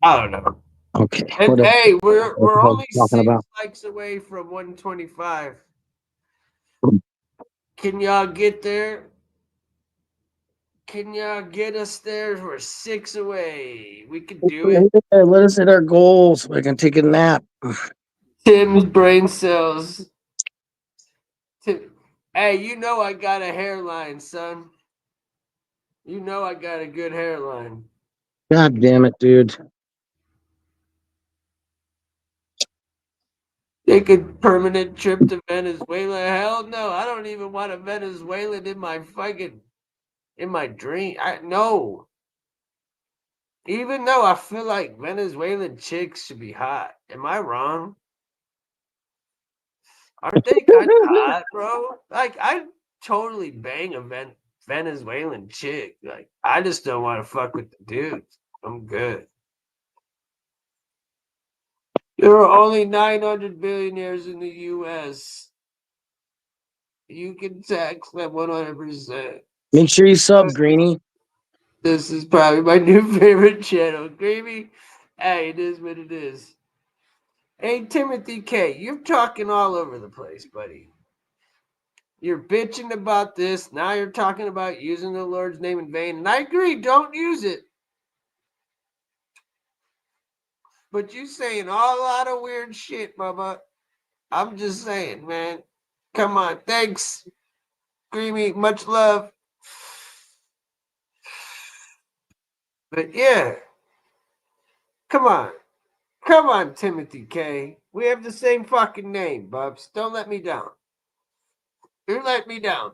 I don't know. Okay. And What else? hey, we're only talking 6 about? likes away from 125. Can y'all get there? Can y'all get us there? We're 6 away. We can do it. Let us hit our goals so I can take a nap. Tim's brain cells. Hey, you know I got a hairline, son. You know I got a good hairline. God damn it, dude. Take a permanent trip to Venezuela. Hell no, I don't even want a Venezuelan in my dream. No. Even though I feel like Venezuelan chicks should be hot. Am I wrong? Aren't they kind of hot, bro? Like, I'd totally bang a Venezuelan chick. Like, I just don't want to fuck with the dudes. I'm good. There are only 900 billionaires in the U.S. You can tax them 100%. Make sure you sub, Greenie. This is probably my new favorite channel. Greenie, hey, it is what it is. Hey, Timothy K, you're talking all over the place, buddy. You're bitching about this. Now you're talking about using the Lord's name in vain. And I agree, don't use it. But you saying a lot of weird shit, Bubba. I'm just saying, man. Come on. Thanks, Greenie. Much love. But yeah. Come on. Come on, Timothy K. We have the same fucking name, Bubs. Don't let me down. You let me down.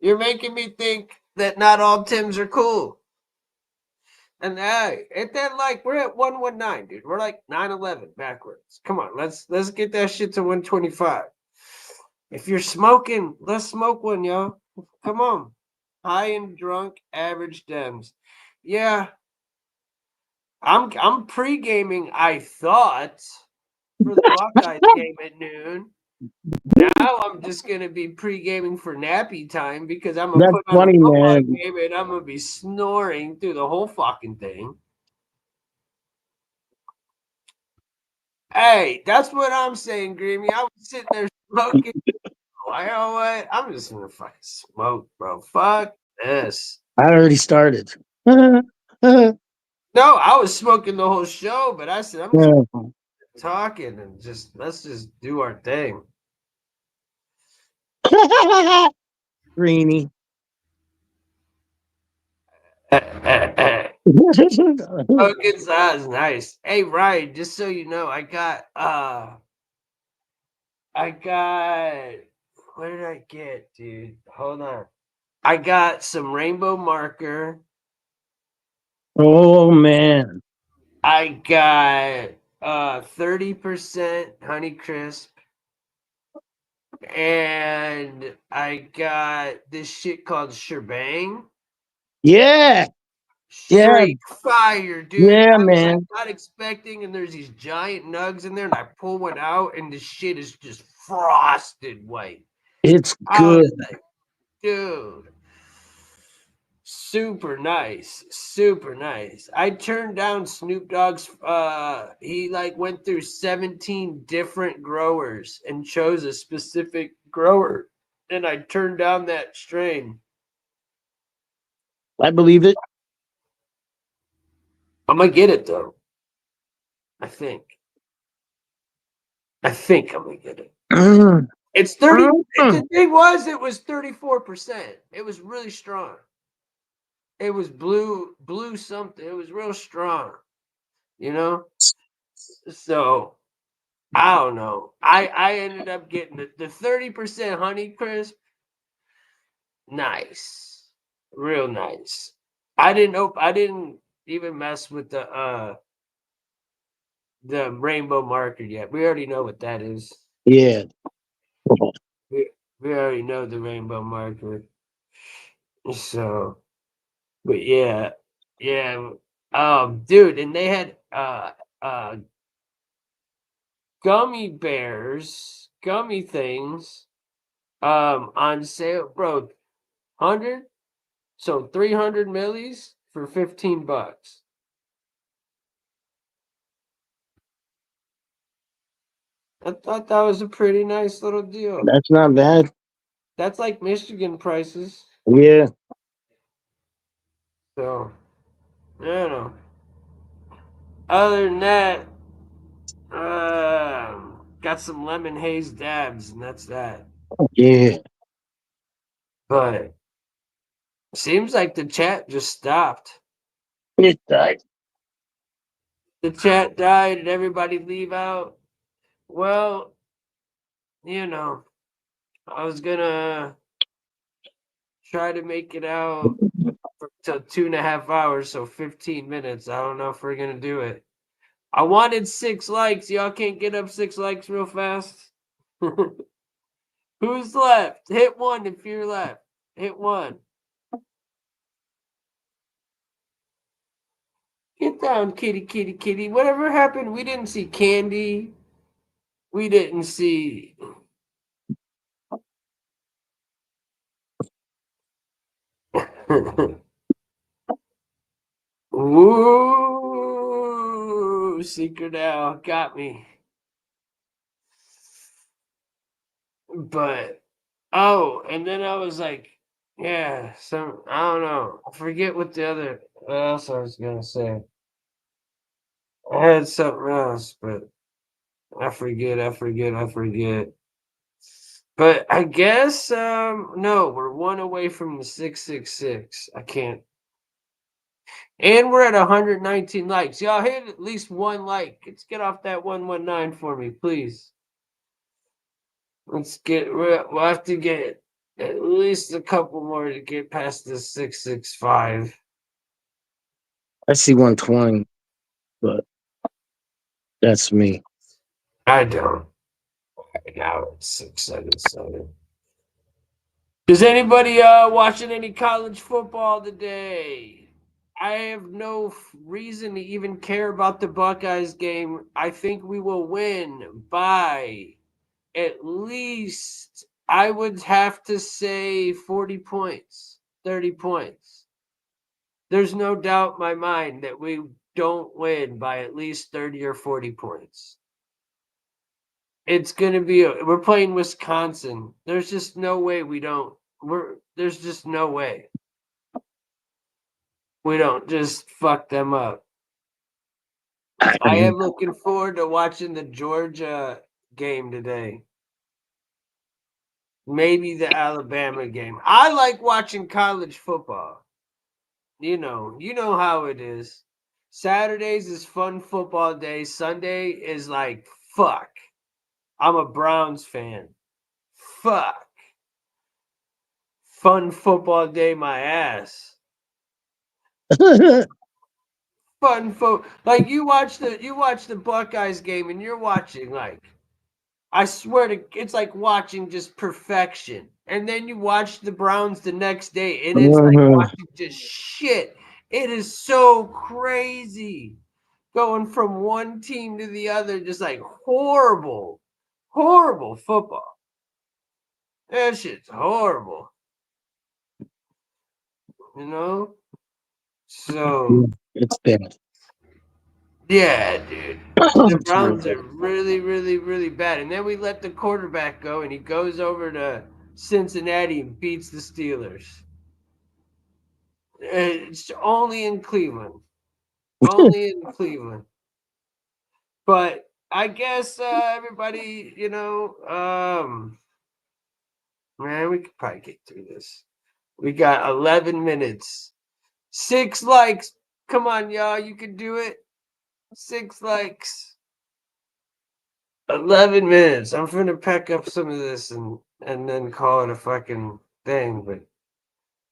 You're making me think that not all Tims are cool. And hey, at that we're at 119, dude. We're like 911 backwards. Come on, let's get that shit to 125. If you're smoking, let's smoke one, yo. Come on. High and drunk, average Dems. Yeah. I'm pre-gaming, I thought, for the Buckeyes game at noon. Now I'm just gonna be pre-gaming for nappy time because I'm gonna put on a football game and I'm gonna be snoring through the whole fucking thing. Hey, that's what I'm saying, Greenie. I was sitting there smoking. You know what? I'm just gonna fucking smoke, bro. Fuck this. I already started. No, I was smoking the whole show, but I said I'm just talking and let's just do our thing. Greenie. Smoking sounds nice. Hey, Ryan, just so you know, I got what did I get, dude? Hold on. I got some rainbow marker. Oh man. I got 30% Honey Crisp. And I got this shit called Sherbang. Yeah. Straight fire, dude. Yeah, I was man. not expecting, and there's these giant nugs in there, and I pull one out, and the shit is just frosted white. It's I was good. like, dude. Super nice. Super nice. I turned down Snoop Dogg's he went through 17 different growers and chose a specific grower. And I turned down that strain. I believe it. I'm gonna get it though. I think I'm gonna get it. It's 30. The thing was, it was 34%. It was really strong. It was blue something. It was real strong, you know? So I don't know. I ended up getting the 30% honey crisp. Nice. Real nice. I didn't even mess with the rainbow marker yet. We already know what that is. Yeah. We already know the rainbow marker. So, but yeah. Dude, and they had gummy bears, gummy things on sale, bro. 100, so 300 millis for $15. I thought that was a pretty nice little deal. That's not bad. That's like Michigan prices. Yeah. So, I don't know. Other than that, got some lemon haze dabs, and that's that. Yeah. But seems like the chat just stopped. It died. The chat died and everybody leave out. Well, you know, I was gonna try to make it out till 2.5 hours, so 15 minutes. I don't know if we're gonna do it. I wanted 6 likes. Y'all can't get up 6 likes real fast. Who's left? Hit 1 if you're left. Hit 1. Get down, kitty, kitty, kitty. Whatever happened? We didn't see Candy. We didn't see. Ooh, Secret Owl got me. But and then I was like, yeah, some I don't know. I forget what else I was gonna say. I had something else, but I forget. But I guess no, we're 1 away from the 666. I can't. And we're at 119 likes. Y'all hit at least 1 like. Let's get off that 119 for me, please. We'll have to get at least a couple more to get past the 665. I see 120, but that's me. I don't. Right now it's 677. Is anybody watching any college football today? I have no reason to even care about the Buckeyes game. I think we will win by at least, I would have to say 40 points, 30 points. There's no doubt in my mind that we don't win by at least 30 or 40 points. It's going to be, we're playing Wisconsin. There's just no way we don't. There's just no way we don't just fuck them up. I am looking forward to watching the Georgia game today. Maybe the Alabama game. I like watching college football. You know how it is. Saturdays is fun football day. Sunday is like, fuck. I'm a Browns fan. Fuck. Fun football day, my ass. Fun like you watch the Buckeyes game and you're watching like, I swear to, it's like watching just perfection. And then you watch the Browns the next day and it's like watching just shit. It is so crazy going from one team to the other, just like horrible football. That shit's horrible. You know? So it's bad. Yeah, dude. The Browns are really, really, really bad. And then we let the quarterback go, and he goes over to Cincinnati and beats the Steelers. It's only in Cleveland. Only in Cleveland. But I guess everybody, Man, we could probably get through this. We got 11 minutes. 6 likes. Come on, y'all. You can do it. 6 likes. 11 minutes. I'm finna pack up some of this and then call it a fucking thing. But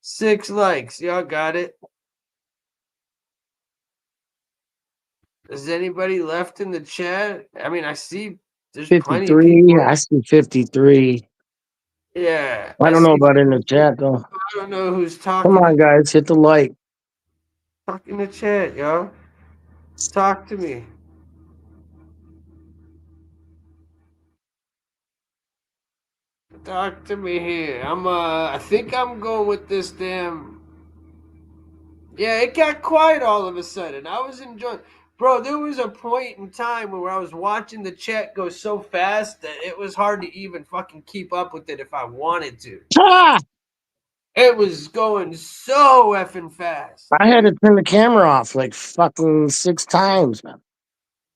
6 likes. Y'all got it. Is anybody left in the chat? I mean, I see there's plenty of 53. people. I see 53. Yeah. I don't know see about in the chat though. I don't know who's Come talking. on, guys, hit the like. Talk in the chat, y'all. Talk to me. Talk to me here. I think I'm going with this damn. Yeah, it got quiet all of a sudden. I was enjoying. Bro, there was a point in time where I was watching the chat go so fast that it was hard to even fucking keep up with it if I wanted to. Ah! It was going so effing fast. I had to turn the camera off like fucking 6 times, man.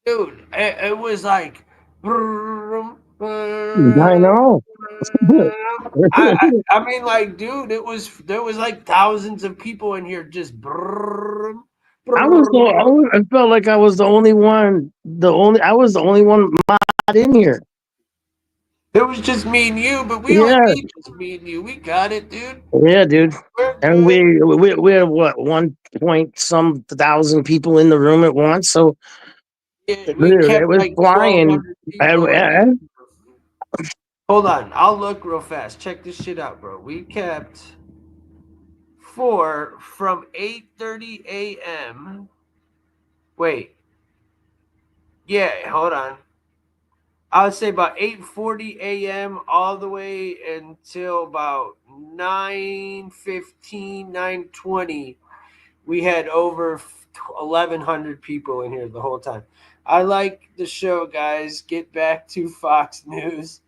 Dude, it was like. I know. I mean, like, dude, there was like thousands of people in here just. I felt like I was the only one. I was the only one not in here. It was just me and you, but we don't need just me and you. We got it, dude. Yeah, dude. And we had what 1 point some thousand people in the room at once. So We dude, kept it was like flying. 1,200 people. Hold on, I'll look real fast. Check this shit out, bro. We kept from 8:30 a.m. Wait. Yeah, hold on. I would say about 8:40 a.m. all the way until about 9:15, 9:20. We had over 1,100 people in here the whole time. I like the show, guys. Get back to Fox News.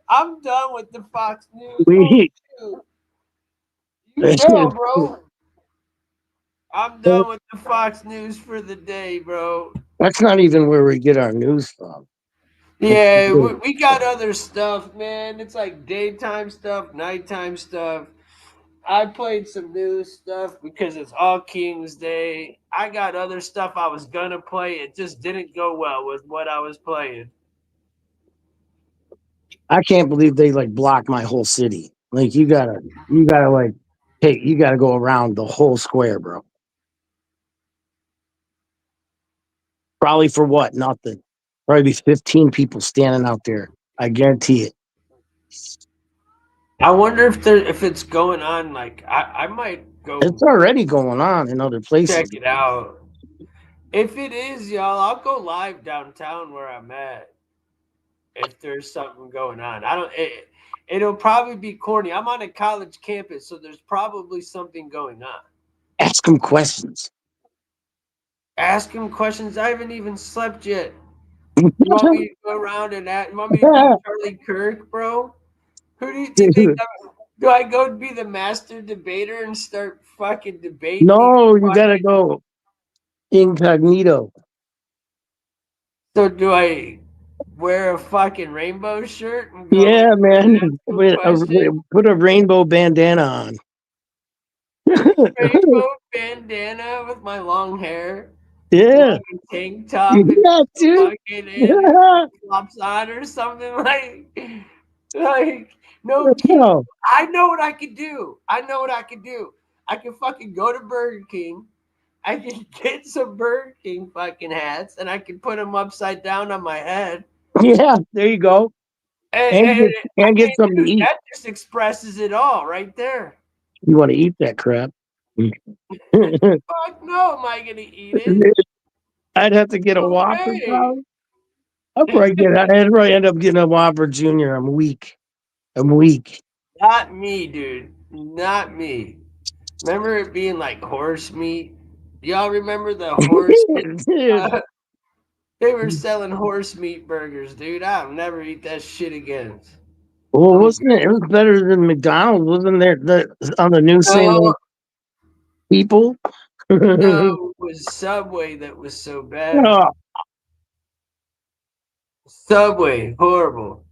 I'm done with the Fox News. You know, bro. I'm done with the Fox News for the day, bro. That's not even where we get our news from. Yeah, we got other stuff, man. It's like daytime stuff, nighttime stuff. I played some new stuff because it's All Kings Day. I got other stuff I was gonna play. It just didn't go well with what I was playing. I can't believe they like blocked my whole city. Like you gotta like, hey, you gotta go around the whole square, bro. Probably for what? Nothing. Probably be 15 people standing out there. I guarantee it. I wonder if it's going on. Like I might go. It's already going on in other places. Check it out. If it is, y'all, I'll go live downtown where I'm at. If there's something going on, it'll probably be corny. I'm on a college campus, so there's probably something going on. Ask them questions. Ask him questions. I haven't even slept yet. You want me to go around and you want me to be Charlie Kirk, bro? Who do you think? Do I go be the master debater and start fucking debating? No, you gotta go incognito. So do I wear a fucking rainbow shirt and go? Yeah, man. Put a rainbow bandana on. Rainbow bandana with my long hair. Yeah. Tank top and fucking flops on or something like no. I know what I could do. I can fucking go to Burger King. I can get some Burger King fucking hats and I can put them upside down on my head. Yeah, there you go. And get something to eat. That just expresses it all right there. You want to eat that crap? Fuck no, am I gonna eat it? I'd have to get a Whopper, bro. I'd probably end up getting a Whopper Junior. I'm weak. Not me, dude. Not me. Remember it being like horse meat? Y'all remember the horse meat? They were selling horse meat burgers, dude. I'll never eat that shit again. Well, wasn't it? It was better than McDonald's, wasn't there? On the news saying like, people. No, it was Subway that was so bad. Oh. Subway, horrible.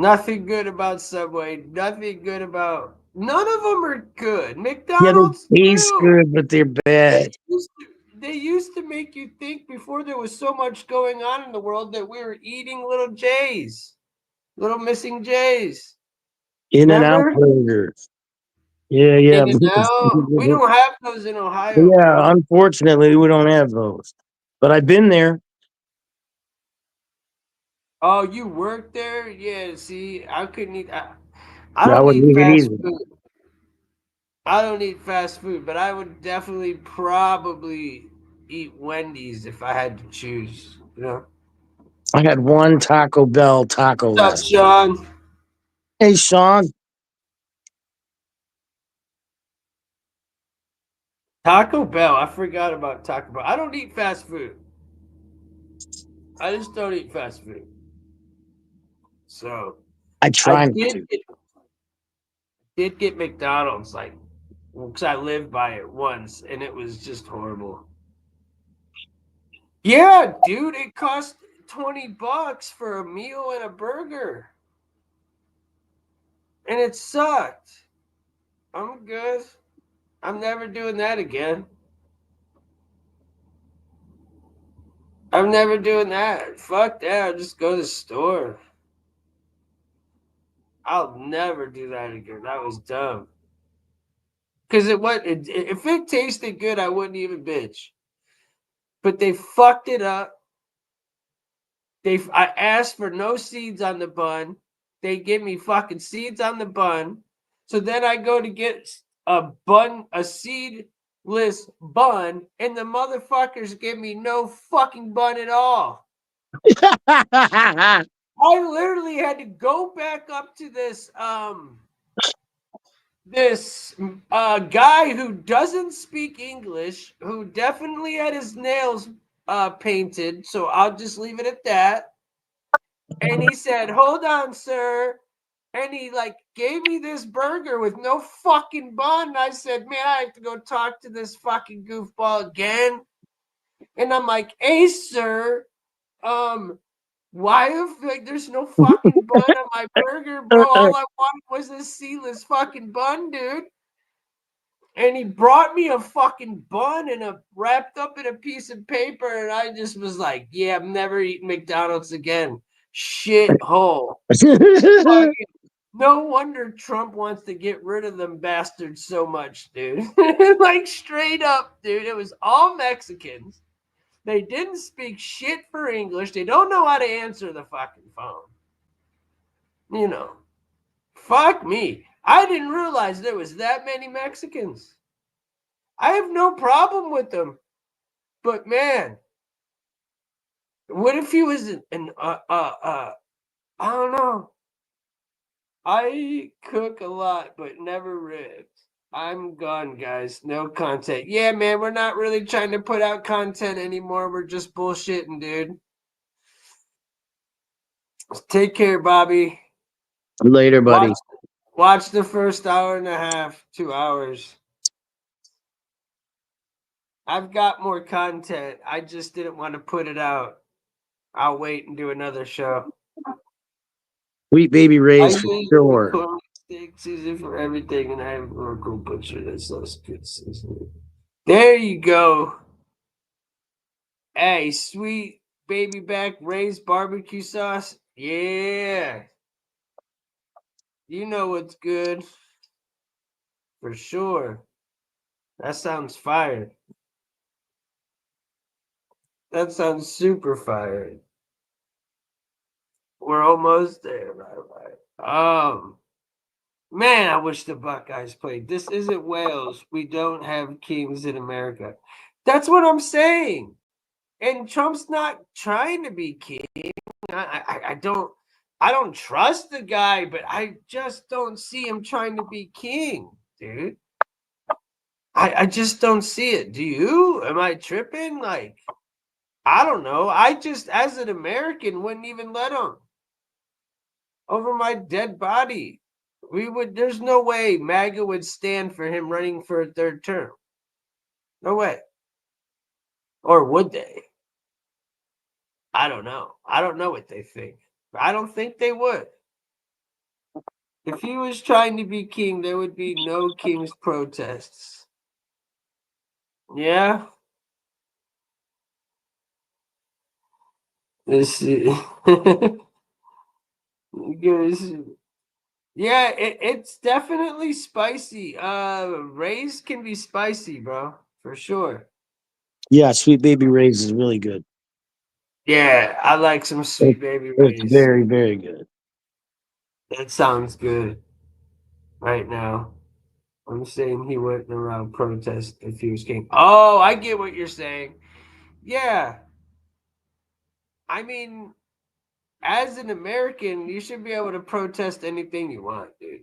Nothing good about Subway. Nothing good about. None of them are good. Yeah, McDonald's they taste too. good, but they're bad. They used to make you think before there was so much going on in the world that we were eating little J's, little missing J's. In-N-Out Remember? burgers. Yeah, yeah. In-N-Out. We don't have those in Ohio, Yeah, bro. unfortunately, we don't have those. But I've been there. Oh, you work there? Yeah. See, I couldn't eat. I I don't wouldn't eat eat it fast either. food. I don't eat fast food, but I would definitely probably eat Wendy's if I had to choose. You know. I had one Taco Bell taco What's up, last. Sean? Hey, Sean. Taco Bell. I forgot about Taco Bell. I don't eat fast food. I just don't eat fast food. So I try not did to. get McDonald's like because I lived by it once and it was just horrible. Yeah, dude, it cost $20 for a meal and a burger. And it sucked. I'm good. I'm never doing that again. I'm never doing that. Fuck that. I'll just go to the store. I'll never do that again. That was dumb. Because if it tasted good, I wouldn't even bitch. But they fucked it up. I asked for no seeds on the bun. They give me fucking seeds on the bun. So then I go to get a seedless bun, and the motherfuckers give me no fucking bun at all. I literally had to go back up to this guy who doesn't speak English, who definitely had his nails painted. So I'll just leave it at that. And he said, "Hold on, sir." And he like gave me this burger with no fucking bun. And I said, "Man, I have to go talk to this fucking goofball again." And I'm like, "Hey, sir, why if like there's no fucking bun on my burger, bro? All I wanted was this seedless fucking bun, dude." And he brought me a fucking bun and wrapped up in a piece of paper, and I just was like, "Yeah, I'm never eating McDonald's again." Shit hole. No wonder Trump wants to get rid of them bastards so much, dude. Like straight up, dude. It was all Mexicans. They didn't speak shit for English. They don't know how to answer the fucking phone. You know, fuck me. I didn't realize there was that many Mexicans. I have no problem with them. But man, what if he was I don't know. I cook a lot, but never ribs. I'm gone, guys. No content. Yeah, man, we're not really trying to put out content anymore. We're just bullshitting, dude. Take care, Bobby. Later, buddy. Watch the first hour and a half, 2 hours. I've got more content. I just didn't want to put it out. I'll wait and do another show. Sweet baby Ray's for sure. Steak season for everything, and I have Oracle Butcher. That's less good seasoning. There you go. Hey, sweet baby back Ray's barbecue sauce. Yeah. You know what's good. For sure. That sounds fire. That sounds super fire. We're almost there, right. Man, I wish the Buckeyes played. This isn't Wales. We don't have kings in America. That's what I'm saying. And Trump's not trying to be king. I don't trust the guy, but I just don't see him trying to be king, dude. I just don't see it. Do you? Am I tripping? Like, I don't know. I just, as an American, wouldn't even let him over my dead body. There's no way MAGA would stand for him running for a third term. No way. Or would they? I don't know. I don't know what they think. But I don't think they would. If he was trying to be king, there would be no king's protests. Yeah. Let's see. Yeah, it's definitely spicy. Rays can be spicy, bro, for sure. Yeah, Sweet Baby Ray's is really good. Yeah, I like some Sweet Baby It's Rays. very, very good. That sounds good right now. I'm saying he wouldn't around protest if he was king. Oh, I get what you're saying. Yeah. I mean, as an American, you should be able to protest anything you want, dude.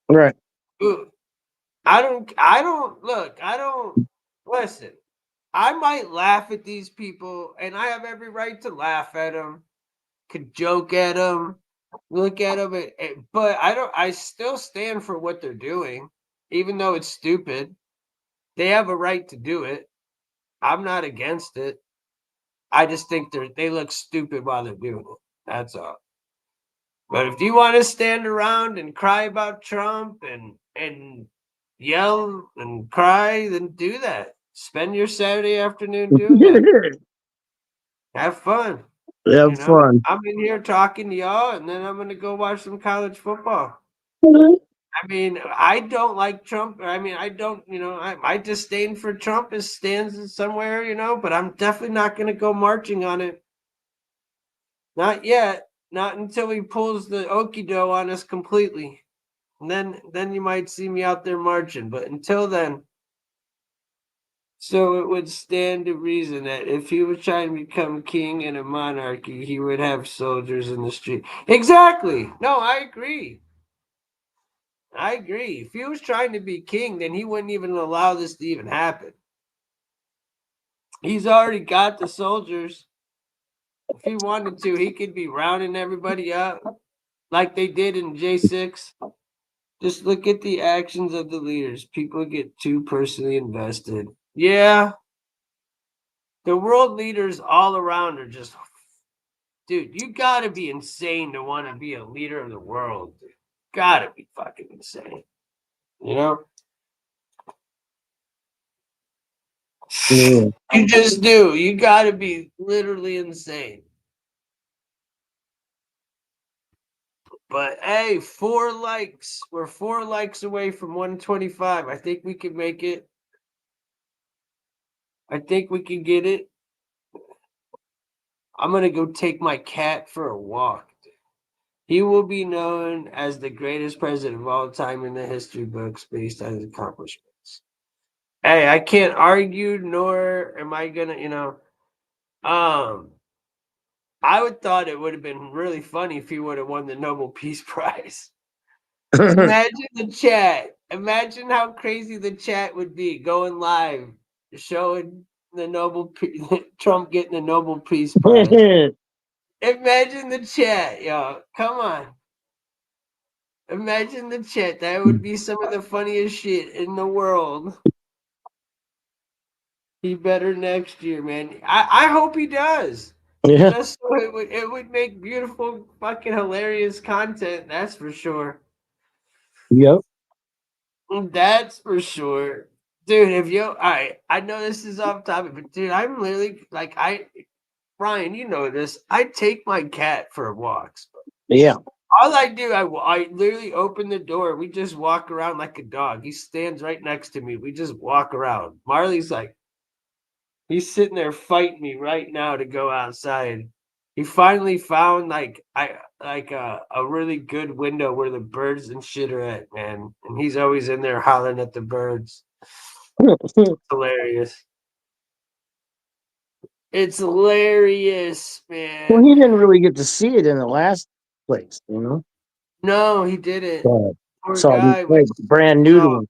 Right. Ooh, look, I don't listen. I might laugh at these people, and I have every right to laugh at them, could joke at them, look at them, but I still stand for what they're doing, even though it's stupid. They have a right to do it. I'm not against it. I just think they look stupid while they're doing it. That's all. But if you want to stand around and cry about Trump and yell and cry, then do that. Spend your Saturday afternoon doing that. Have fun. Have fun. I'm in here talking to y'all, and then I'm gonna go watch some college football. I mean, I don't like Trump. I mean, I don't, my disdain for Trump stands somewhere, but I'm definitely not gonna go marching on it. Not yet. Not until he pulls the okie doke on us completely. And then you might see me out there marching. But until then, so it would stand to reason that if he was trying to become king in a monarchy, he would have soldiers in the street. Exactly. No, I agree. I agree. If he was trying to be king, then he wouldn't even allow this to even happen. He's already got the soldiers. If he wanted to, he could be rounding everybody up like they did in J6. Just look at the actions of the leaders. People get too personally invested. Yeah. The world leaders all around are just, dude, you gotta be insane to want to be a leader of the world. Dude. Gotta be fucking insane. You just do. You gotta be literally insane. But hey, 4 likes. We're 4 likes away from 125. I think we can make it. I think we can get it. I'm gonna go take my cat for a walk. He will be known as the greatest president of all time in the history books based on his accomplishments. Hey, I can't argue, nor am I gonna, I would thought it would have been really funny if he would have won the Nobel Peace Prize. Imagine the chat. Imagine how crazy the chat would be going live, showing the Trump getting the Nobel Peace Prize. Imagine the chat, y'all. Come on. Imagine the chat. That would be some of the funniest shit in the world. He better next year, man. I hope he does. Yeah. Just so it would make beautiful, fucking hilarious content. That's for sure. Yep. That's for sure. Dude, I know this is off topic, but dude, I'm literally like Ryan, you know this. I take my cat for walks. Yeah. All I do, I literally open the door. We just walk around like a dog. He stands right next to me. We just walk around. Marley's like, he's sitting there fighting me right now to go outside. He finally found a really good window where the birds and shit are at, man. And he's always in there hollering at the birds. It's hilarious. It's hilarious, man. Well, he didn't really get to see it in the last place, No, he didn't. Poor So guy was brand new to him.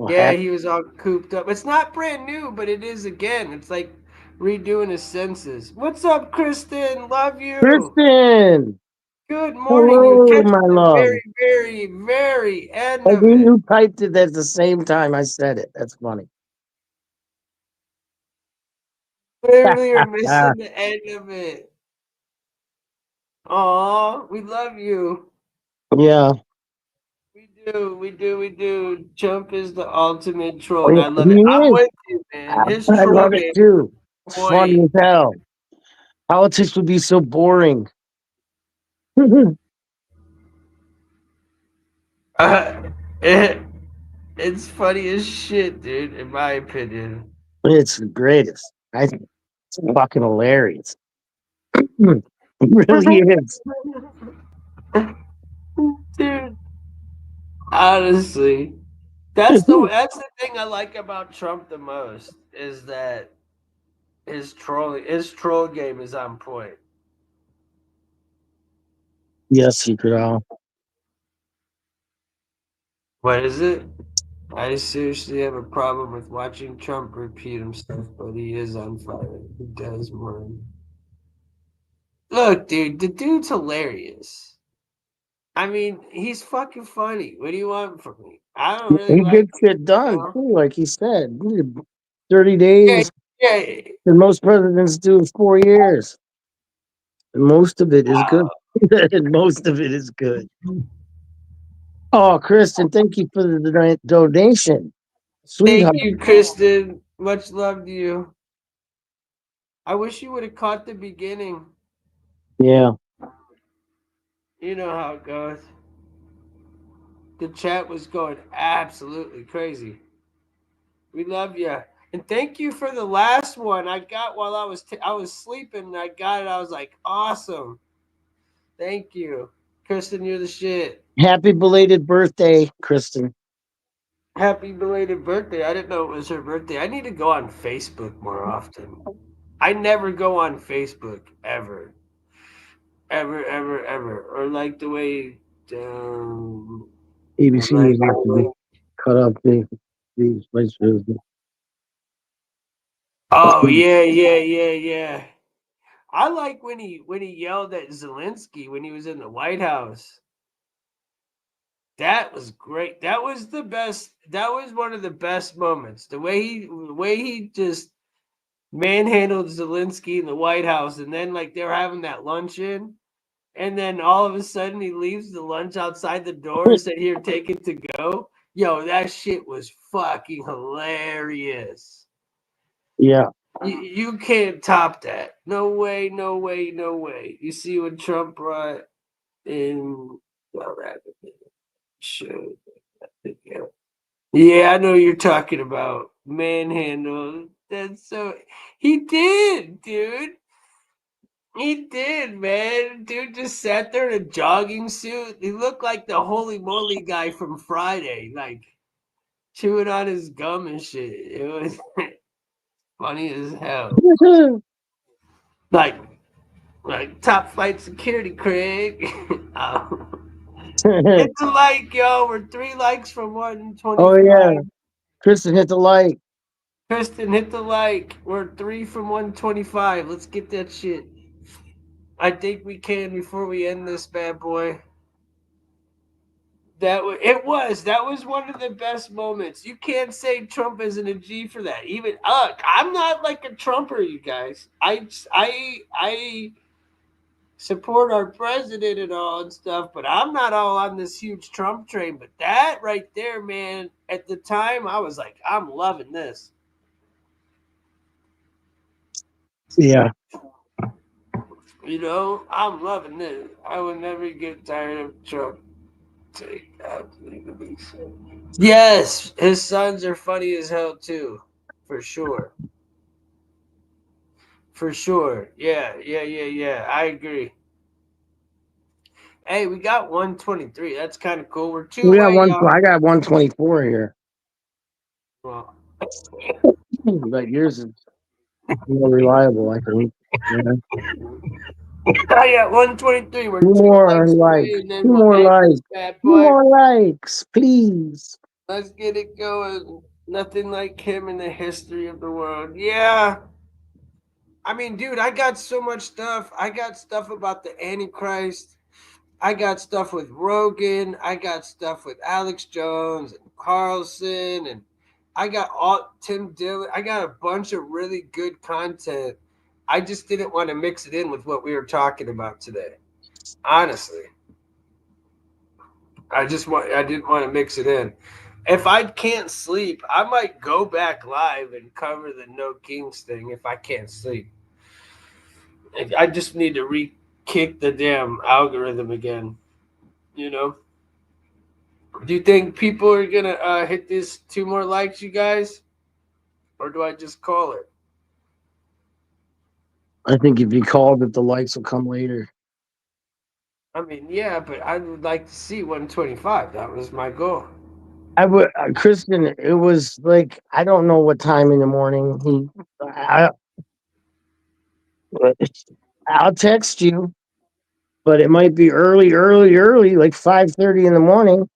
Yeah, he was all cooped up. It's not brand new, but it is again. It's like redoing his senses. What's up, Kristen? Love you. Kristen. Good morning. Hello, You catch my the love. very, very, very end I of think it. you typed it at the same time I said it. That's funny. Literally, you're missing the end of it. Aw, we love you. Yeah. We do. Trump is the ultimate troll, and I love He it. I'm is. with you, man. His I troll love it game, too. It's funny boy. as hell. Politics would be so boring. It's funny as shit, dude. In my opinion, It's the greatest. I think it's fucking hilarious. It really is. dude. Honestly, that's the thing I like about Trump the most is that his troll game is on point. Yes, Secret Owl. What is it? I seriously have a problem with watching Trump repeat himself, but he is on fire. He does more. Look, dude, the dude's hilarious. I mean, he's fucking funny. What do you want from me? I don't really He like gets shit him, done too, like he said. 30 days. Yeah. And most presidents do in 4 years. And most of it is good. And most of it is good. Oh, Kristen, thank you for the donation. Sweetheart. Thank you, Kristen. Much love to you. I wish you would have caught the beginning. Yeah. You know how it goes. The chat was going absolutely crazy. We love you. And thank you for the last one I got while I was sleeping. I got it. I was like, awesome. Thank you. Kristen, you're the shit. Happy belated birthday, Kristen. Happy belated birthday. I didn't know it was her birthday. I need to go on Facebook more often. I never go on Facebook ever. Ever. Or like the way ABC News has to be cut off the vice president. Oh yeah. I like when he yelled at Zelensky when he was in the White House. That was great. That was the best. That was one of the best moments. The way he just manhandled Zelensky in the White House, and then like they're having that luncheon, and then all of a sudden he leaves the lunch outside the door and said, "Here, take it to go." Yo, that shit was fucking hilarious. Yeah. You can't top that. No way. You see what Trump brought in. Yeah, I know you're talking about manhandle. That's so. He did, dude. He did, man. Dude just sat there in a jogging suit. He looked like the holy moly guy from Friday, like chewing on his gum and shit. It was funny as hell. like top flight security, Craig. Hit the like, yo. We're 3 likes from 125. Oh yeah. Kristen hit the like. Kristen, hit the like. We're 3 from 125. Let's get that shit. I think we can before we end this bad boy. That was one of the best moments. You can't say Trump isn't a G for that. Even I'm not like a Trumper, you guys. I support our president and all and stuff, but I'm not all on this huge Trump train. But that right there, man, at the time I was like, I'm loving this. Yeah. You know, I'm loving this. I will never get tired of Trump. Yes, his sons are funny as hell too, for sure. For sure. Yeah. I agree. Hey, we got 123. That's kind of cool. We're 2 We got away, one. y'all. I got 124 here. Well, but yours is more reliable, I think. Yeah. I got 123. We're 2 more likes likes. away, and then 2 we'll more end likes. this bad 2 boy. more likes, please. Let's get it going. Nothing like him in the history of the world. Yeah. I mean, dude, I got so much stuff. I got stuff about the Antichrist. I got stuff with Rogan. I got stuff with Alex Jones and Carlson. And I got Tim Dillon. I got a bunch of really good content. I just didn't want to mix it in with what we were talking about today. Honestly. I didn't want to mix it in. If I can't sleep, I might go back live and cover the No Kings thing if I can't sleep. I just need to re-kick the damn algorithm again. You know? Do you think people are going to hit this 2 more likes, you guys? Or do I just call it? I think if you called it, the likes will come later. I mean, yeah, but I would like to see 125. That was my goal. I would, Kristen. It was like I don't know what time in the morning. I'll text you, but it might be early, like 5:30 in the morning.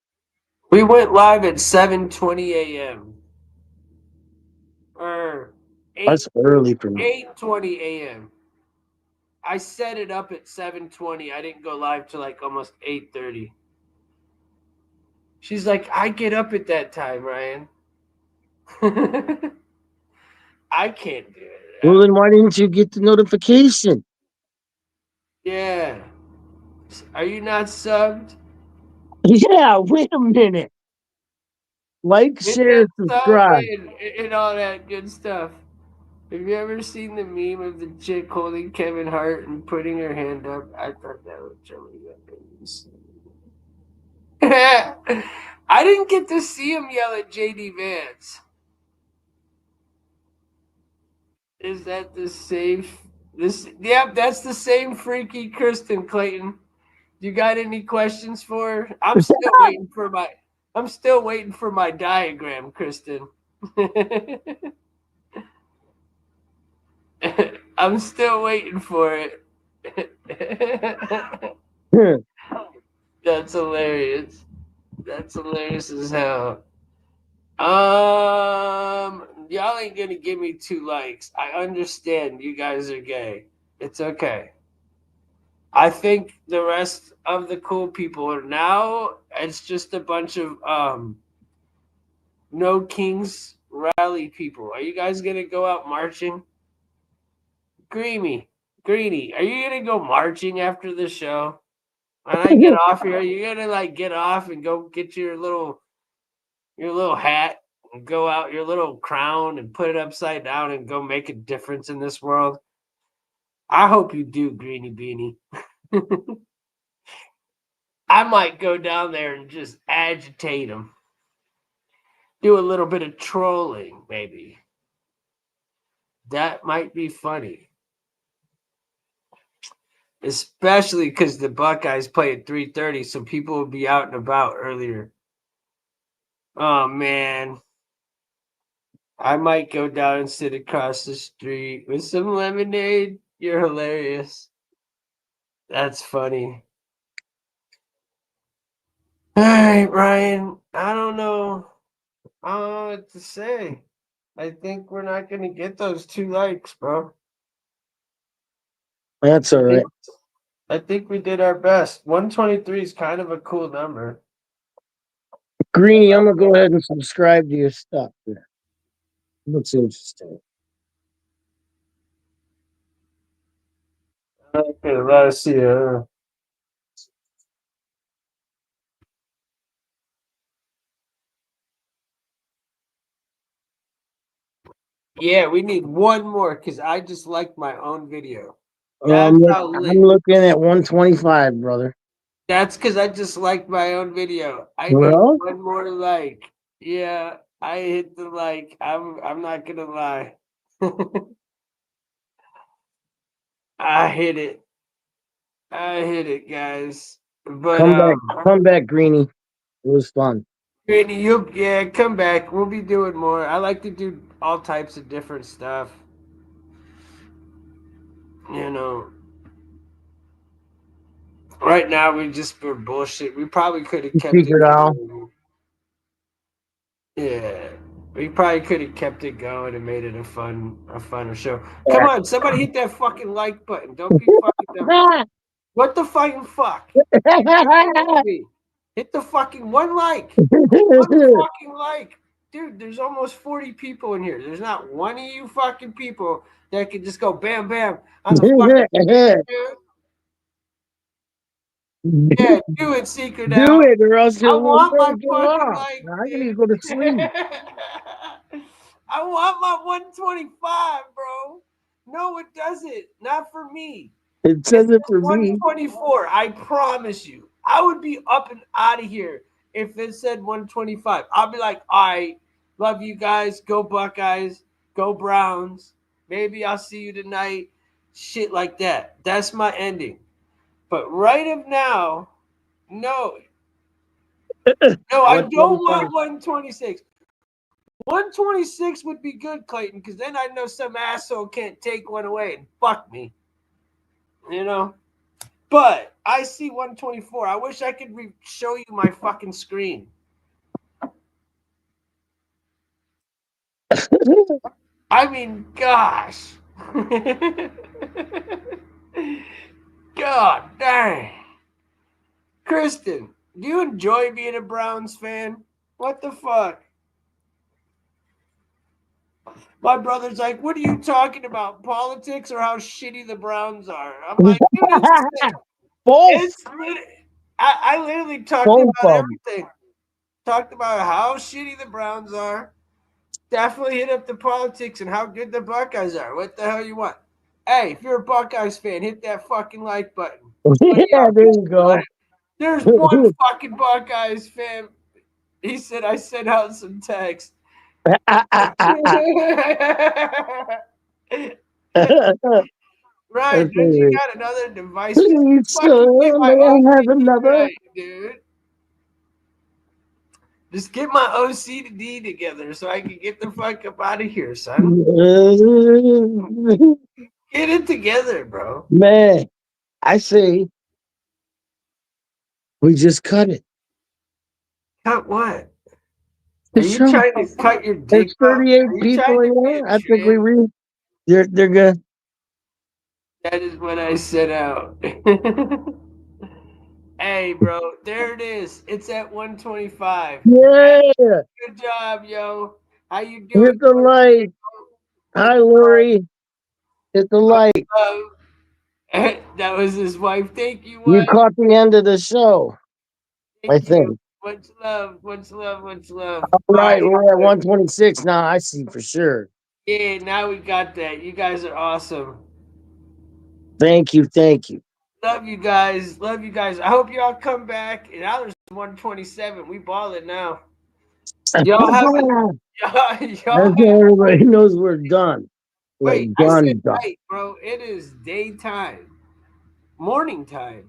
We went live at 7:20 a.m. Or That's early for me. 8:20 a.m. I set it up at 7:20. I didn't go live till like almost 8:30. She's like, I get up at that time, Ryan. I can't do it. Well, then why didn't you get the notification? Yeah. Are you not subbed? Yeah, wait a minute. Like, share, subscribe. And all that good stuff. Have you ever seen the meme of the chick holding Kevin Hart and putting her hand up? I thought that was really good. I didn't get to see him yell at JD Vance. Is that the same? Yep, that's the same freaky Kristen Clayton. You got any questions for her? I'm still waiting for my diagram, Kristen. I'm still waiting for it. That's hilarious. That's hilarious as hell. Y'all ain't gonna give me 2 likes. I understand you guys are gay. It's okay. I think the rest of the cool people are now. It's just a bunch of No Kings rally people. Are you guys gonna go out marching? Greeny, are you gonna go marching after the show? When I get off here, you're gonna like get off and go get your little hat and go out, your little crown, and put it upside down and go make a difference in this world. I hope you do, Greeny Beanie. I might go down there and just agitate them. Do a little bit of trolling, maybe. That might be funny. Especially because the Buckeyes play at 3:30, so people will be out and about earlier. Oh, man. I might go down and sit across the street with some lemonade. You're hilarious. That's funny. All right, Ryan. I don't know what to say. I think we're not going to get those 2 likes, bro. That's all right. I think we did our best. 123 is kind of a cool number. Greeny, I'm going to go ahead and subscribe to your stuff there. Looks interesting. Okay, let us see. Yeah, we need 1 more because I just liked my own video. I'm looking at 125, brother. That's because I just liked my own video. I need 1 more like. Yeah, I hit the like. I'm not gonna lie. I hit it, guys. But come back, Greeny. It was fun. Greeny, come back. We'll be doing more. I like to do all types of different stuff. You know. Right now we just for bullshit. We probably could have kept it going. Yeah. We probably could have kept it going and made it a funner show. Come on, somebody hit that fucking like button. Don't be fucking dumb. What the fucking fuck? Hit the fucking 1 like. 1 fucking like. Dude, there's almost 40 people in here. There's not one of you fucking people that can just go bam bam on the fucking dude. Yeah, do it, Secret. Do it, or else I you'll want my get fucking off. like. Now I gotta go to sleep. I want my 125, bro. No, it doesn't. Not for me. It says it for me. 124. I promise you. I would be up and out of here if it said 125. I'll be like, all right, love you guys. Go Buckeyes. Go Browns. Maybe I'll see you tonight. Shit like that. That's my ending. But right of now, no. No, I don't want 126. 126 would be good, Clayton, because then I know some asshole can't take one away and fuck me. You know? But I see 124. I wish I could show you my fucking screen. I mean, gosh. God dang. Kristen, do you enjoy being a Browns fan? What the fuck? My brother's like, what are you talking about? Politics or how shitty the Browns are? I'm like, dude, it's both. I literally talked Both about of them. everything. Talked about how shitty the Browns are. Definitely hit up the politics and how good the Buckeyes are. What the hell you want? Hey, if you're a Buckeyes fan, hit that fucking like button. Yeah, there you go. There's one fucking Buckeyes fan. He said I sent out some text. Right, don't you got another device? Please, Fucking get my may I have OCD another? right, dude. Just get my OCD together so I can get the fuck up out of here, son. Get it together, bro. Man, I say we just cut it. Cut what? The Are you show. trying to cut your dick? There's 38 Are you people trying to in be there. a I think we trans? read. They're good. That is what I sent out. Hey, bro, there it is. It's at 125. Yeah. Good job, yo. How you doing? Hit the light. Hi, Lori. Hit the light. That was his wife. Thank you, You wife. caught the end of the show. I think. Much love, much love, much love. All right, we're at 126 now. I see for sure. Yeah, now we got that. You guys are awesome. Thank you. Thank you. Love you guys. Love you guys. I hope y'all come back. And now there's 127. We balling now. Y'all have Everybody knows we're done. Wait, We're I said done. night, bro. It is daytime. Morning time.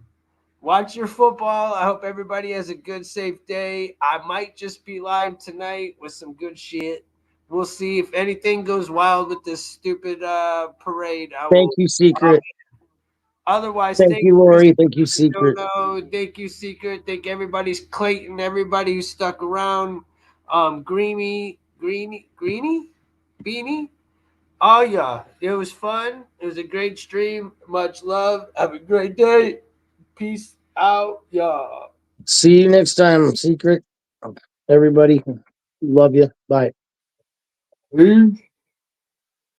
Watch your football. I hope everybody has a good, safe day. I might just be live tonight with some good shit. We'll see if anything goes wild with this stupid parade. Thank you, Secret. Otherwise, Thank you, Lori. Thank you, Secret. Thank you, Secret. Thank everybody's Clayton, everybody who stuck around. Greeny, Beanie. Oh yeah, it was fun. It was a great stream. Much love. Have a great day. Peace out, y'all. See you next time, Secret. Everybody, love you. Bye. Peace.